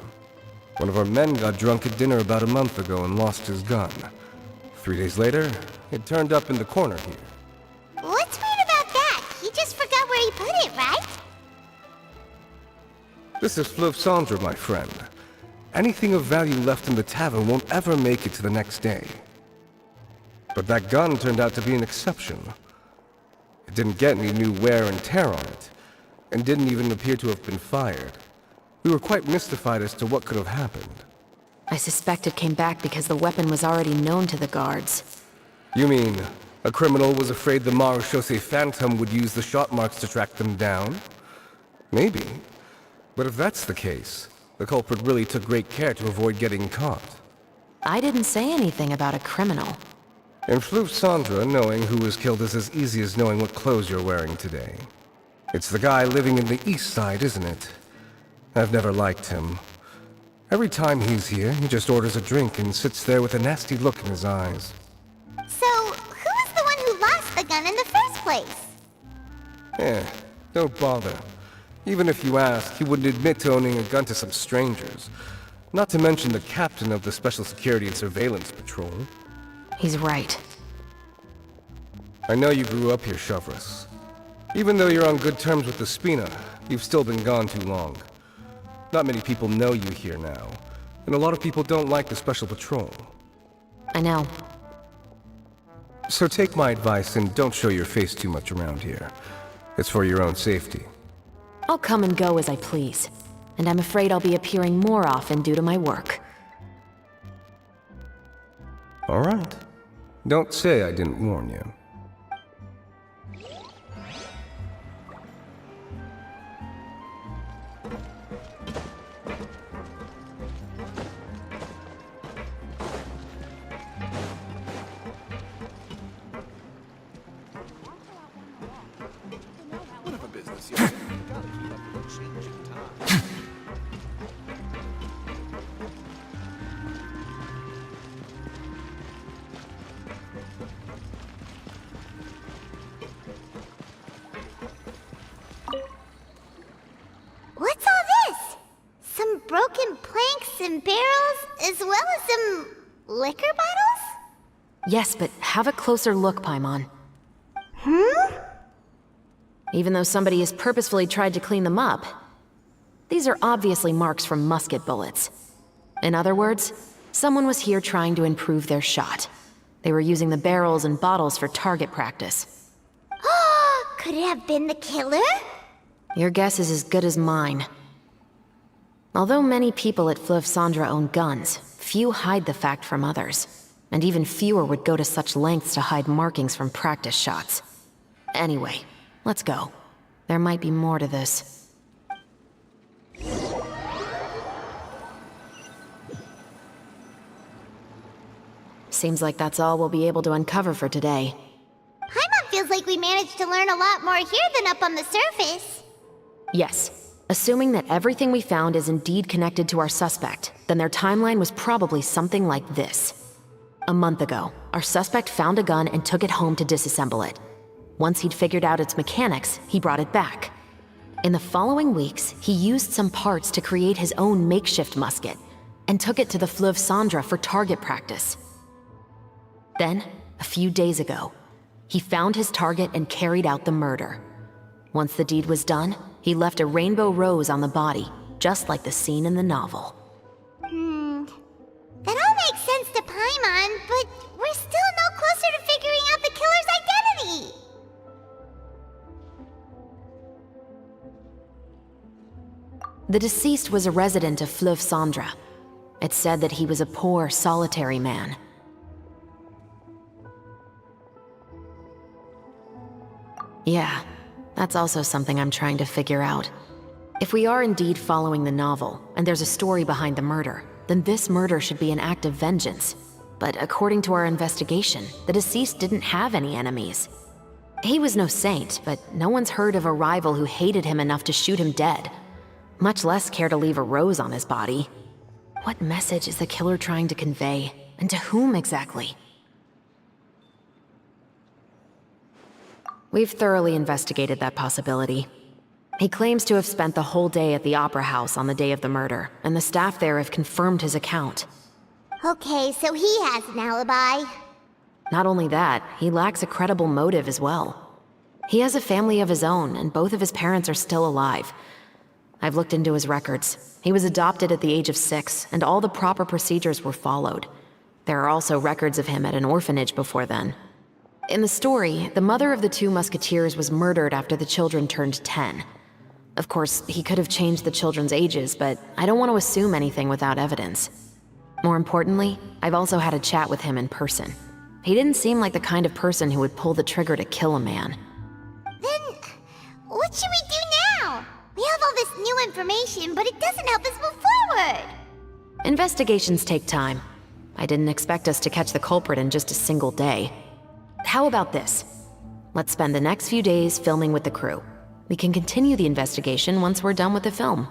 One of our men got drunk at dinner about a month ago and lost his gun. 3 days later, it turned up in the corner here. What's weird about that? He just forgot where he put it, right? This is Fliv Sandra, my friend. Anything of value left in the tavern won't ever make it to the next day. But that gun turned out to be an exception. It didn't get any new wear and tear on it, and didn't even appear to have been fired. We were quite mystified as to what could have happened. I suspect it came back because the weapon was already known to the guards. You mean, a criminal was afraid the Marechaussee Phantom would use the shot marks to track them down? Maybe. But if that's the case, the culprit really took great care to avoid getting caught. I didn't say anything about a criminal. In Fleuve Sandra, knowing who was killed is as easy as knowing what clothes you're wearing today. It's the guy living in the East Side, isn't it? I've never liked him. Every time he's here, he just orders a drink and sits there with a nasty look in his eyes. So, who was the one who lost the gun in the first place? Don't bother. Even if you ask, he wouldn't admit to owning a gun to some strangers. Not to mention the captain of the Special Security and Surveillance Patrol. He's right. I know you grew up here, Shavras. Even though you're on good terms with the Spina, you've still been gone too long. Not many people know you here now, and a lot of people don't like the Special Patrol. I know. So take my advice and don't show your face too much around here. It's for your own safety. I'll come and go as I please, and I'm afraid I'll be appearing more often due to my work. All right. Don't say I didn't warn you. Whatever business you're in, you gotta keep up with the changing times. What's all this? Some broken planks and barrels, as well as some liquor bottles? Yes, but have a closer look, Paimon. Even though somebody has purposefully tried to clean them up, these are obviously marks from musket bullets. In other words, someone was here trying to improve their shot. They were using the barrels and bottles for target practice. Could it have been the killer? Your guess is as good as mine. Although many people at Fleuve Sandra own guns, few hide the fact from others. And even fewer would go to such lengths to hide markings from practice shots. Anyway, let's go. There might be more to this. Seems like that's all we'll be able to uncover for today. Paimon feels like we managed to learn a lot more here than up on the surface. Yes. Assuming that everything we found is indeed connected to our suspect, then their timeline was probably something like this. A month ago, our suspect found a gun and took it home to disassemble it. Once he'd figured out its mechanics, he brought it back. In the following weeks, he used some parts to create his own makeshift musket, and took it to the Fleuve Sandra for target practice. Then, a few days ago, he found his target and carried out the murder. Once the deed was done, he left a rainbow rose on the body, just like the scene in the novel. That all makes sense to Paimon, but we're still no closer to figuring out the killer's identity! The deceased was a resident of Fleuve Sandra. It's said that he was a poor, solitary man. Yeah, that's also something I'm trying to figure out. If we are indeed following the novel, and there's a story behind the murder, then this murder should be an act of vengeance. But according to our investigation, the deceased didn't have any enemies. He was no saint, but no one's heard of a rival who hated him enough to shoot him dead, much less care to leave a rose on his body. What message is the killer trying to convey, and to whom exactly? We've thoroughly investigated that possibility. He claims to have spent the whole day at the Opera House on the day of the murder, and the staff there have confirmed his account. Okay, so he has an alibi. Not only that, he lacks a credible motive as well. He has a family of his own, and both of his parents are still alive. I've looked into his records. He was adopted at the age of 6, and all the proper procedures were followed. There are also records of him at an orphanage before then. In the story, the mother of the 2 musketeers was murdered after the children turned 10. Of course, he could have changed the children's ages, but I don't want to assume anything without evidence. More importantly, I've also had a chat with him in person. He didn't seem like the kind of person who would pull the trigger to kill a man. Then, what should we do now? We have all this new information, but it doesn't help us move forward. Investigations take time. I didn't expect us to catch the culprit in just a single day. How about this? Let's spend the next few days filming with the crew. We can continue the investigation once we're done with the film.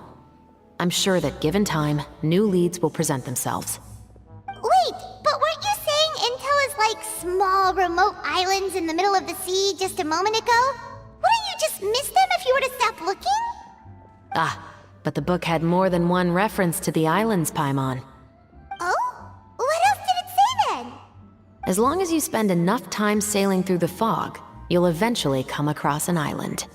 I'm sure that given time, new leads will present themselves. Wait, but weren't you saying Intel is like small, remote islands in the middle of the sea just a moment ago? Wouldn't you just miss them if you were to stop looking? Ah, but the book had more than one reference to the islands, Paimon. Oh? What else did it say then? As long as you spend enough time sailing through the fog, you'll eventually come across an island.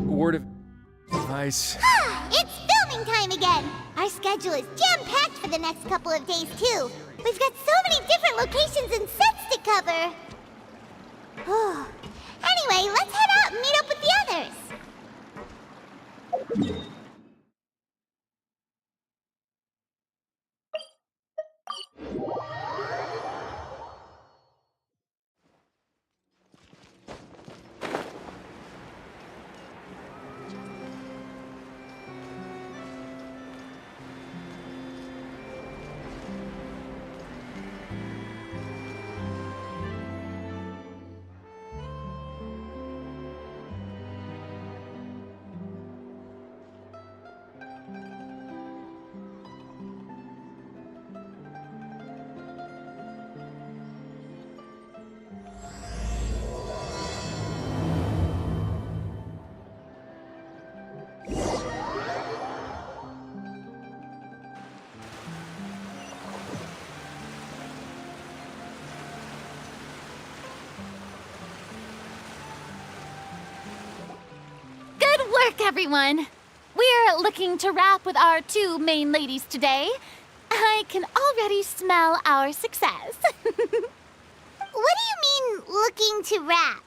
Word of advice. It's filming time again! Our schedule is jam-packed for the next couple of days, too. We've got so many different locations and sets to cover. Anyway, let's head out and meet up with the others. Good work, everyone! We're looking to wrap with our two main ladies today. I can already smell our success. What do you mean, looking to wrap?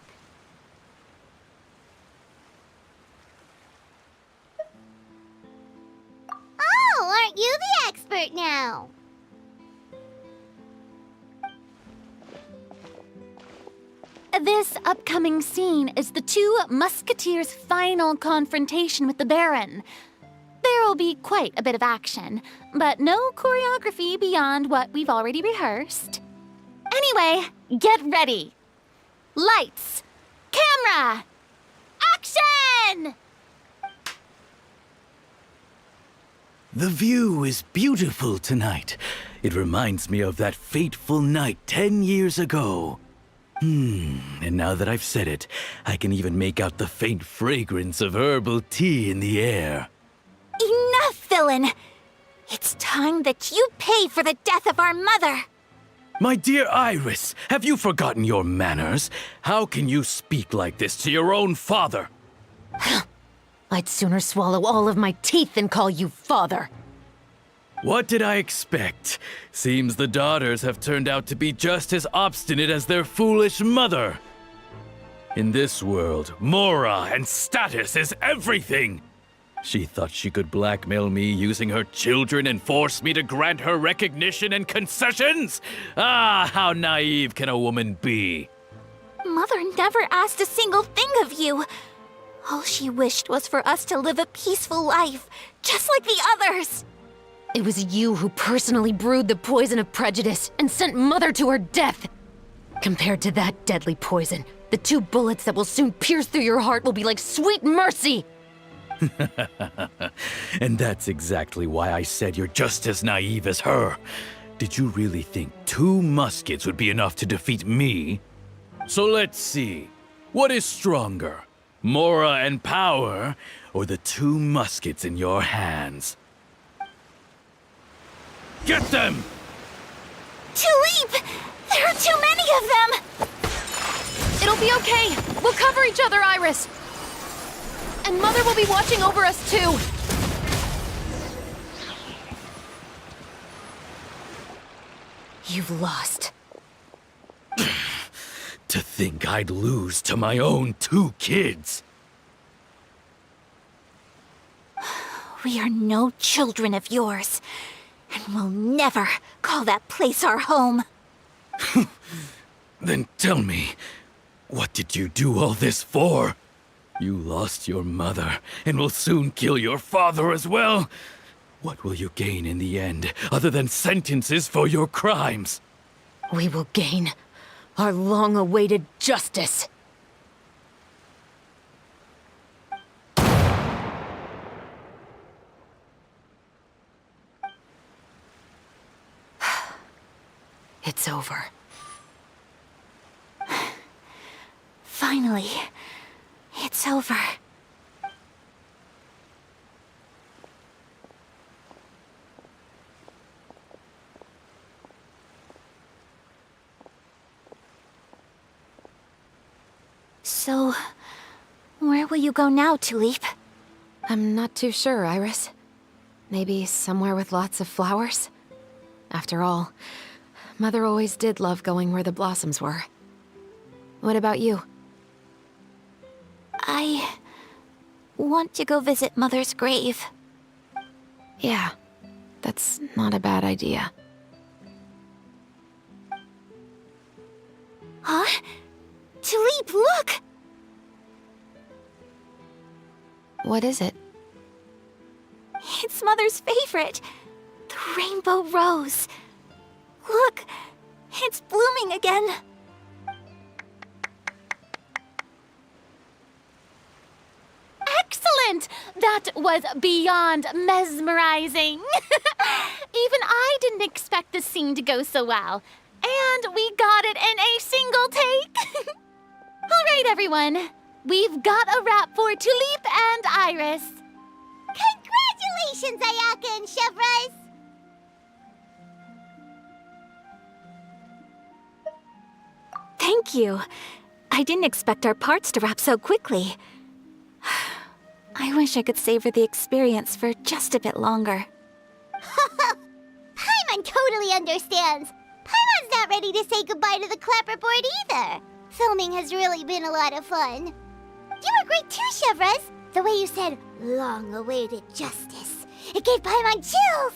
Oh, aren't you the expert now? This upcoming scene is the two musketeers' final confrontation with the Baron. There will be quite a bit of action, but no choreography beyond what we've already rehearsed. Anyway, get ready. Lights, camera, action! The view is beautiful tonight. It reminds me of that fateful night 10 years ago. And now that I've said it, I can even make out the faint fragrance of herbal tea in the air. Enough, villain! It's time that you pay for the death of our mother! My dear Iris, have you forgotten your manners? How can you speak like this to your own father? I'd sooner swallow all of my teeth than call you father. What did I expect? Seems the daughters have turned out to be just as obstinate as their foolish mother. In this world, Mora and status is everything. She thought she could blackmail me using her children and force me to grant her recognition and concessions? Ah, how naive can a woman be? Mother never asked a single thing of you. All she wished was for us to live a peaceful life, just like the others. It was you who personally brewed the poison of prejudice and sent Mother to her death. Compared to that deadly poison, the 2 bullets that will soon pierce through your heart will be like sweet mercy. And that's exactly why I said you're just as naive as her. Did you really think 2 muskets would be enough to defeat me? So let's see. What is stronger, Mora and power, or the 2 muskets in your hands? Get them! Tulip! There are too many of them! be okay. We'll cover each other, Iris. And Mother will be watching over us, too. You've lost. To think I'd lose to my own 2 kids. We are no children of yours, and we'll never call that place our home. Then tell me, what did you do all this for? You lost your mother, and will soon kill your father as well. What will you gain in the end, other than sentences for your crimes? We will gain our long-awaited justice. It's over. Finally, it's over. So, where will you go now, Tulip? I'm not too sure, Iris. Maybe somewhere with lots of flowers? After all, Mother always did love going where the blossoms were. What about you? I want to go visit Mother's grave. Yeah, that's not a bad idea. Huh? Tulip, look! What is it? It's Mother's favorite. The rainbow rose. Look, it's blooming again. Excellent! That was beyond mesmerizing. Even I didn't expect the scene to go so well. And we got it in a single take. All right, everyone. We've got a wrap for Tulip and Iris. Congratulations, Ayaka and Chevres! Thank you. I didn't expect our parts to wrap so quickly. I wish I could savor the experience for just a bit longer. Paimon totally understands. Paimon's not ready to say goodbye to the clapperboard either. Filming has really been a lot of fun. You were great too, Chevres. The way you said, long-awaited justice. It gave Paimon chills.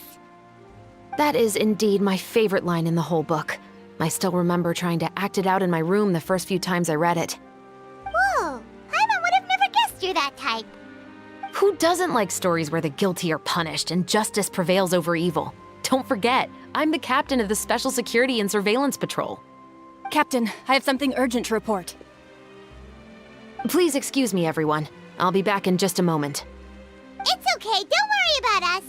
That is indeed my favorite line in the whole book. I still remember trying to act it out in my room the first few times I read it. Whoa, Paimon would have never guessed you're that type. Who doesn't like stories where the guilty are punished and justice prevails over evil? Don't forget, I'm the captain of the Special Security and Surveillance Patrol. Captain, I have something urgent to report. Please excuse me, everyone. I'll be back in just a moment. It's okay, don't worry about us.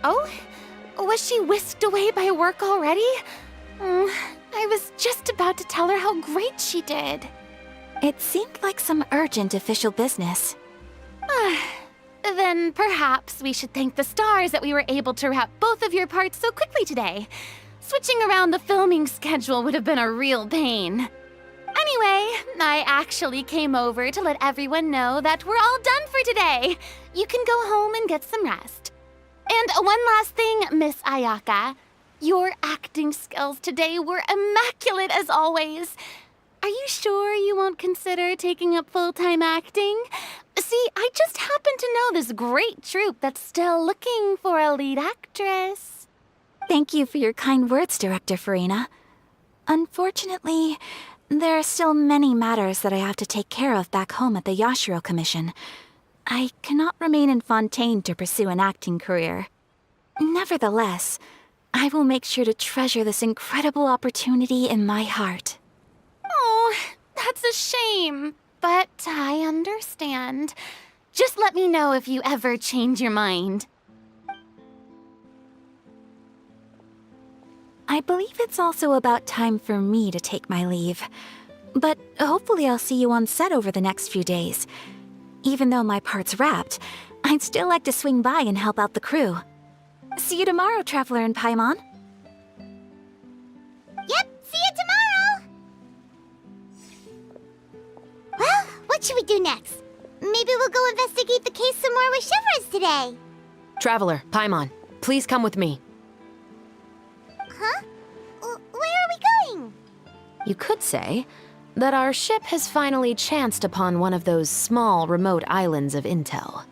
Oh? Was she whisked away by work already? I was just about to tell her how great she did. It seemed like some urgent official business. Then perhaps we should thank the stars that we were able to wrap both of your parts so quickly today. Switching around the filming schedule would have been a real pain. Anyway, I actually came over to let everyone know that we're all done for today. You can go home and get some rest. And one last thing, Miss Ayaka. Your acting skills today were immaculate as always. Are you sure you won't consider taking up full-time acting? See, I just happen to know this great troupe that's still looking for a lead actress. Thank you for your kind words, Director Farina. Unfortunately, there are still many matters that I have to take care of back home at the Yashiro Commission. I cannot remain in Fontaine to pursue an acting career. Nevertheless, I will make sure to treasure this incredible opportunity in my heart. Oh, that's a shame. But I understand. Just let me know if you ever change your mind. I believe it's also about time for me to take my leave. But hopefully I'll see you on set over the next few days. Even though my part's wrapped, I'd still like to swing by and help out the crew. See you tomorrow, Traveler and Paimon. Yep, see you tomorrow! Well, what should we do next? Maybe we'll go investigate the case some more with Shivers today. Traveler, Paimon, please come with me. Huh? Where are we going? You could say that our ship has finally chanced upon one of those small, remote islands of intel.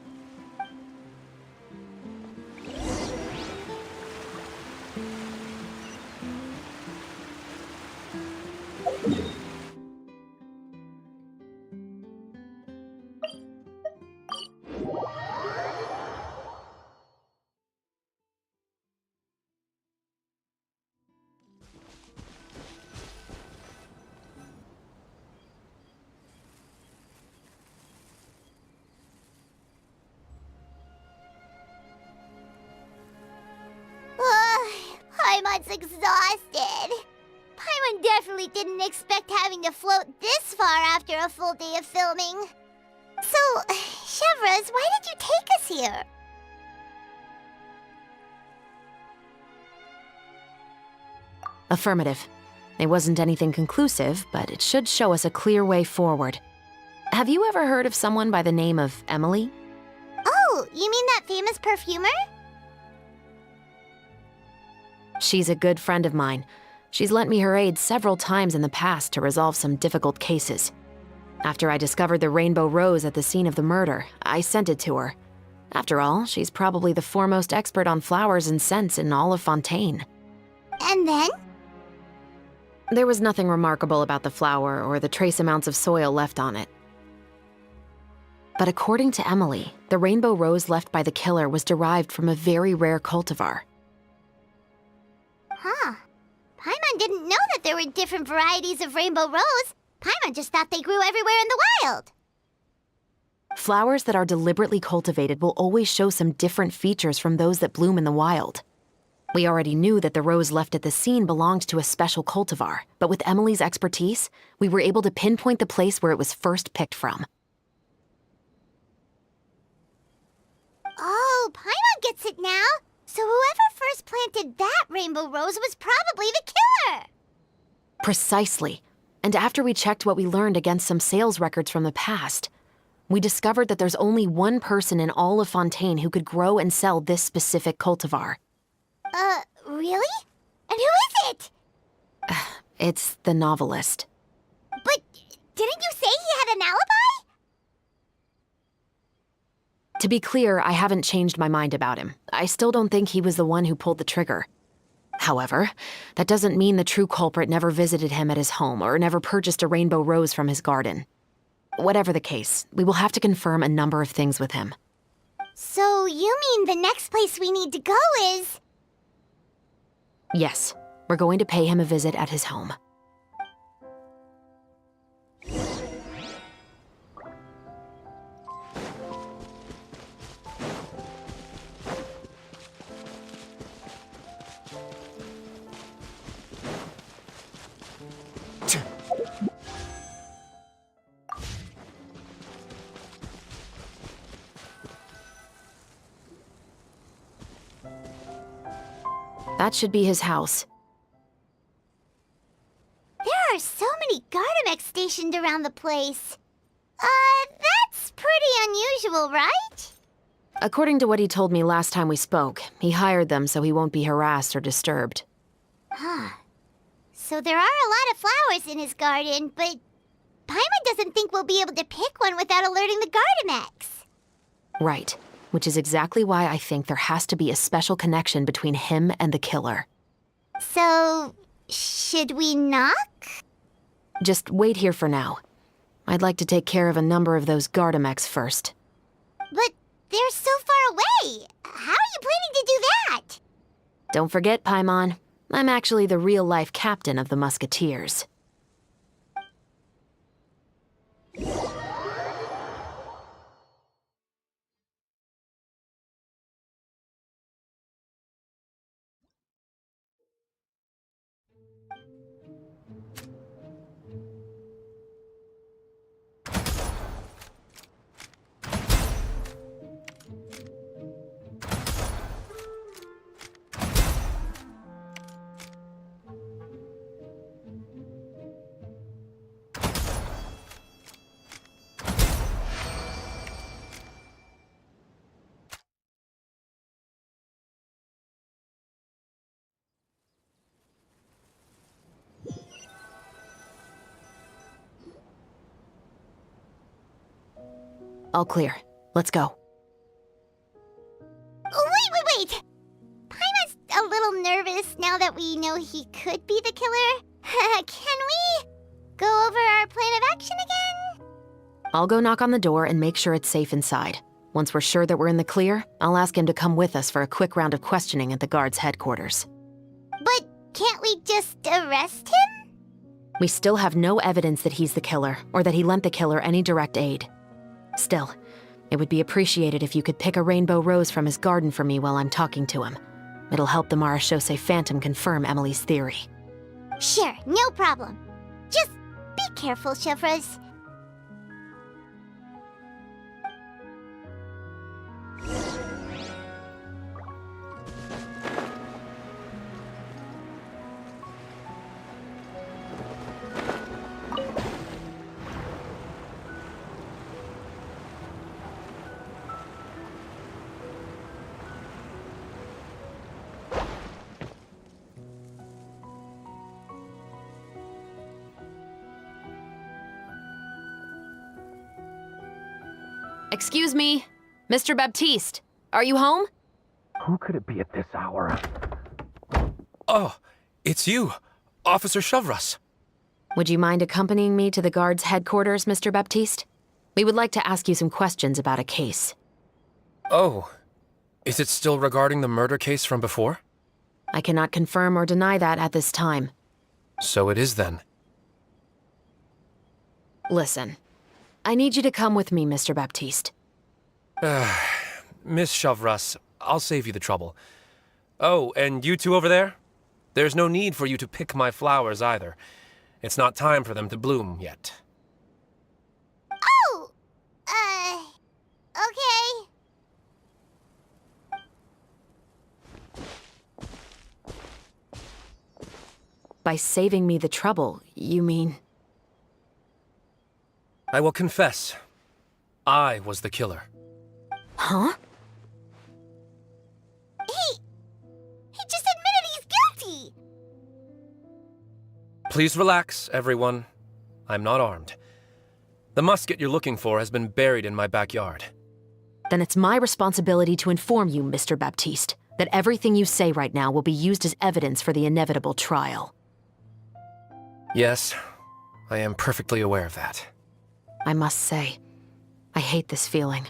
Paimon's exhausted. Paimon definitely didn't expect having to float this far after a full day of filming. So, Chevras, why did you take us here? Affirmative. It wasn't anything conclusive, but it should show us a clear way forward. Have you ever heard of someone by the name of Emily? Oh, you mean that famous perfumer? She's a good friend of mine. She's lent me her aid several times in the past to resolve some difficult cases. After I discovered the rainbow rose at the scene of the murder, I sent it to her. After all, she's probably the foremost expert on flowers and scents in all of Fontaine. And then? There was nothing remarkable about the flower or the trace amounts of soil left on it. But according to Emily, the rainbow rose left by the killer was derived from a very rare cultivar. Huh. Paimon didn't know that there were different varieties of rainbow rose. Paimon just thought they grew everywhere in the wild. Flowers that are deliberately cultivated will always show some different features from those that bloom in the wild. We already knew that the rose left at the scene belonged to a special cultivar, but with Emily's expertise, we were able to pinpoint the place where it was first picked from. Oh, Paimon gets it now. So whoever first planted that rainbow rose was probably the killer. Precisely. And after we checked what we learned against some sales records from the past, we discovered that there's only one person in all of Fontaine who could grow and sell this specific cultivar. Really? And who is it? It's the novelist. But didn't you say he had an alibi? To be clear, I haven't changed my mind about him. I still don't think he was the one who pulled the trigger. However, that doesn't mean the true culprit never visited him at his home or never purchased a rainbow rose from his garden. Whatever the case, we will have to confirm a number of things with him. So you mean the next place we need to go is... Yes, we're going to pay him a visit at his home. That should be his house. There are so many Gardamex stationed around the place. That's pretty unusual, right? According to what he told me last time we spoke, he hired them so he won't be harassed or disturbed. Huh. So there are a lot of flowers in his garden, but Paimon doesn't think we'll be able to pick one without alerting the Gardamex. Right. Which is exactly why I think there has to be a special connection between him and the killer. So, should we knock? Just wait here for now. I'd like to take care of a number of those Gardamex first. But they're so far away. How are you planning to do that? Don't forget, Paimon, I'm actually the real-life captain of the Musketeers. All clear. Let's go. Wait! Paimon's a little nervous now that we know he could be the killer. Can we go over our plan of action again? I'll go knock on the door and make sure it's safe inside. Once we're sure that we're in the clear, I'll ask him to come with us for a quick round of questioning at the guard's headquarters. But can't we just arrest him? We still have no evidence that he's the killer, or that he lent the killer any direct aid. Still, it would be appreciated if you could pick a rainbow rose from his garden for me while I'm talking to him. It'll help the Marachose Phantom confirm Emily's theory. Sure, no problem. Just be careful, Chevros. Excuse me, Mr. Baptiste, are you home? Who could it be at this hour? Oh, it's you, Officer Chevros. Would you mind accompanying me to the guard's headquarters, Mr. Baptiste? We would like to ask you some questions about a case. Oh, is it still regarding the murder case from before? I cannot confirm or deny that at this time. So it is then. Listen, I need you to come with me, Mr. Baptiste. Miss Chevros, I'll save you the trouble. Oh, and you two over there? There's no need for you to pick my flowers either. It's not time for them to bloom yet. Oh! Okay. By saving me the trouble, you mean... I will confess, I was the killer. Huh? He just admitted he's guilty! Please relax, everyone. I'm not armed. The musket you're looking for has been buried in my backyard. Then it's my responsibility to inform you, Mr. Baptiste, that everything you say right now will be used as evidence for the inevitable trial. Yes, I am perfectly aware of that. I must say, I hate this feeling.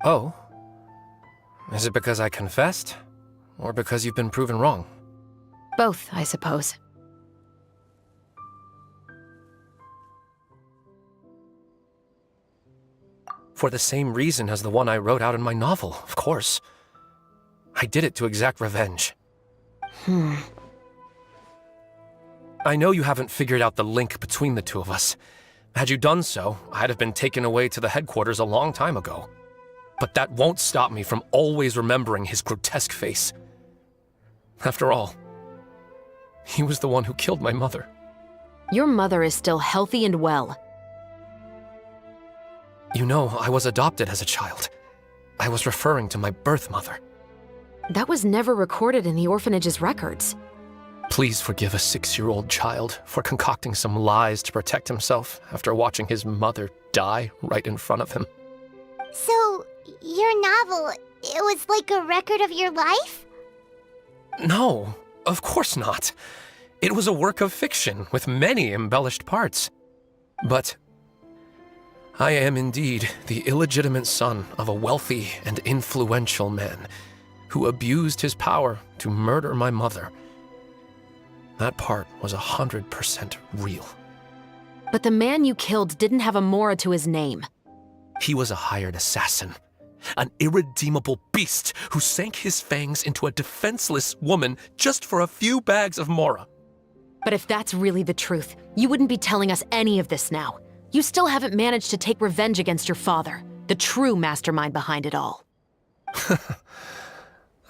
Oh? Is it because I confessed? Or because you've been proven wrong? Both, I suppose. For the same reason as the one I wrote out in my novel, of course. I did it to exact revenge. I know you haven't figured out the link between the two of us. Had you done so, I'd have been taken away to the headquarters a long time ago. But that won't stop me from always remembering his grotesque face. After all, he was the one who killed my mother. Your mother is still healthy and well. You know, I was adopted as a child. I was referring to my birth mother. That was never recorded in the orphanage's records. Please forgive a 6-year-old child for concocting some lies to protect himself after watching his mother die right in front of him. So, your novel, it was like a record of your life? No, of course not. It was a work of fiction with many embellished parts. But I am indeed the illegitimate son of a wealthy and influential man who abused his power to murder my mother. That part was 100% real. But the man you killed didn't have a Mora to his name. He was a hired assassin, an irredeemable beast who sank his fangs into a defenseless woman just for a few bags of Mora. But if that's really the truth, you wouldn't be telling us any of this now. You still haven't managed to take revenge against your father, the true mastermind behind it all.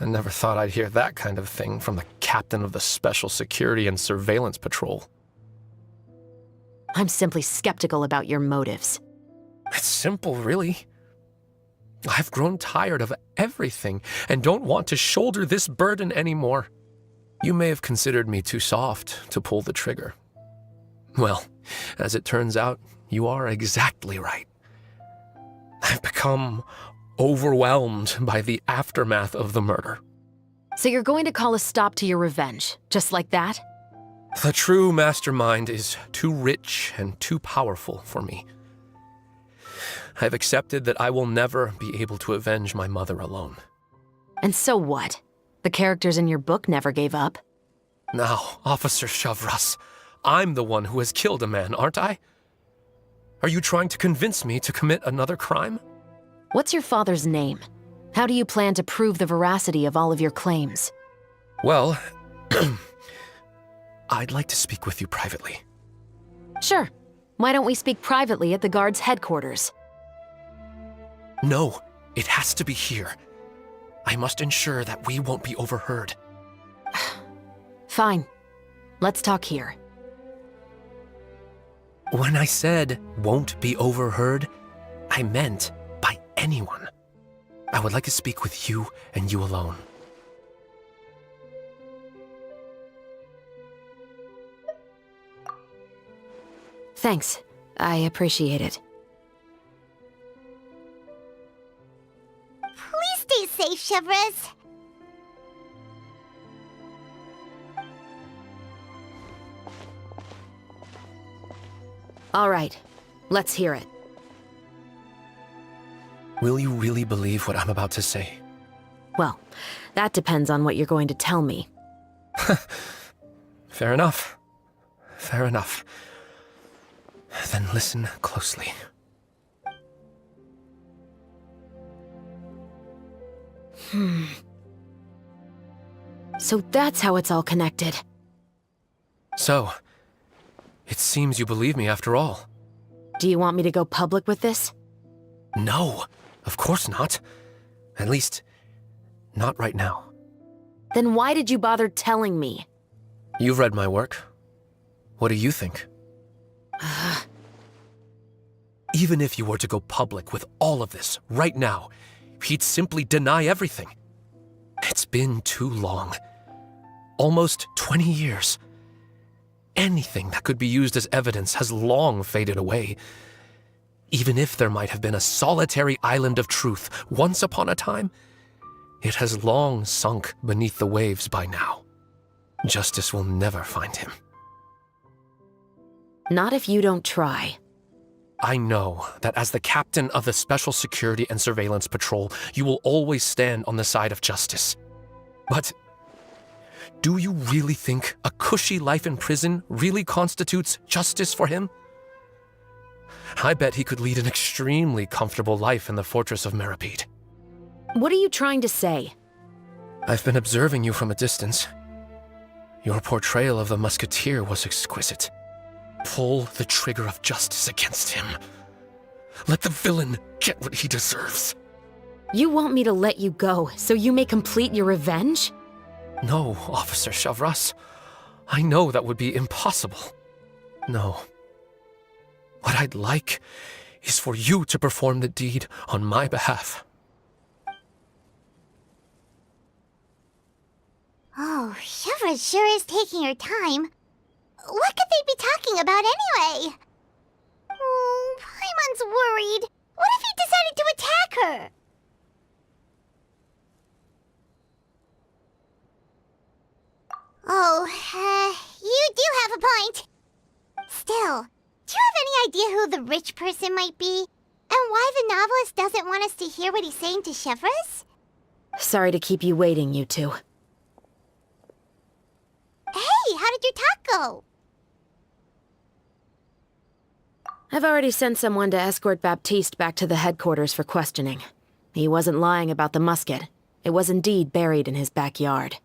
I never thought I'd hear that kind of thing from the captain of the Special Security and Surveillance Patrol. I'm simply skeptical about your motives. It's simple, really. I've grown tired of everything and don't want to shoulder this burden anymore. You may have considered me too soft to pull the trigger. Well, as it turns out, you are exactly right. I've become overwhelmed by the aftermath of the murder. So you're going to call a stop to your revenge, just like that? The true mastermind is too rich and too powerful for me. I've accepted that I will never be able to avenge my mother alone. And so what? The characters in your book never gave up. Now, Officer Shavras, I'm the one who has killed a man, aren't I? Are you trying to convince me to commit another crime? What's your father's name? How do you plan to prove the veracity of all of your claims? Well, I'd like to speak with you privately. Sure. Why don't we speak privately at the guard's headquarters? No, it has to be here. I must ensure that we won't be overheard. Fine. Let's talk here. When I said won't be overheard, I meant by anyone. I would like to speak with you and you alone. Thanks. I appreciate it. Please stay safe, Shavras. All right. Let's hear it. Will you really believe what I'm about to say? Well, that depends on what you're going to tell me. Fair enough. Fair enough. Then listen closely. So that's how it's all connected. So, it seems you believe me after all. Do you want me to go public with this? No, of course not. At least, not right now. Then why did you bother telling me? You've read my work. What do you think? Even if you were to go public with all of this right now, he'd simply deny everything. It's been too long. Almost 20 years. Anything that could be used as evidence has long faded away. Even if there might have been a solitary island of truth once upon a time, it has long sunk beneath the waves by now. Justice will never find him. Not if you don't try. I know that as the captain of the Special Security and Surveillance Patrol, you will always stand on the side of justice. But do you really think a cushy life in prison really constitutes justice for him? I bet he could lead an extremely comfortable life in the fortress of Meripede. What are you trying to say? I've been observing you from a distance. Your portrayal of the musketeer was exquisite. Pull the trigger of justice against him. Let the villain get what he deserves. You want me to let you go so you may complete your revenge? No, Officer Shavras. I know that would be impossible. No. What I'd like is for you to perform the deed on my behalf. Oh, Shavras sure is taking her time. What could they be talking about anyway? Oh, Paimon's worried. What if he decided to attack her? Oh, you do have a point. Still, do you have any idea who the rich person might be? And why the novelist doesn't want us to hear what he's saying to Shavras? Sorry to keep you waiting, you two. Hey, how did your talk go? I've already sent someone to escort Baptiste back to the headquarters for questioning. He wasn't lying about the musket. It was indeed buried in his backyard.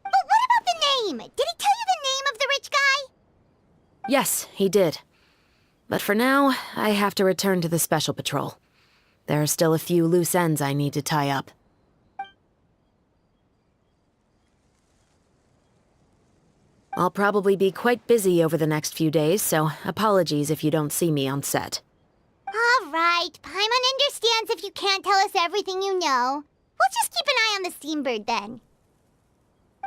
But what about the name? Did he tell you the name of the rich guy? Yes, he did. But for now, I have to return to the Special Patrol. There are still a few loose ends I need to tie up. I'll probably be quite busy over the next few days, so apologies if you don't see me on set. All right, Paimon understands if you can't tell us everything you know. We'll just keep an eye on the Steambird then.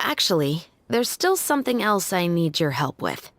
Actually, there's still something else I need your help with.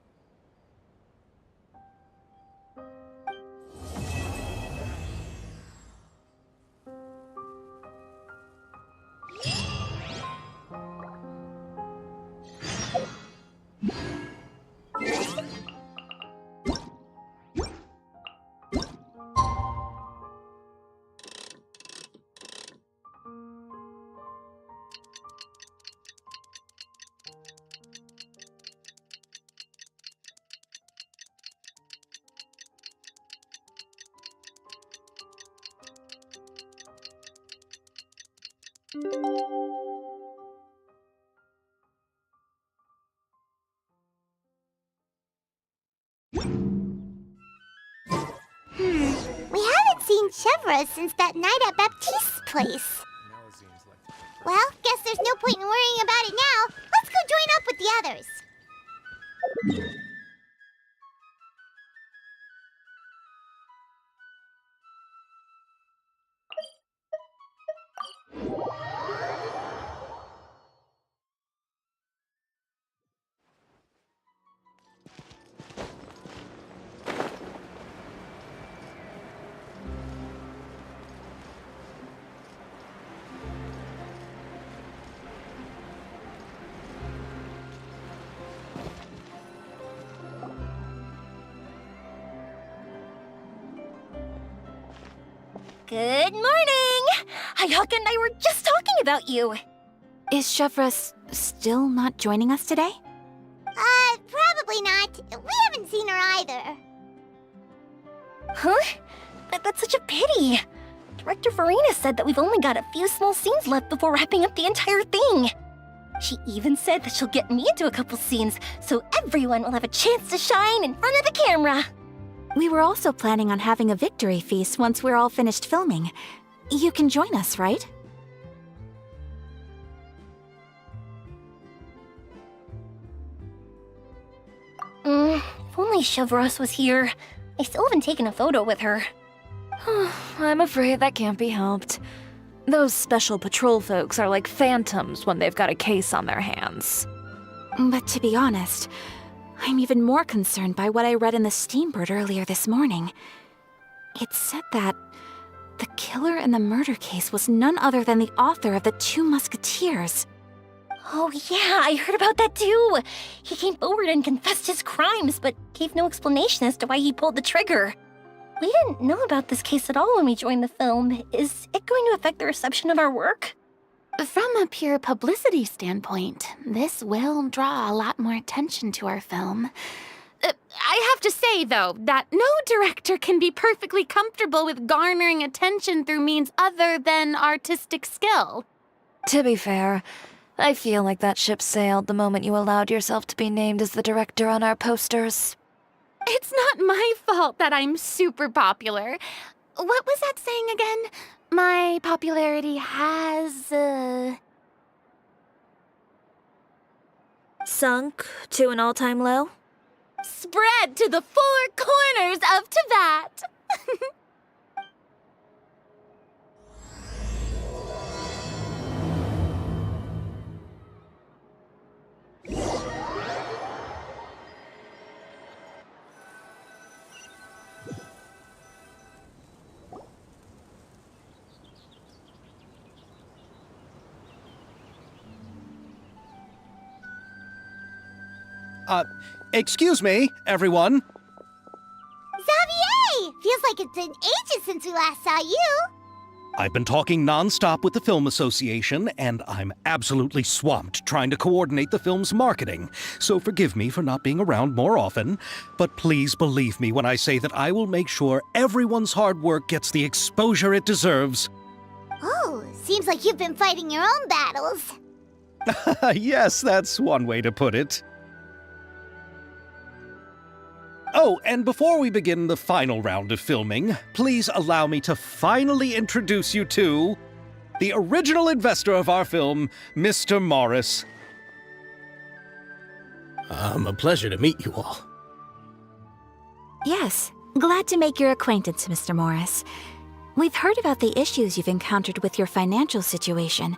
We haven't seen Chevra since that night at Baptiste's place. Well, guess there's no point in worrying about it now. Let's go join up with the others. Good morning! Hayaka and I were just talking about you. Is Chevra still not joining us today? Probably not. We haven't seen her either. Huh? That's such a pity. Director Farina said that we've only got a few small scenes left before wrapping up the entire thing. She even said that she'll get me into a couple scenes, so everyone will have a chance to shine in front of the camera. We were also planning on having a victory feast once we're all finished filming. You can join us, right? If only Chevros was here. I still haven't taken a photo with her. I'm afraid that can't be helped. Those special patrol folks are like phantoms when they've got a case on their hands. But to be honest, I'm even more concerned by what I read in the Steambird earlier this morning. It said that the killer in the murder case was none other than the author of the Two Musketeers. Oh yeah, I heard about that too. He came forward and confessed his crimes, but gave no explanation as to why he pulled the trigger. We didn't know about this case at all when we joined the film. Is it going to affect the reception of our work? From a pure publicity standpoint, this will draw a lot more attention to our film. I have to say, though, that no director can be perfectly comfortable with garnering attention through means other than artistic skill. To be fair, I feel like that ship sailed the moment you allowed yourself to be named as the director on our posters. It's not my fault that I'm super popular. What was that saying again? My popularity has, Sunk to an all-time low? spread to the four corners of Teyvat. Excuse me, everyone. Xavier! Feels like it's been ages since we last saw you. I've been talking nonstop with the Film Association, and I'm absolutely swamped trying to coordinate the film's marketing. So forgive me for not being around more often, but please believe me when I say that I will make sure everyone's hard work gets the exposure it deserves. Oh, seems like you've been fighting your own battles. Yes, that's one way to put it. Oh, and before we begin the final round of filming, please allow me to finally introduce you to the original investor of our film, Mr. Morris. A pleasure to meet you all. Yes, glad to make your acquaintance, Mr. Morris. We've heard about the issues you've encountered with your financial situation,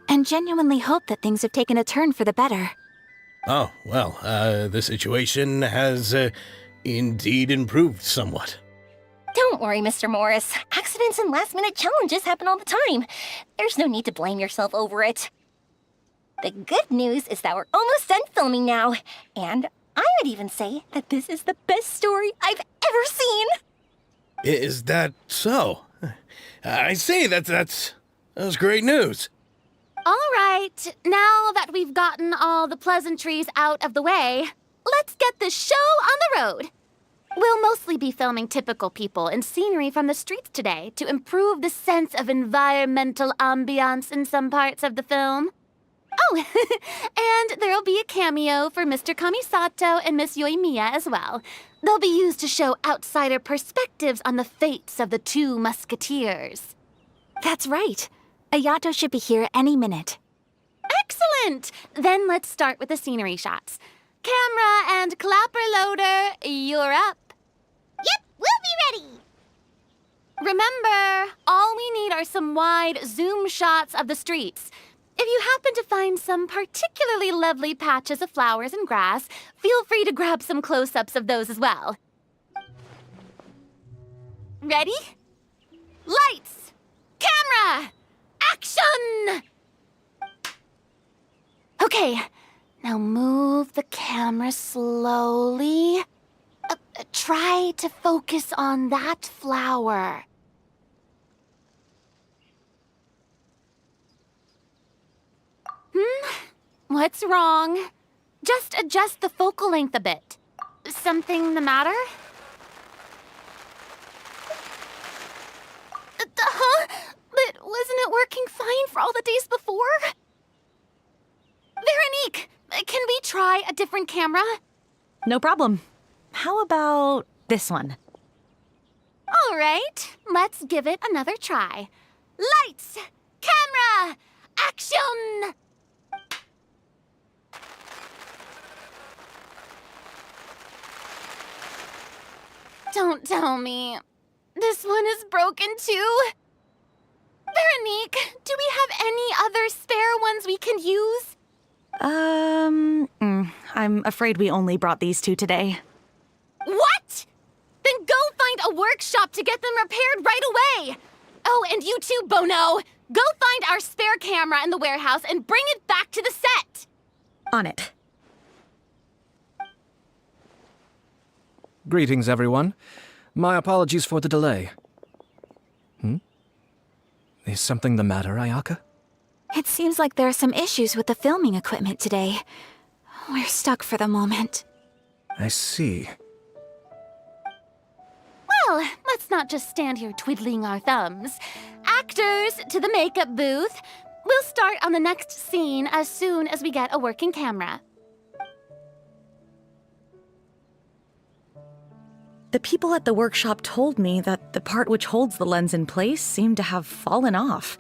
and genuinely hope that things have taken a turn for the better. Oh, well, the situation has indeed improved somewhat. Don't worry, Mr. Morris. Accidents and last-minute challenges happen all the time. There's no need to blame yourself over it. The good news is that we're almost done filming now, and I would even say that this is the best story I've ever seen. Is that so? I see, that's great news. All right, now that we've gotten all the pleasantries out of the way, let's get this show on the road. We'll mostly be filming typical people and scenery from the streets today to improve the sense of environmental ambiance in some parts of the film. Oh, and there'll be a cameo for Mr. Kamisato and Miss Yoimiya as well. They'll be used to show outsider perspectives on the fates of the two musketeers. That's right. Ayato should be here any minute. Excellent! Then let's start with the scenery shots. Camera and clapper loader, you're up. Yep, we'll be ready. Remember, all we need are some wide zoom shots of the streets. If you happen to find some particularly lovely patches of flowers and grass, feel free to grab some close-ups of those as well. Ready? Lights! Camera! Action! Okay, now move the camera slowly. Try to focus on that flower. What's wrong? Just adjust the focal length a bit. Something the matter? Huh? But wasn't it working fine for all the days before? Veronique, can we try a different camera? No problem. How about this one? All right, let's give it another try. Lights! Camera! Action! Don't tell me. This one is broken too? Veronique, do we have any other spare ones we can use? I'm afraid we only brought these two today. What? Then go find a workshop to get them repaired right away. Oh, and you too, Bono. Go find our spare camera in the warehouse and bring it back to the set. On it. Greetings, everyone. My apologies for the delay. Is something the matter, Ayaka? It seems like there are some issues with the filming equipment today. We're stuck for the moment. I see. Well, let's not just stand here twiddling our thumbs. Actors, to the makeup booth. We'll start on the next scene as soon as we get a working camera. The people at the workshop told me that the part which holds the lens in place seemed to have fallen off.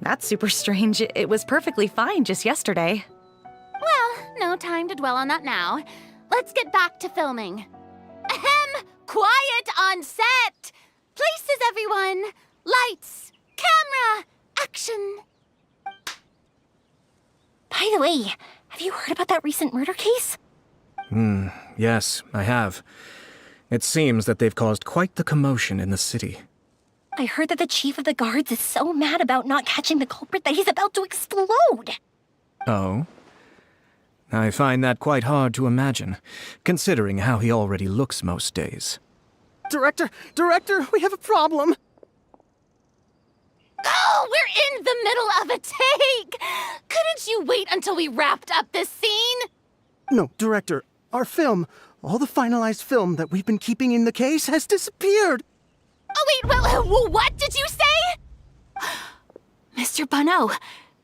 That's super strange. It was perfectly fine just yesterday. Well, no time to dwell on that now. Let's get back to filming. Ahem! Quiet on set! Places, everyone! Lights! Camera! Action! By the way, have you heard about that recent murder case? Yes, I have. It seems that they've caused quite the commotion in the city. I heard that the chief of the guards is so mad about not catching the culprit that he's about to explode. Oh? I find that quite hard to imagine, considering how he already looks most days. Director, we have a problem. Oh, we're in the middle of a take! Couldn't you wait until we wrapped up this scene? No, Director, our film, all the finalized film that we've been keeping in the case has disappeared. Oh, wait, well, what did you say? Mr. Bono,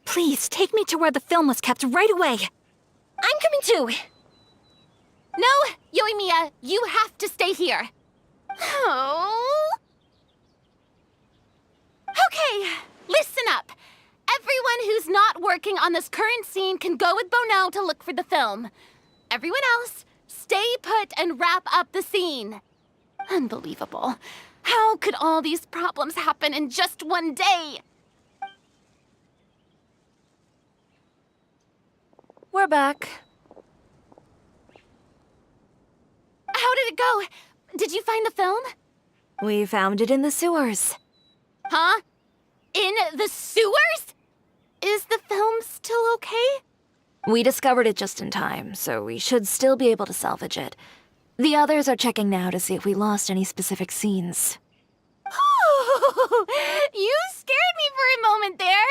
please take me to where the film was kept right away. I'm coming too. No, Yoimiya, you have to stay here. Oh. Okay, listen up. Everyone who's not working on this current scene can go with Bono to look for the film. Everyone else, stay put and wrap up the scene. Unbelievable. How could all these problems happen in just one day? We're back. How did it go? Did you find the film? We found it in the sewers. Huh? In the sewers? Is the film still okay? We discovered it just in time, so we should still be able to salvage it. The others are checking now to see if we lost any specific scenes. You scared me for a moment there.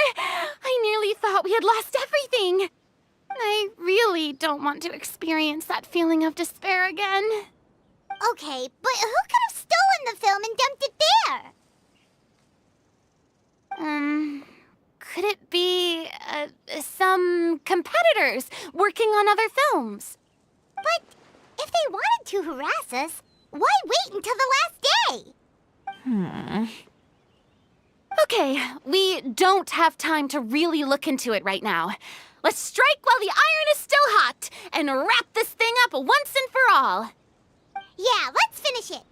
I nearly thought we had lost everything. I really don't want to experience that feeling of despair again. Okay, but who could have stolen the film and dumped it there? Could it be, some competitors working on other films? But if they wanted to harass us, why wait until the last day? Okay, we don't have time to really look into it right now. Let's strike while the iron is still hot and wrap this thing up once and for all. Yeah, let's finish it.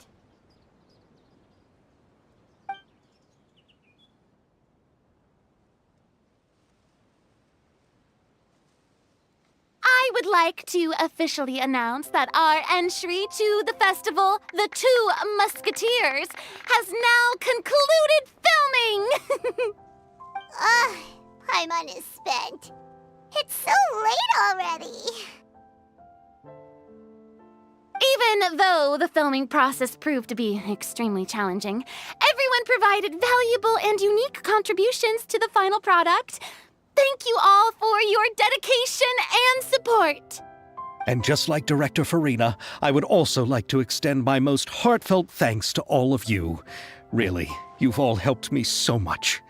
I would like to officially announce that our entry to the festival, The Two Musketeers, has now concluded filming! Paimon is spent. It's so late already. Even though the filming process proved to be extremely challenging, everyone provided valuable and unique contributions to the final product. Thank you all for your dedication and support. And just like Director Farina, I would also like to extend my most heartfelt thanks to all of you. Really, you've all helped me so much.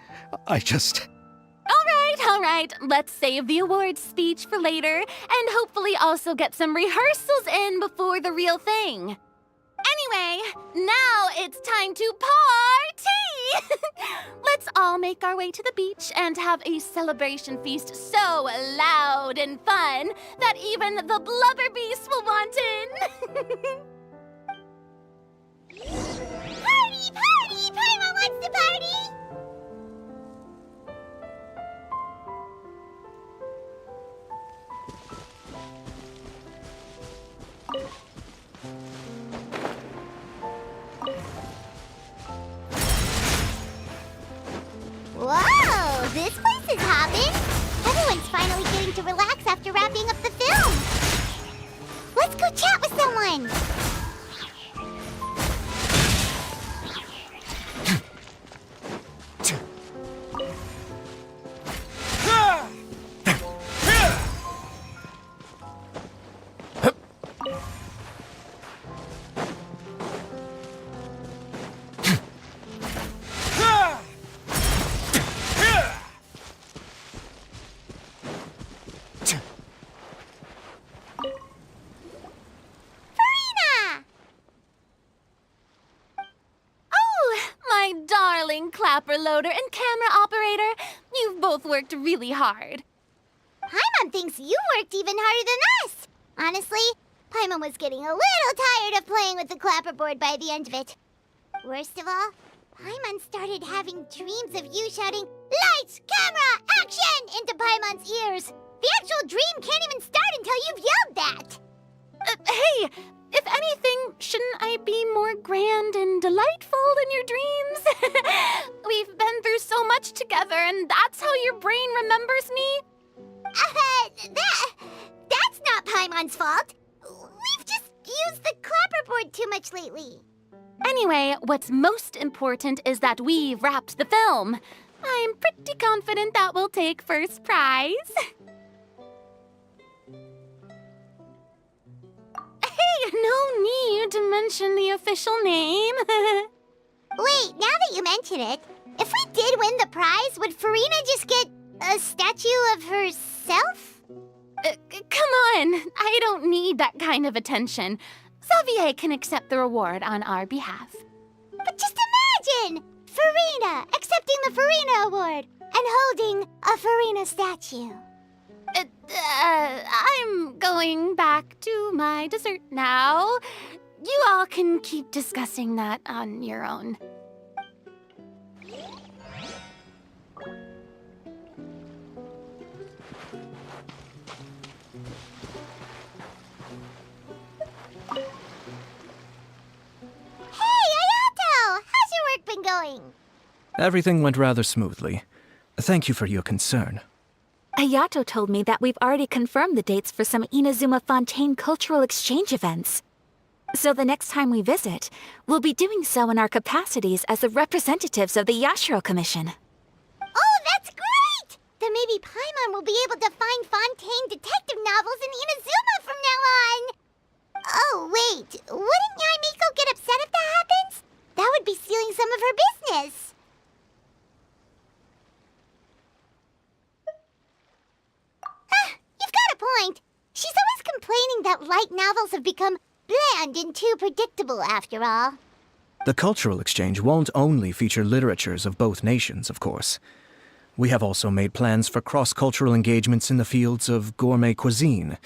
All right, let's save the awards speech for later and hopefully also get some rehearsals in before the real thing. Anyway, now it's time to party! Let's all make our way to the beach and have a celebration feast so loud and fun that even the blubber beast will want in. Party! Party! Paimon wants to party! Whoa! This place is hopping! Everyone's finally getting to relax after wrapping up the film! Let's go chat with someone! Clapper loader and camera operator, you've both worked really hard. Paimon thinks you worked even harder than us. Honestly, Paimon was getting a little tired of playing with the clapperboard by the end of it. Worst of all, Paimon started having dreams of you shouting, "Lights, camera, action!" into Paimon's ears. The actual dream can't even start until you've yelled that. Hey, if anything, shouldn't I be more grand and delightful in your dreams? We've been through so much together, and that's how your brain remembers me? That's not Paimon's fault. We've just used the clapperboard too much lately. Anyway, what's most important is that we've wrapped the film. I'm pretty confident that we'll take first prize. Hey, no need to mention the official name. Wait, now that you mention it, if we did win the prize, would Farina just get a statue of herself? Come on, I don't need that kind of attention. Xavier can accept the reward on our behalf. But just imagine! Farina accepting the Farina Award and holding a Farina statue. I'm going back to my dessert now. You all can keep discussing that on your own. Been going? Everything went rather smoothly. Thank you for your concern. Ayato told me that we've already confirmed the dates for some Inazuma Fontaine cultural exchange events. So the next time we visit, we'll be doing so in our capacities as the representatives of the Yashiro Commission. Oh, that's great! then maybe Paimon will be able to find Fontaine detective novels in Inazuma from now on. Oh, wait. Wouldn't Yaimiko get upset if that happens? That would be stealing some of her business. You've got a point. She's always complaining that light novels have become bland and too predictable after all. The cultural exchange won't only feature literatures of both nations, of course. We have also made plans for cross-cultural engagements in the fields of gourmet cuisine,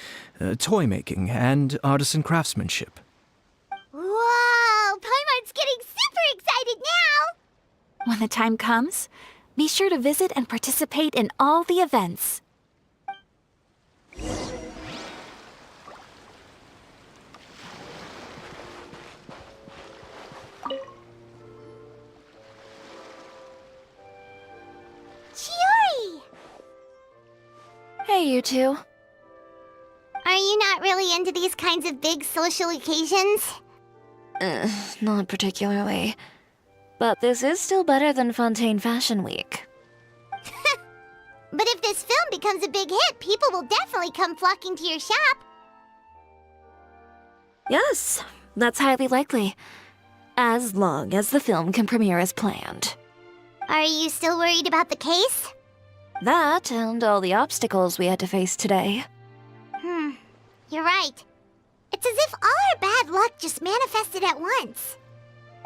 toy making, and artisan craftsmanship. Whoa! Paimon's getting super excited now! When the time comes, be sure to visit and participate in all the events. Chiori! Hey, you two. Are you not really into these kinds of big social occasions? Not particularly. But this is still better than Fontaine Fashion Week. But if this film becomes a big hit, people will definitely come flocking to your shop. Yes, that's highly likely. As long as the film can premiere as planned. Are you still worried about the case? That and all the obstacles we had to face today. You're right. It's as if all our bad luck just manifested at once.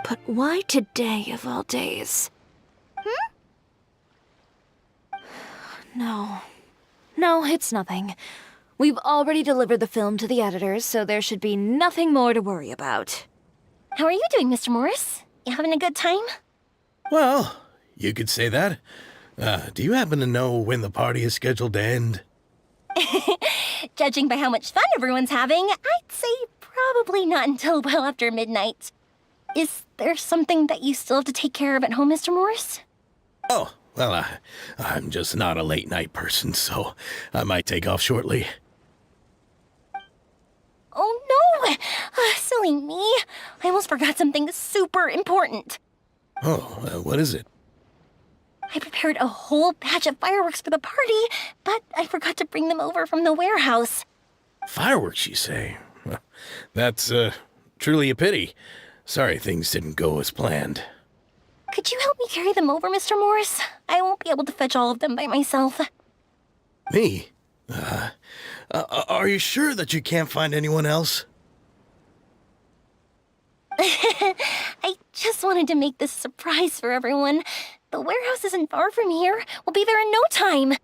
But why today of all days? No. No, it's nothing. We've already delivered the film to the editors, so there should be nothing more to worry about. How are you doing, Mr. Morris? You having a good time? Well, you could say that. Do you happen to know when the party is scheduled to end? Judging by how much fun everyone's having, I'd say probably not until well after midnight. Is there something that you still have to take care of at home, Mr. Morris? Oh, well, I'm just not a late night person, so I might take off shortly. Oh no! Silly me. I almost forgot something super important. Oh, what is it? I prepared a whole batch of fireworks for the party, but I forgot to bring them over from the warehouse. Fireworks, you say? Well, that's truly a pity. Sorry things didn't go as planned. Could you help me carry them over, Mr. Morris? I won't be able to fetch all of them by myself. Me? Are you sure that you can't find anyone else? I just wanted to make this a surprise for everyone. The warehouse isn't far from here. We'll be there in no time.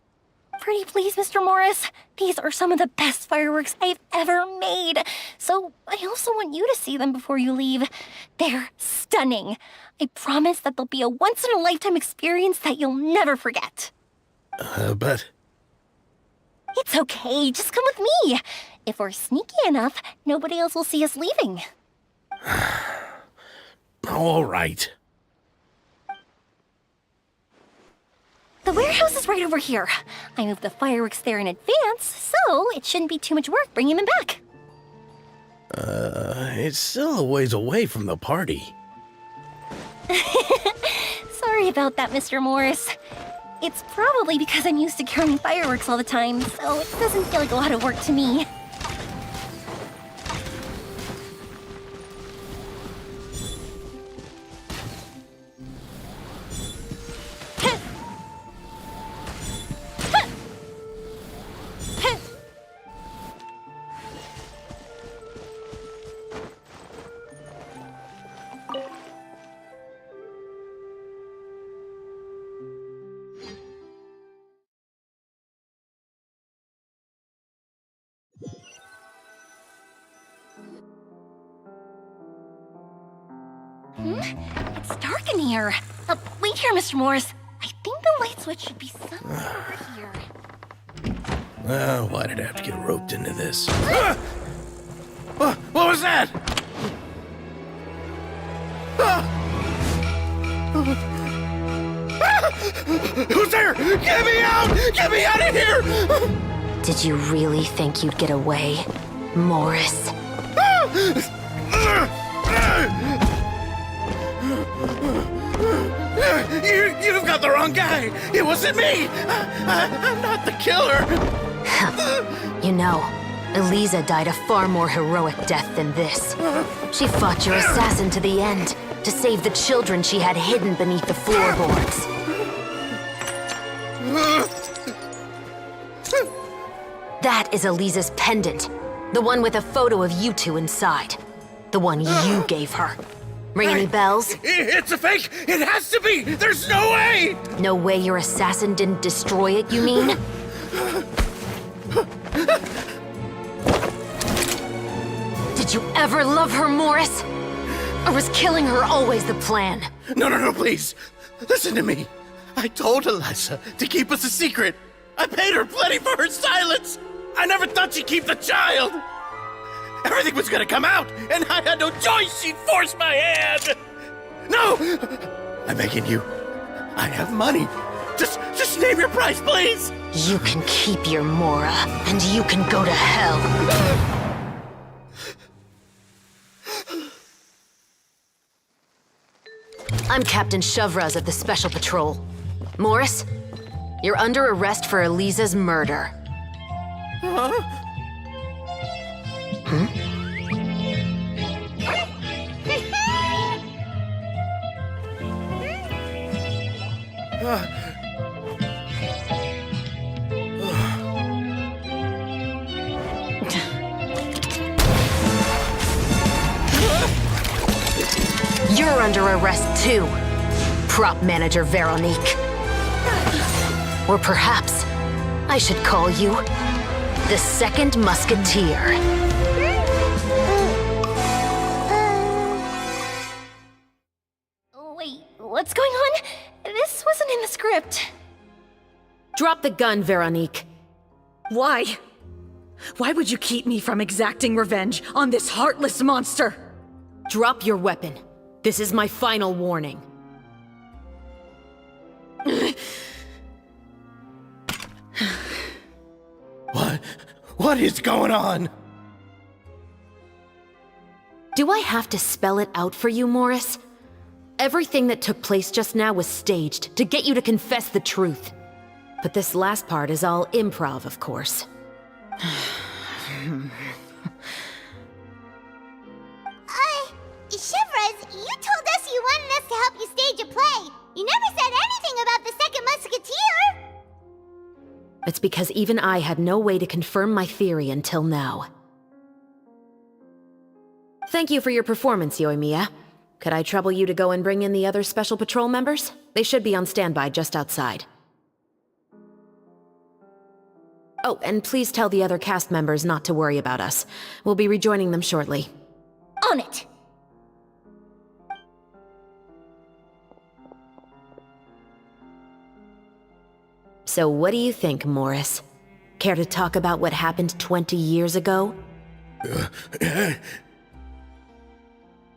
Pretty please, Mr. Morris. These are some of the best fireworks I've ever made. So I also want you to see them before you leave. They're stunning. I promise that they'll be a once-in-a-lifetime experience that you'll never forget. But... It's okay. Just come with me. If we're sneaky enough, nobody else will see us leaving. All right. The warehouse is right over here. I moved the fireworks there in advance, so it shouldn't be too much work bringing them back. It's still a ways away from the party. Sorry about that, Mr. Morris. It's probably because I'm used to carrying fireworks all the time, so it doesn't feel like a lot of work to me. It's dark in here. Wait here, Mr. Morris. I think the light switch should be somewhere over here. Why did I have to get roped into this? What was that? Who's there? Get me out! Get me out of here! Did you really think you'd get away, Morris? You've got the wrong guy! It wasn't me! I'm not the killer! You know, Eliza died a far more heroic death than this. She fought your assassin to the end, to save the children she had hidden beneath the floorboards. That is Eliza's pendant. The one with a photo of you two inside. The one you gave her. Ring any bells? It's a fake! It has to be! There's no way! No way your assassin didn't destroy it, you mean? Did you ever love her, Morris? Or was killing her always the plan? No, please. Listen to me. I told Eliza to keep us a secret. I paid her plenty for her silence. I never thought she'd keep the child. Everything was gonna come out, and I had no choice. She'd force my hand. No! I'm begging you. I have money. Just name your price, please. You can keep your Mora, and you can go to hell. I'm Captain Shovraz of the Special Patrol. Morris, you're under arrest for Eliza's murder. Huh? You're under arrest too, Prop Manager Veronique. Or perhaps I should call you the Second Musketeer. Wait, what's going on? This wasn't in the script. Drop the gun, Veronique. Why? Why would you keep me from exacting revenge on this heartless monster? Drop your weapon. This is my final warning. What is going on? Do I have to spell it out for you, Morris? Everything that took place just now was staged to get you to confess the truth. But this last part is all improv, of course. Shivers, you told us you wanted us to help you stage a play. You never said anything about the Second Musketeer. It's because even I had no way to confirm my theory until now. Thank you for your performance, Yoimiya. Could I trouble you to go and bring in the other Special Patrol members? They should be on standby just outside. Oh, and please tell the other cast members not to worry about us. We'll be rejoining them shortly. On it! So what do you think, Morris? Care to talk about what happened 20 years ago?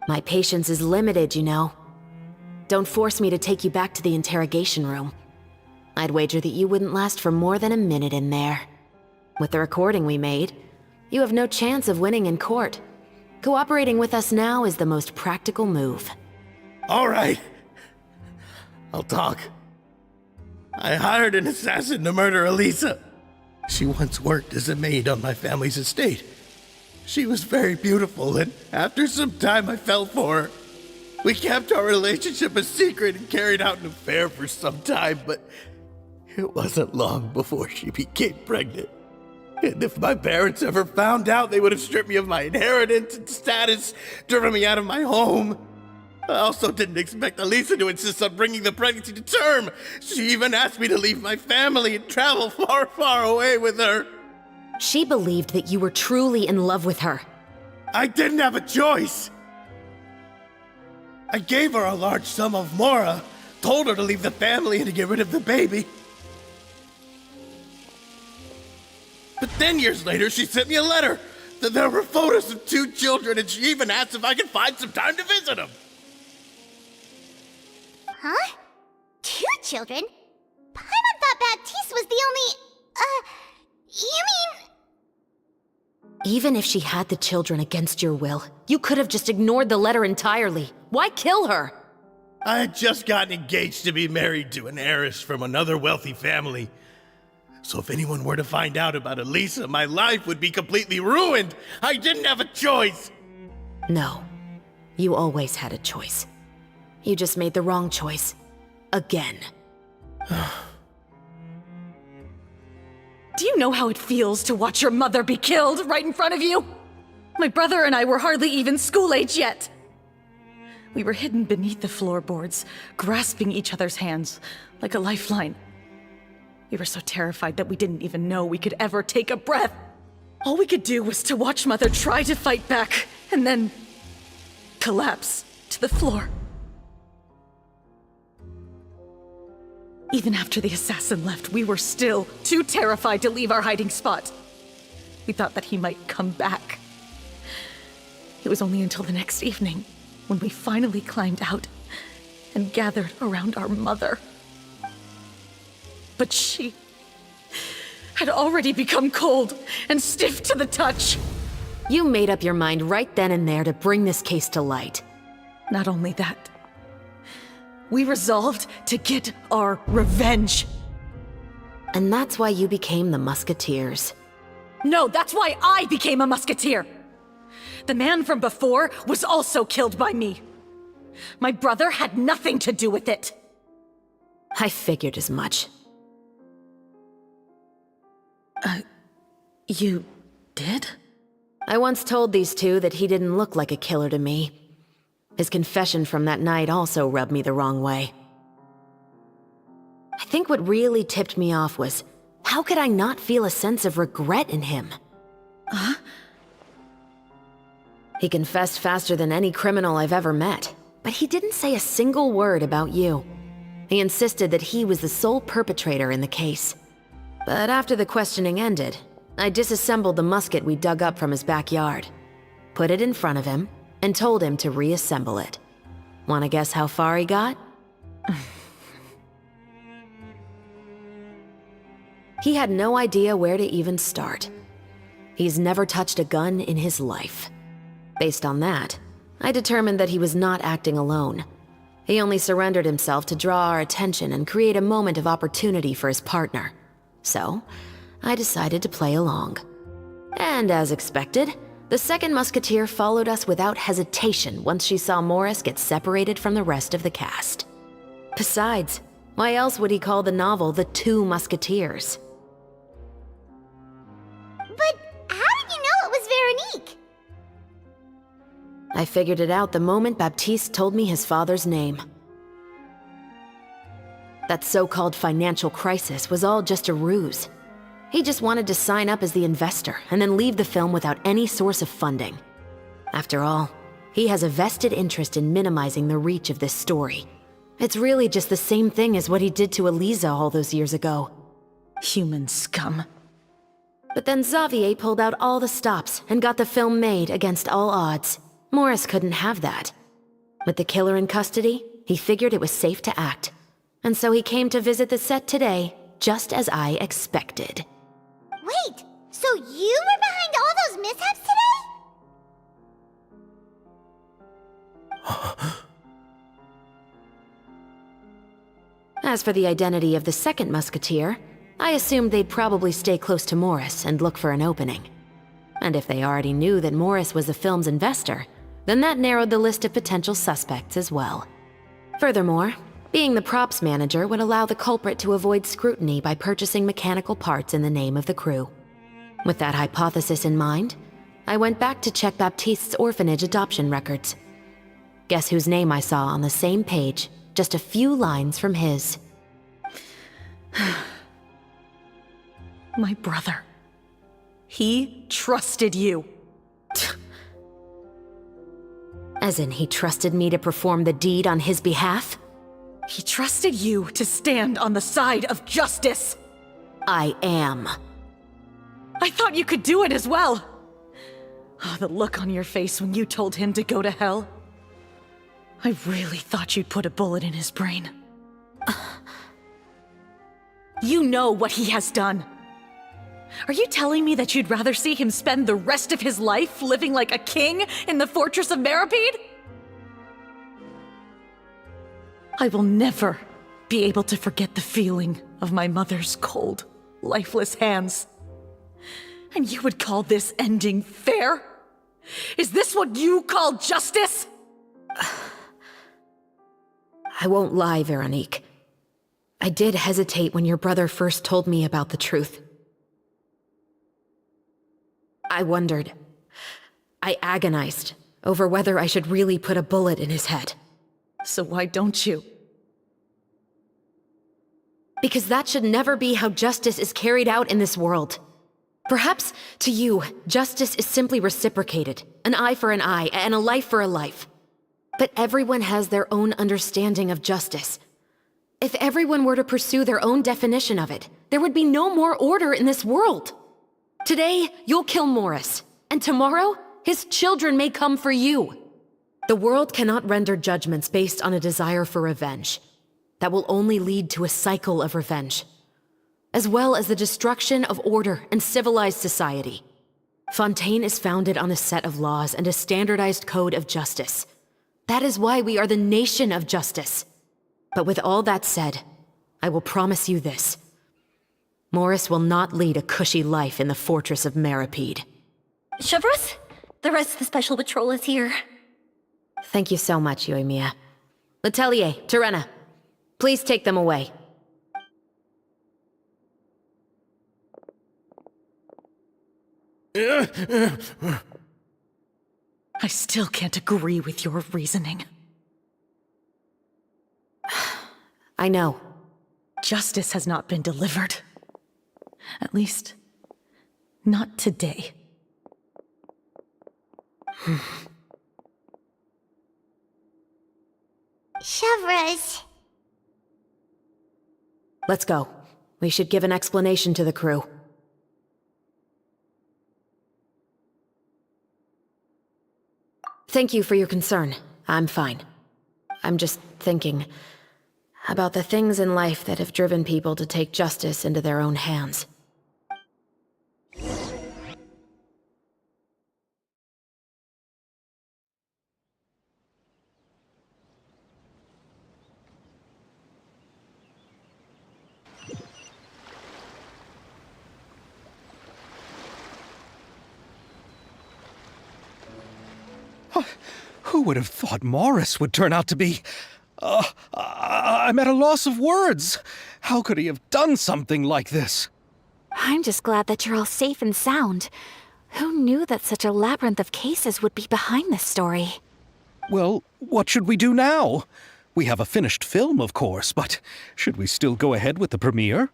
My patience is limited, you know. Don't force me to take you back to the interrogation room. I'd wager that you wouldn't last for more than a minute in there. With the recording we made, you have no chance of winning in court. Cooperating with us now is the most practical move. All right. I'll talk. I hired an assassin to murder Eliza. She once worked as a maid on my family's estate. She was very beautiful, and after some time I fell for her. We kept our relationship a secret and carried out an affair for some time, but it wasn't long before she became pregnant. And if my parents ever found out, they would have stripped me of my inheritance and status, driven me out of my home. I also didn't expect Eliza to insist on bringing the pregnancy to term. She even asked me to leave my family and travel far, far away with her. She believed that you were truly in love with her. I didn't have a choice. I gave her a large sum of Mora, told her to leave the family and to get rid of the baby. But then years later, she sent me a letter. There were photos of 2 children, and she even asked if I could find some time to visit them. Huh? 2 children? Paimon thought Baptiste was the only... you mean... Even if she had the children against your will, you could have just ignored the letter entirely. Why kill her? I had just gotten engaged to be married to an heiress from another wealthy family. So if anyone were to find out about Elisa, my life would be completely ruined. I didn't have a choice. No. You always had a choice. You just made the wrong choice. Again. Do you know how it feels to watch your mother be killed right in front of you? My brother and I were hardly even school age yet. We were hidden beneath the floorboards, grasping each other's hands like a lifeline. We were so terrified that we didn't even know we could ever take a breath. All we could do was to watch Mother try to fight back, and then collapse to the floor. Even after the assassin left, we were still too terrified to leave our hiding spot. We thought that he might come back. It was only until the next evening when we finally climbed out and gathered around our mother. But she had already become cold and stiff to the touch. You made up your mind right then and there to bring this case to light. Not only that, we resolved to get our revenge. And that's why you became the Musketeers. No, that's why I became a Musketeer. The man from before was also killed by me. My brother had nothing to do with it. I figured as much. You did? I once told these two that he didn't look like a killer to me. His confession from that night also rubbed me the wrong way. I think what really tipped me off was, how could I not feel a sense of regret in him? Huh? He confessed faster than any criminal I've ever met, but he didn't say a single word about you. He insisted that he was the sole perpetrator in the case. But after the questioning ended, I disassembled the musket we dug up from his backyard, put it in front of him, and told him to reassemble it. Wanna guess how far he got? He had no idea where to even start. He's never touched a gun in his life. Based on that, I determined that he was not acting alone. He only surrendered himself to draw our attention and create a moment of opportunity for his partner. So, I decided to play along. And as expected, the second musketeer followed us without hesitation once she saw Morris get separated from the rest of the cast. Besides, why else would he call the novel The Two Musketeers? But how did you know it was Veronique? I figured it out the moment Baptiste told me his father's name. That so-called financial crisis was all just a ruse. He just wanted to sign up as the investor and then leave the film without any source of funding. After all, he has a vested interest in minimizing the reach of this story. It's really just the same thing as what he did to Elisa all those years ago. Human scum. But then Xavier pulled out all the stops and got the film made against all odds. Morris couldn't have that. With the killer in custody, he figured it was safe to act. And so he came to visit the set today, just as I expected. Wait, so you were behind all those mishaps today? As for the identity of the second musketeer, I assumed they'd probably stay close to Morris and look for an opening. And if they already knew that Morris was the film's investor, then that narrowed the list of potential suspects as well. Furthermore, being the props manager would allow the culprit to avoid scrutiny by purchasing mechanical parts in the name of the crew. With that hypothesis in mind, I went back to check Baptiste's orphanage adoption records. Guess whose name I saw on the same page, just a few lines from his. My brother. He trusted you. As in, he trusted me to perform the deed on his behalf? He trusted you to stand on the side of justice. I am. I thought you could do it as well. Oh, the look on your face when you told him to go to hell. I really thought you'd put a bullet in his brain. You know what he has done. Are you telling me that you'd rather see him spend the rest of his life living like a king in the fortress of Meripede? I will never be able to forget the feeling of my mother's cold, lifeless hands. And you would call this ending fair? Is this what you call justice? I won't lie, Veronique. I did hesitate when your brother first told me about the truth. I wondered. I agonized over whether I should really put a bullet in his head. So why don't you? Because that should never be how justice is carried out in this world. Perhaps, to you, justice is simply reciprocated. An eye for an eye, and a life for a life. But everyone has their own understanding of justice. If everyone were to pursue their own definition of it, there would be no more order in this world. Today, you'll kill Morris, and tomorrow, his children may come for you. The world cannot render judgments based on a desire for revenge. That will only lead to a cycle of revenge, as well as the destruction of order and civilized society. Fontaine is founded on a set of laws and a standardized code of justice. That is why we are the nation of justice. But with all that said, I will promise you this. Morris will not lead a cushy life in the fortress of Meripede. Chevreuse, the rest of the special patrol is here. Thank you so much, Yoimiya. Letelier, Terena, please take them away. I still can't agree with your reasoning. I know. Justice has not been delivered. At least, not today. Chevreuse. Let's go. We should give an explanation to the crew. Thank you for your concern. I'm fine. I'm just thinking about the things in life that have driven people to take justice into their own hands. Who would have thought Morris would turn out to be... I'm at a loss of words. How could he have done something like this? I'm just glad that you're all safe and sound. Who knew that such a labyrinth of cases would be behind this story? Well, what should we do now? We have a finished film, of course, but should we still go ahead with the premiere?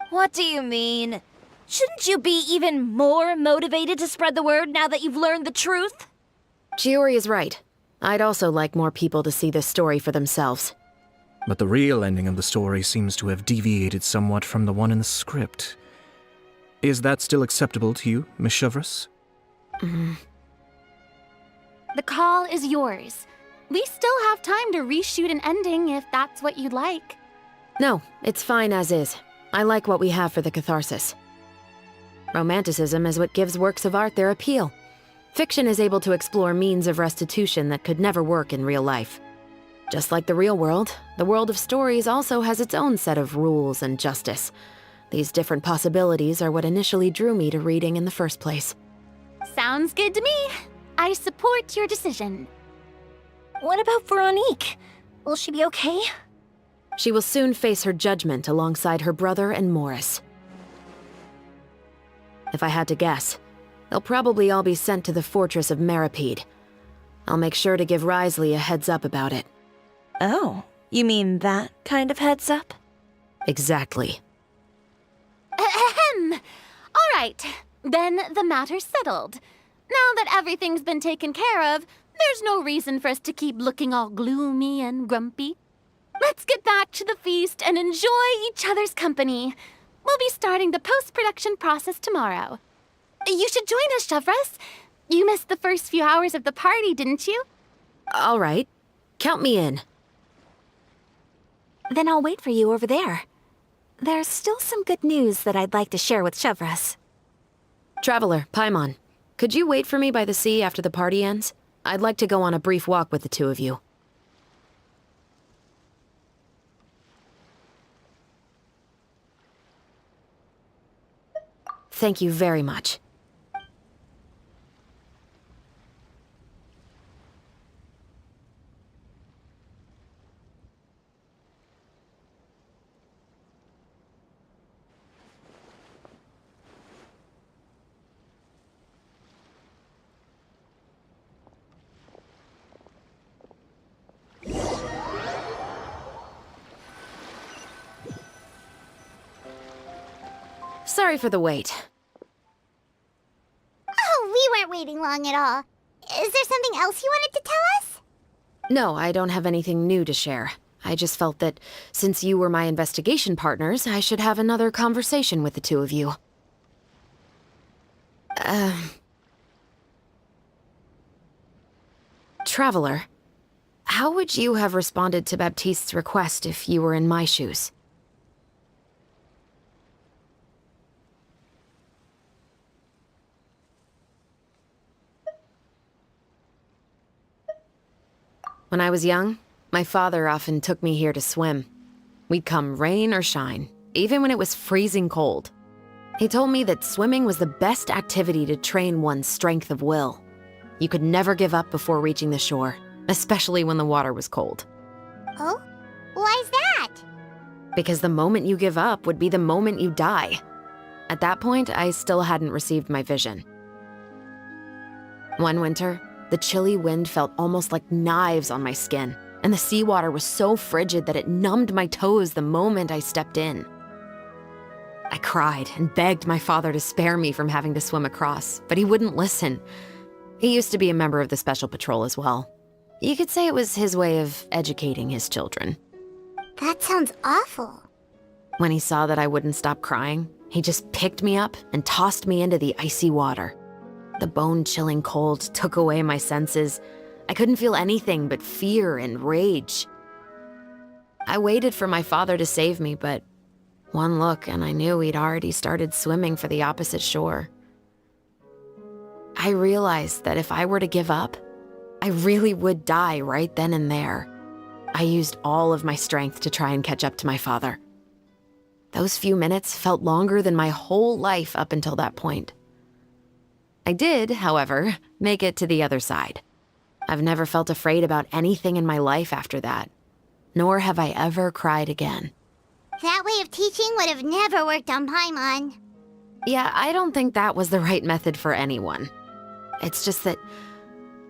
What do you mean? Shouldn't you be even more motivated to spread the word now that you've learned the truth? Chiori is right. I'd also like more people to see this story for themselves. But the real ending of the story seems to have deviated somewhat from the one in the script. Is that still acceptable to you, Miss Chevreuse? The call is yours. We still have time to reshoot an ending if that's what you'd like. No, it's fine as is. I like what we have for the catharsis. Romanticism is what gives works of art their appeal. Fiction is able to explore means of restitution that could never work in real life. Just like the real world, the world of stories also has its own set of rules and justice. These different possibilities are what initially drew me to reading in the first place. Sounds good to me. I support your decision. What about Veronique? Will she be okay? She will soon face her judgment alongside her brother and Morris. If I had to guess, they'll probably all be sent to the fortress of Meripede. I'll make sure to give Risley a heads up about it. Oh, you mean that kind of heads up? Exactly. Ahem. All right, then the matter's settled. Now that everything's been taken care of, there's no reason for us to keep looking all gloomy and grumpy. Let's get back to the feast and enjoy each other's company. We'll be starting the post-production process tomorrow. You should join us, Chevreuse. You missed the first few hours of the party, didn't you? All right. Count me in. Then I'll wait for you over there. There's still some good news that I'd like to share with Chevreuse. Traveler, Paimon, could you wait for me by the sea after the party ends? I'd like to go on a brief walk with the two of you. Thank you very much. Sorry for the wait. Oh, we weren't waiting long at all. Is there something else you wanted to tell us? No, I don't have anything new to share. I just felt that since you were my investigation partners, I should have another conversation with the two of you. Traveler, how would you have responded to Baptiste's request if you were in my shoes? When I was young, my father often took me here to swim. We'd come rain or shine, even when it was freezing cold. He told me that swimming was the best activity to train one's strength of will. You could never give up before reaching the shore, especially when the water was cold. Oh? Why's that? Because the moment you give up would be the moment you die. At that point, I still hadn't received my vision. One winter, the chilly wind felt almost like knives on my skin, and the seawater was so frigid that it numbed my toes the moment I stepped in. I cried and begged my father to spare me from having to swim across, but he wouldn't listen. He used to be a member of the Special Patrol as well. You could say it was his way of educating his children. That sounds awful. When he saw that I wouldn't stop crying, he just picked me up and tossed me into the icy water. The bone-chilling cold took away my senses. I couldn't feel anything but fear and rage. I waited for my father to save me, but one look and I knew he'd already started swimming for the opposite shore. I realized that if I were to give up, I really would die right then and there. I used all of my strength to try and catch up to my father. Those few minutes felt longer than my whole life up until that point. I did, however, make it to the other side. I've never felt afraid about anything in my life after that, nor have I ever cried again. That way of teaching would have never worked on Paimon. Yeah, I don't think that was the right method for anyone. It's just that,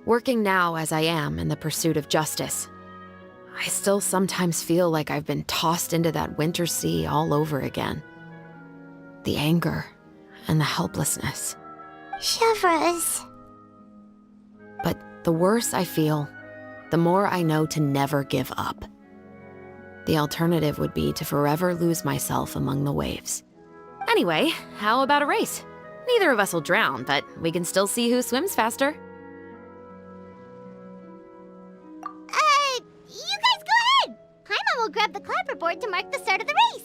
working now as I am in the pursuit of justice, I still sometimes feel like I've been tossed into that winter sea all over again. The anger and the helplessness. Chevreuse. But the worse I feel, the more I know to never give up. The alternative would be to forever lose myself among the waves. Anyway, how about a race? Neither of us will drown, but we can still see who swims faster. You guys go ahead! Paimon will grab the clapperboard to mark the start of the race.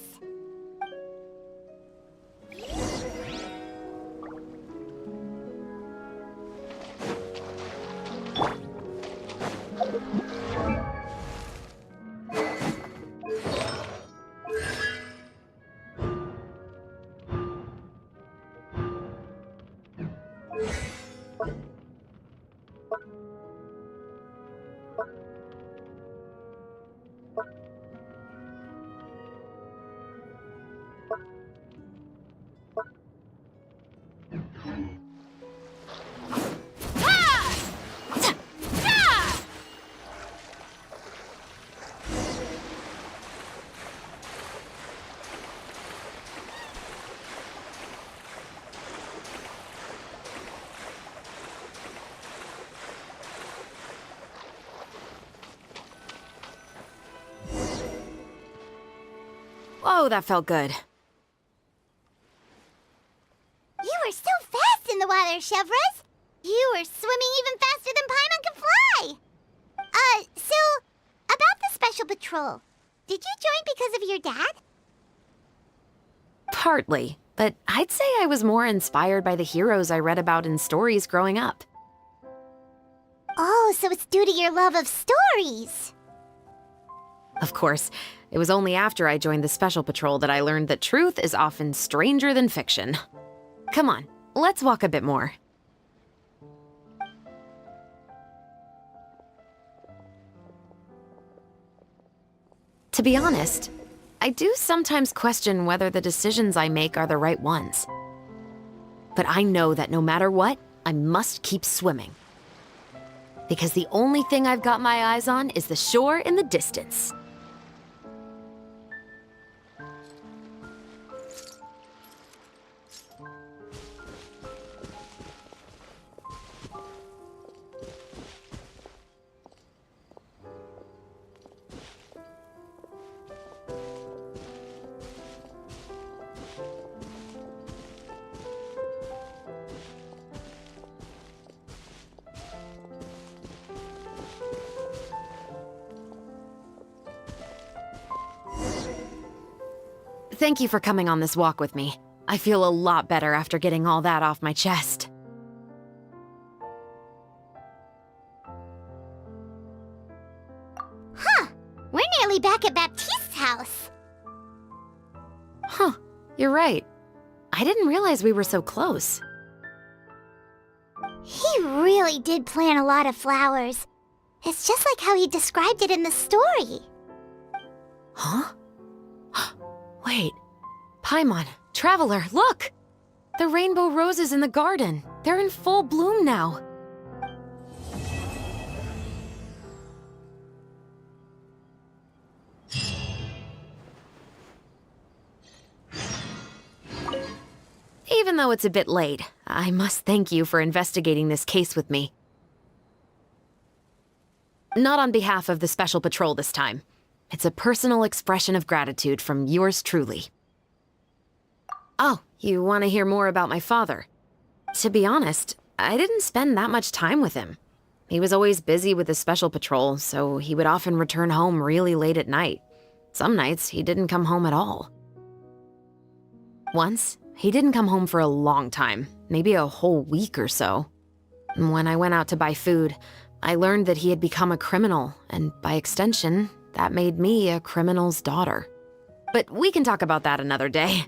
Whoa, that felt good. You were so fast in the water, Chevreuse. You were swimming even faster than Paimon can fly. So, about the Special Patrol, did you join because of your dad? Partly, but I'd say I was more inspired by the heroes I read about in stories growing up. Oh, so it's due to your love of stories. Of course, it was only after I joined the Special Patrol that I learned that truth is often stranger than fiction. Come on, let's walk a bit more. To be honest, I do sometimes question whether the decisions I make are the right ones. But I know that no matter what, I must keep swimming. Because the only thing I've got my eyes on is the shore in the distance. Thank you for coming on this walk with me. I feel a lot better after getting all that off my chest. Huh. We're nearly back at Baptiste's house. Huh, you're right. I didn't realize we were so close. He really did plant a lot of flowers. It's just like how he described it in the story. Huh? Wait. Paimon, Traveler, look! The rainbow roses in the garden. They're in full bloom now. Even though it's a bit late, I must thank you for investigating this case with me. Not on behalf of the Special Patrol this time. It's a personal expression of gratitude from yours truly. Oh, you want to hear more about my father? To be honest, I didn't spend that much time with him. He was always busy with the Special Patrol, so he would often return home really late at night. Some nights, he didn't come home at all. Once, he didn't come home for a long time, maybe a whole week or so. When I went out to buy food, I learned that he had become a criminal, and by extension, that made me a criminal's daughter. But we can talk about that another day.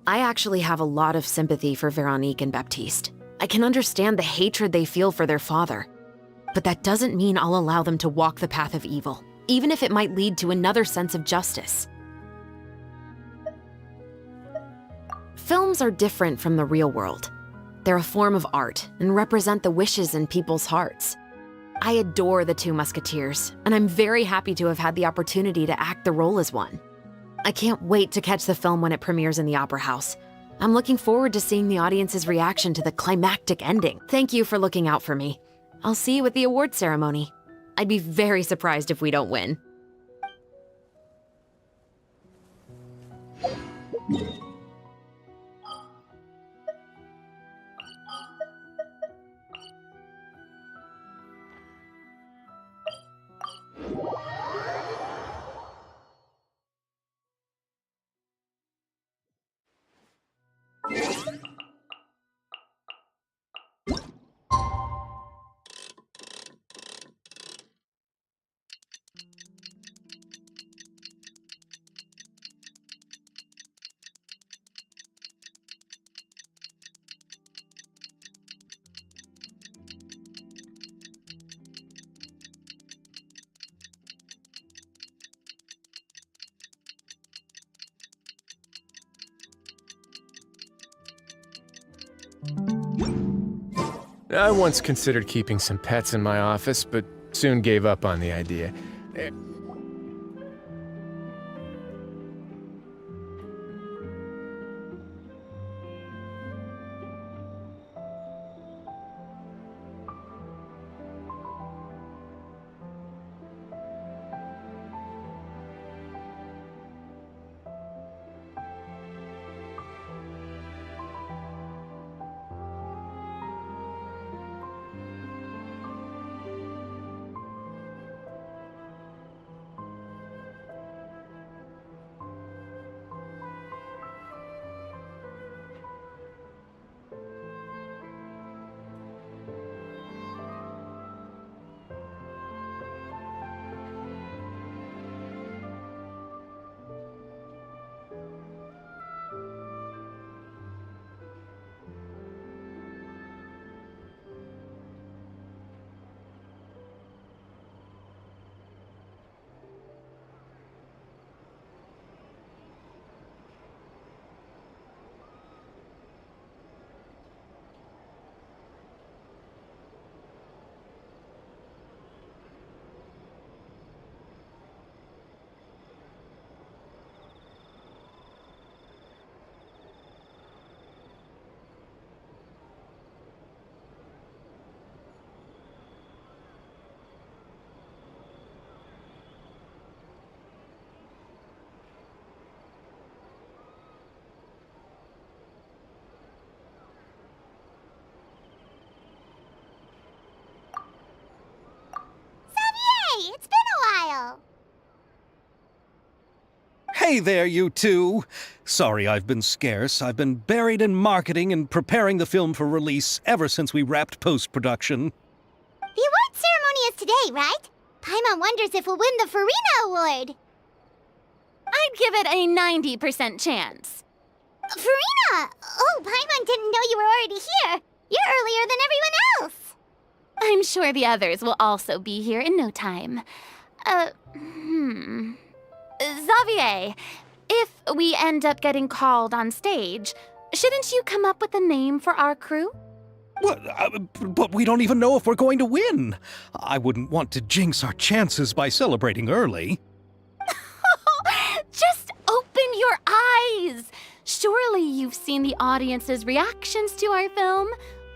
I actually have a lot of sympathy for Veronique and Baptiste. I can understand the hatred they feel for their father. But that doesn't mean I'll allow them to walk the path of evil, even if it might lead to another sense of justice. Films are different from the real world. They're a form of art and represent the wishes in people's hearts. I adore the Two Musketeers, and I'm very happy to have had the opportunity to act the role as one. I can't wait to catch the film when it premieres in the Opera House. I'm looking forward to seeing the audience's reaction to the climactic ending. Thank you for looking out for me. I'll see you at the award ceremony. I'd be very surprised if we don't win. I once considered keeping some pets in my office, but soon gave up on the idea. Hey there, you two! Sorry I've been scarce. I've been buried in marketing and preparing the film for release ever since we wrapped post-production. The award ceremony is today, right? Paimon wonders if we'll win the Farina Award. I'd give it a 90% chance. Farina! Oh, Paimon didn't know you were already here. You're earlier than everyone else. I'm sure the others will also be here in no time. Xavier, if we end up getting called on stage, shouldn't you come up with a name for our crew? What? But we don't even know if we're going to win. I wouldn't want to jinx our chances by celebrating early. Just open your eyes! Surely you've seen the audience's reactions to our film.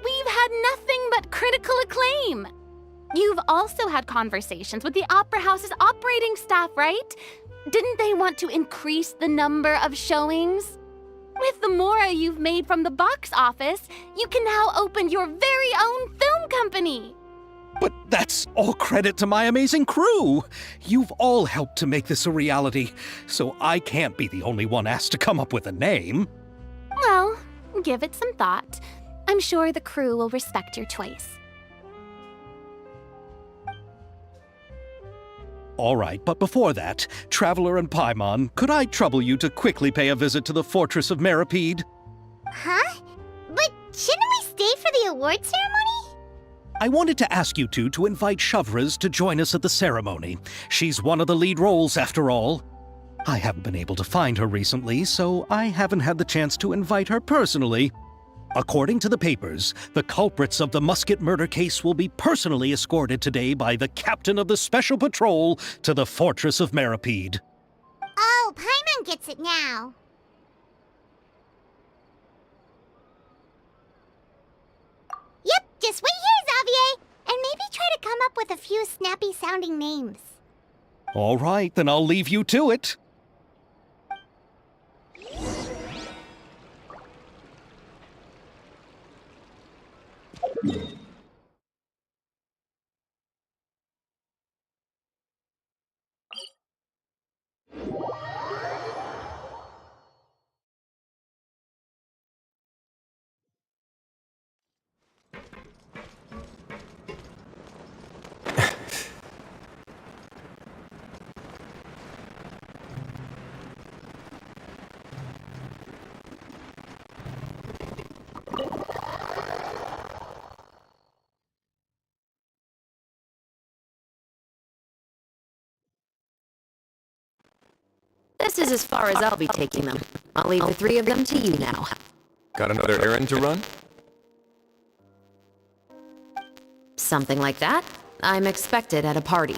We've had nothing but critical acclaim. You've also had conversations with the Opera House's operating staff, right? Didn't they want to increase the number of showings? With the mora you've made from the box office, you can now open your very own film company. But that's all credit to my amazing crew. You've all helped to make this a reality, so I can't be the only one asked to come up with a name. Well, give it some thought. I'm sure the crew will respect your choice. All right, but before that, Traveler and Paimon, could I trouble you to quickly pay a visit to the Fortress of Meripede? Huh? But shouldn't we stay for the award ceremony? I wanted to ask you two to invite Shavraz to join us at the ceremony. She's one of the lead roles, after all. I haven't been able to find her recently, so I haven't had the chance to invite her personally. According to the papers, the culprits of the musket murder case will be personally escorted today by the captain of the Special Patrol to the Fortress of Meripede. Oh, Paimon gets it now. Yep, just wait here, Xavier, and maybe try to come up with a few snappy-sounding names. All right, then I'll leave you to it. This is as far as I'll be taking them. I'll leave the three of them to you now. Got another errand to run? Something like that. I'm expected at a party.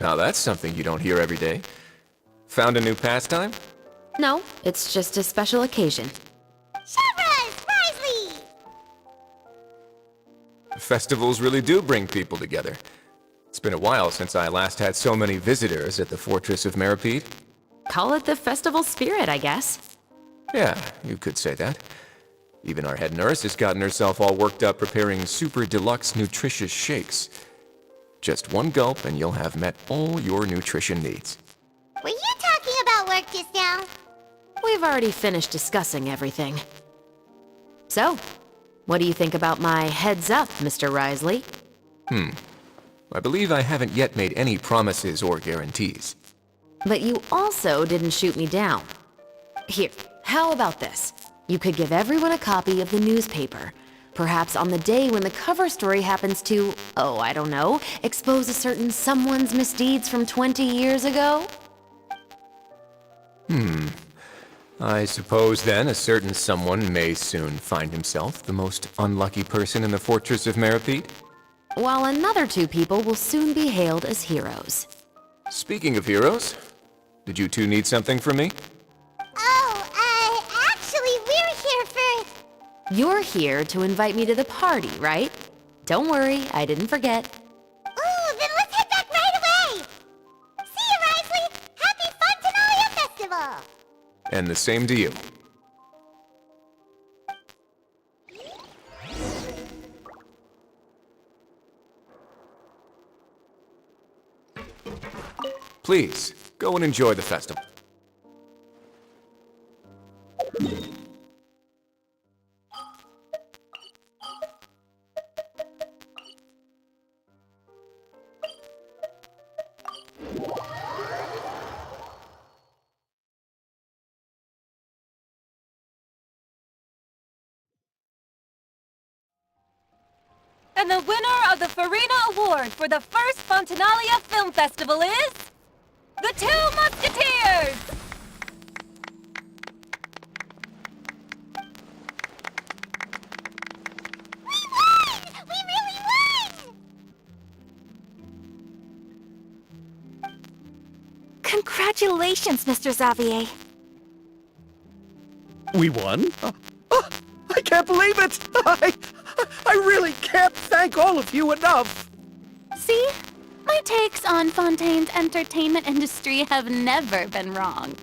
Now that's something you don't hear every day. Found a new pastime? No, it's just a special occasion. Shavraz! Risley! Festivals really do bring people together. It's been a while since I last had so many visitors at the Fortress of Meripede. Call it the festival spirit, I guess. Yeah, you could say that. Even our head nurse has gotten herself all worked up preparing super deluxe nutritious shakes. Just one gulp and you'll have met all your nutrition needs. Were you talking about work just now? We've already finished discussing everything. So, what do you think about my heads up, Mr. Risley? I believe I haven't yet made any promises or guarantees. But you also didn't shoot me down. Here, how about this? You could give everyone a copy of the newspaper. Perhaps on the day when the cover story happens to, oh, I don't know, expose a certain someone's misdeeds from 20 years ago? I suppose then a certain someone may soon find himself the most unlucky person in the Fortress of Meripede. While another two people will soon be hailed as heroes. Speaking of heroes, did you two need something from me? Oh, actually, we're here for... You're here to invite me to the party, right? Don't worry, I didn't forget. Ooh, then let's head back right away! See you, Risley! Happy Fontanalia Festival! And the same to you. Please, go and enjoy the festival. And the winner of the Farina Award for the first Fontinalia Film Festival is... The Two Musketeers! We won! We really won! Congratulations, Mr. Xavier. We won? I can't believe it! I really can't thank all of you enough! See? My takes on Fontaine's entertainment industry have never been wrong.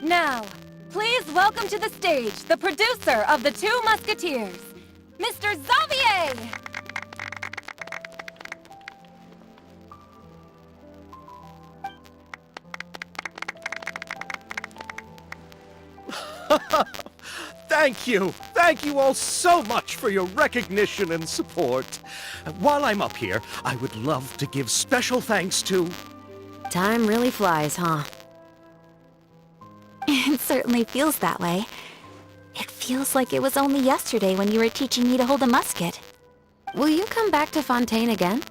Now, please welcome to the stage the producer of The Two Musketeers, Mr. Xavier! Thank you! Thank you all so much for your recognition and support. While I'm up here, I would love to give special thanks to... Time really flies, huh? It certainly feels that way. It feels like it was only yesterday when you were teaching me to hold a musket. Will you come back to Fontaine again?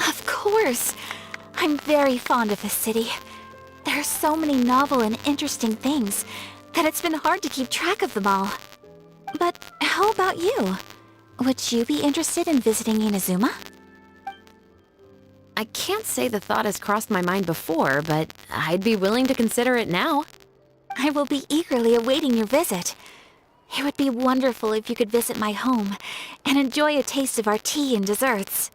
Of course! I'm very fond of this city. There are so many novel and interesting things that it's been hard to keep track of them all. But how about you? Would you be interested in visiting Inazuma? I can't say the thought has crossed my mind before, but I'd be willing to consider it now. I will be eagerly awaiting your visit. It would be wonderful if you could visit my home and enjoy a taste of our tea and desserts.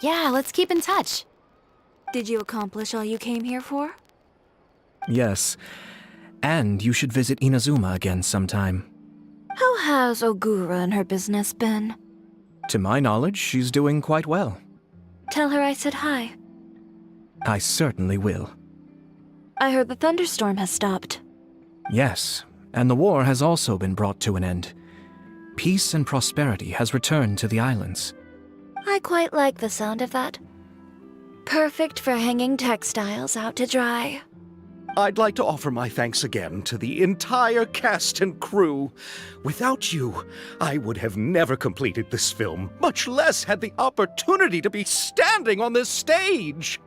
Yeah, let's keep in touch. Did you accomplish all you came here for? Yes. And you should visit Inazuma again sometime. How has Ogura and her business been? To my knowledge, she's doing quite well. Tell her I said hi. I certainly will. I heard the thunderstorm has stopped. Yes, and the war has also been brought to an end. Peace and prosperity has returned to the islands. I quite like the sound of that. Perfect for hanging textiles out to dry. I'd like to offer my thanks again to the entire cast and crew. Without you, I would have never completed this film, much less had the opportunity to be standing on this stage.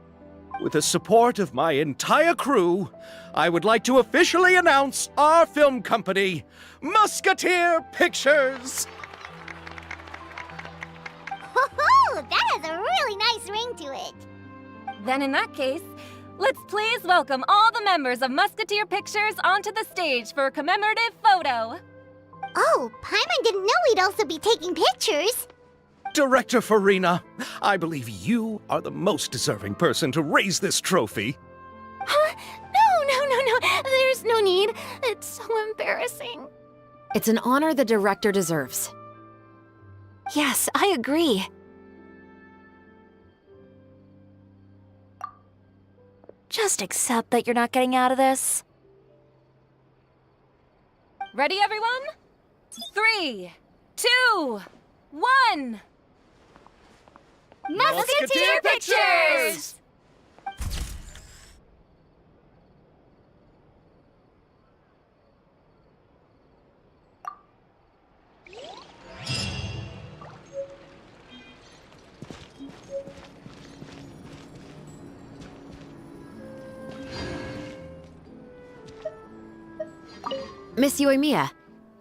With the support of my entire crew, I would like to officially announce our film company, Musketeer Pictures! Ho-ho! That has a really nice ring to it. Then in that case, let's please welcome all the members of Musketeer Pictures onto the stage for a commemorative photo. Oh, Paimon didn't know we'd also be taking pictures. Director Farina, I believe you are the most deserving person to raise this trophy. Huh? No. There's no need. It's so embarrassing. It's an honor the director deserves. Yes, I agree. Just accept that you're not getting out of this. Ready, everyone? 3, 2, 1! Musketeer Pictures! Miss Yoimiya,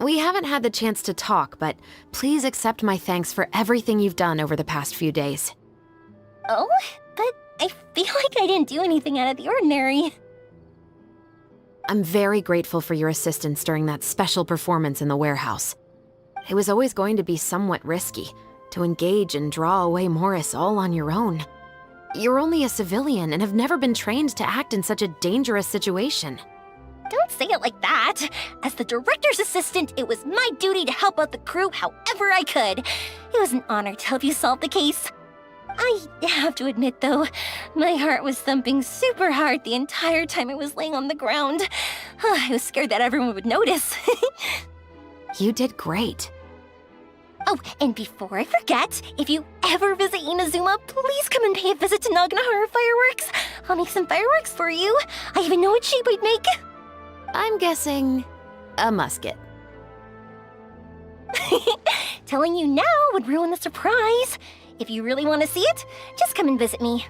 we haven't had the chance to talk, but please accept my thanks for everything you've done over the past few days. Oh, but I feel like I didn't do anything out of the ordinary. I'm very grateful for your assistance during that special performance in the warehouse. It was always going to be somewhat risky, to engage and draw away Morris all on your own. You're only a civilian and have never been trained to act in such a dangerous situation. Don't say it like that. As the director's assistant, it was my duty to help out the crew however I could. It was an honor to help you solve the case. I have to admit, though, my heart was thumping super hard the entire time I was laying on the ground. I was scared that everyone would notice. You did great. Oh, and before I forget, if you ever visit Inazuma, please come and pay a visit to Naganohara Fireworks. I'll make some fireworks for you. I even know what shape I'd make. I'm guessing a musket. Telling you now would ruin the surprise. If you really want to see it, just come and visit me.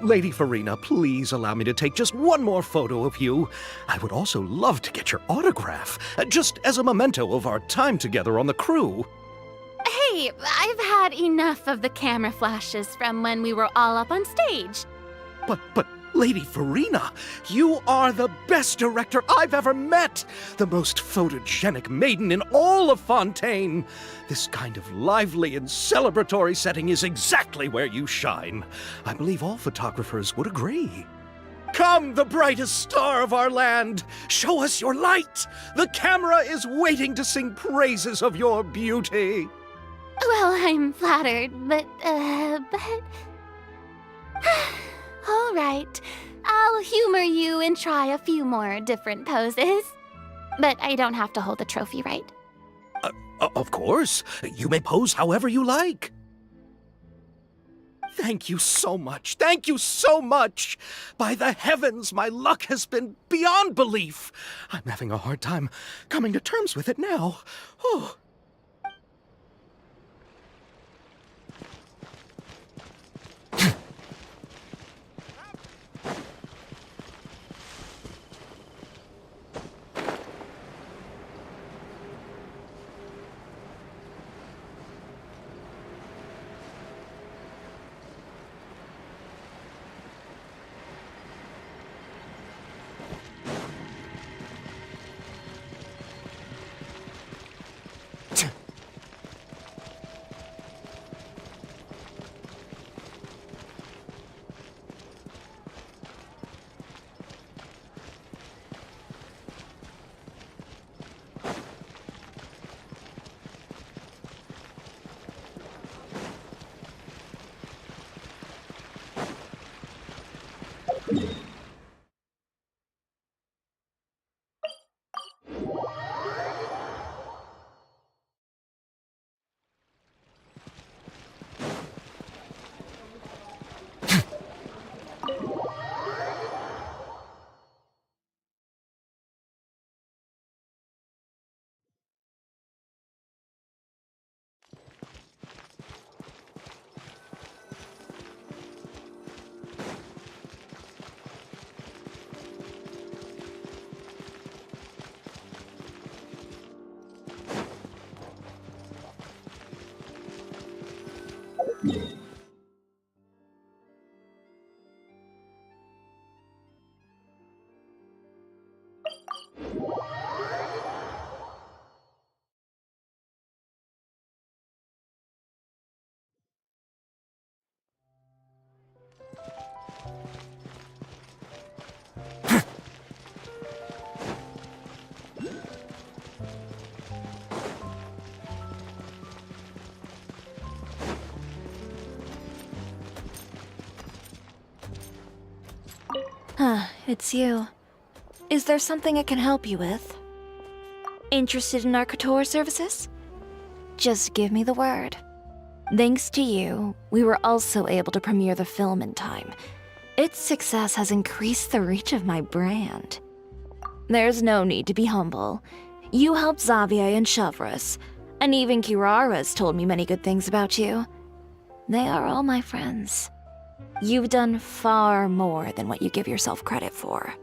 Lady Farina, please allow me to take just one more photo of you. I would also love to get your autograph, just as a memento of our time together on the crew. Hey, I've had enough of the camera flashes from when we were all up on stage. But, Lady Farina, you are the best director I've ever met! The most photogenic maiden in all of Fontaine! This kind of lively and celebratory setting is exactly where you shine. I believe all photographers would agree. Come, the brightest star of our land! Show us your light! The camera is waiting to sing praises of your beauty! Well, I'm flattered, but... All right, I'll humor you and try a few more different poses. But I don't have to hold the trophy, right? Of course. You may pose however you like. Thank you so much. Thank you so much. By the heavens, my luck has been beyond belief. I'm having a hard time coming to terms with it now. Oh. It's you. Is there something I can help you with? Interested in our couture services? Just give me the word. Thanks to you, we were also able to premiere the film in time. Its success has increased the reach of my brand. There's no need to be humble. You helped Xavier and Chevreuse, and even Kirara's told me many good things about you. They are all my friends. You've done far more than what you give yourself credit for.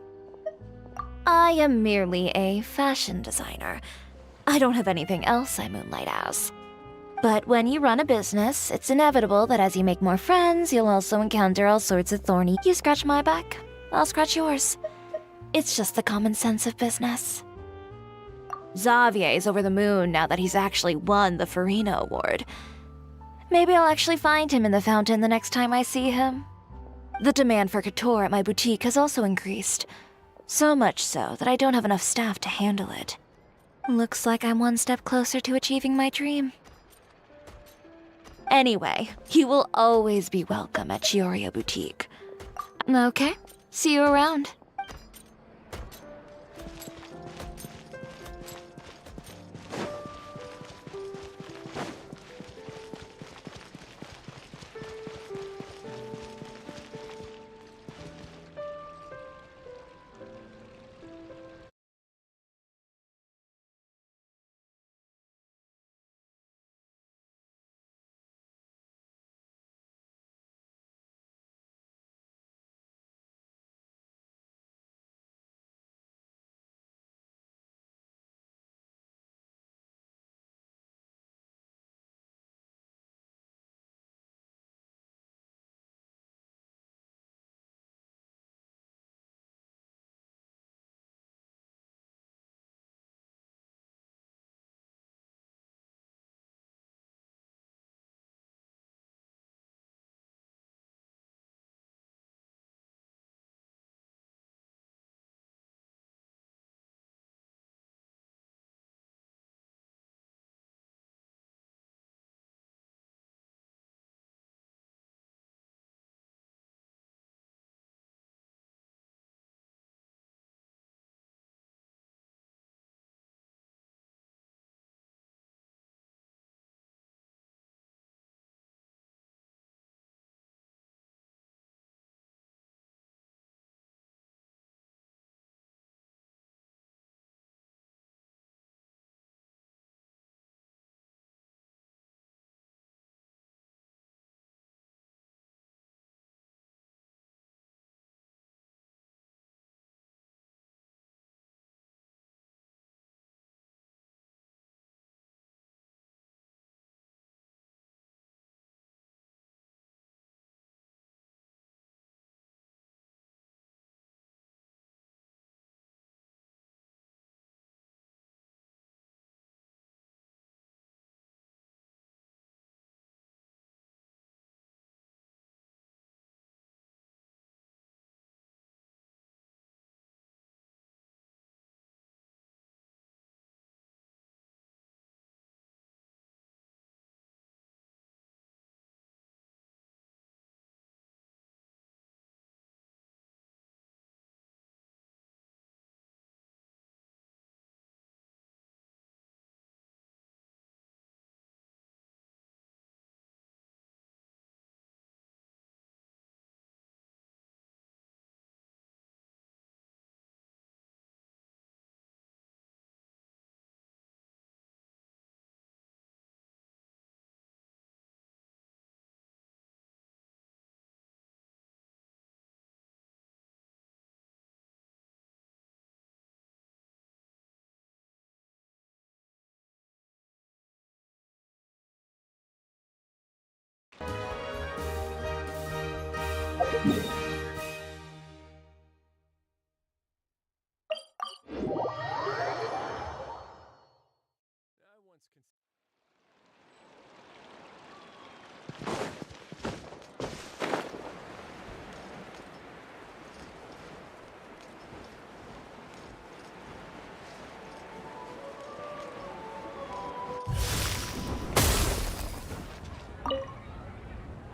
I am merely a fashion designer. I don't have anything else I moonlight as. But when you run a business, it's inevitable that as you make more friends, you'll also encounter all sorts of thorny... You scratch my back, I'll scratch yours. It's just the common sense of business. Xavier's over the moon now that he's actually won the Farina Award. Maybe I'll actually find him in the fountain the next time I see him. The demand for couture at my boutique has also increased, So much so that I don't have enough staff to handle it. Looks like I'm one step closer to achieving my dream. Anyway, you will always be welcome at Chioria Boutique. Okay, see you around.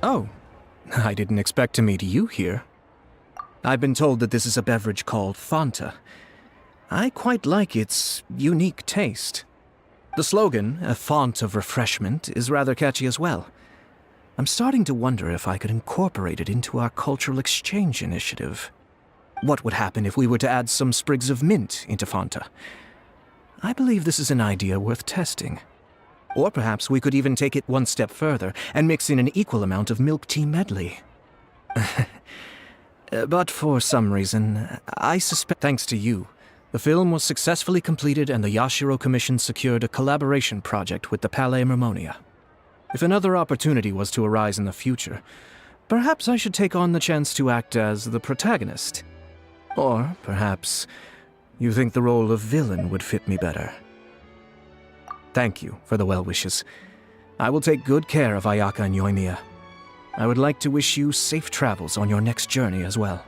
Oh, I didn't expect to meet you here. I've been told that this is a beverage called Fanta. I quite like its unique taste. The slogan, a font of refreshment, is rather catchy as well. I'm starting to wonder if I could incorporate it into our cultural exchange initiative. What would happen if we were to add some sprigs of mint into Fanta? I believe this is an idea worth testing. Or perhaps we could even take it one step further and mix in an equal amount of milk tea medley. But for some reason, I suspect thanks to you, the film was successfully completed and the Yashiro Commission secured a collaboration project with the Palais Mermonia. If another opportunity was to arise in the future, perhaps I should take on the chance to act as the protagonist. Or perhaps you think the role of villain would fit me better. Thank you for the well wishes. I will take good care of Ayaka and Yoimiya. I would like to wish you safe travels on your next journey as well.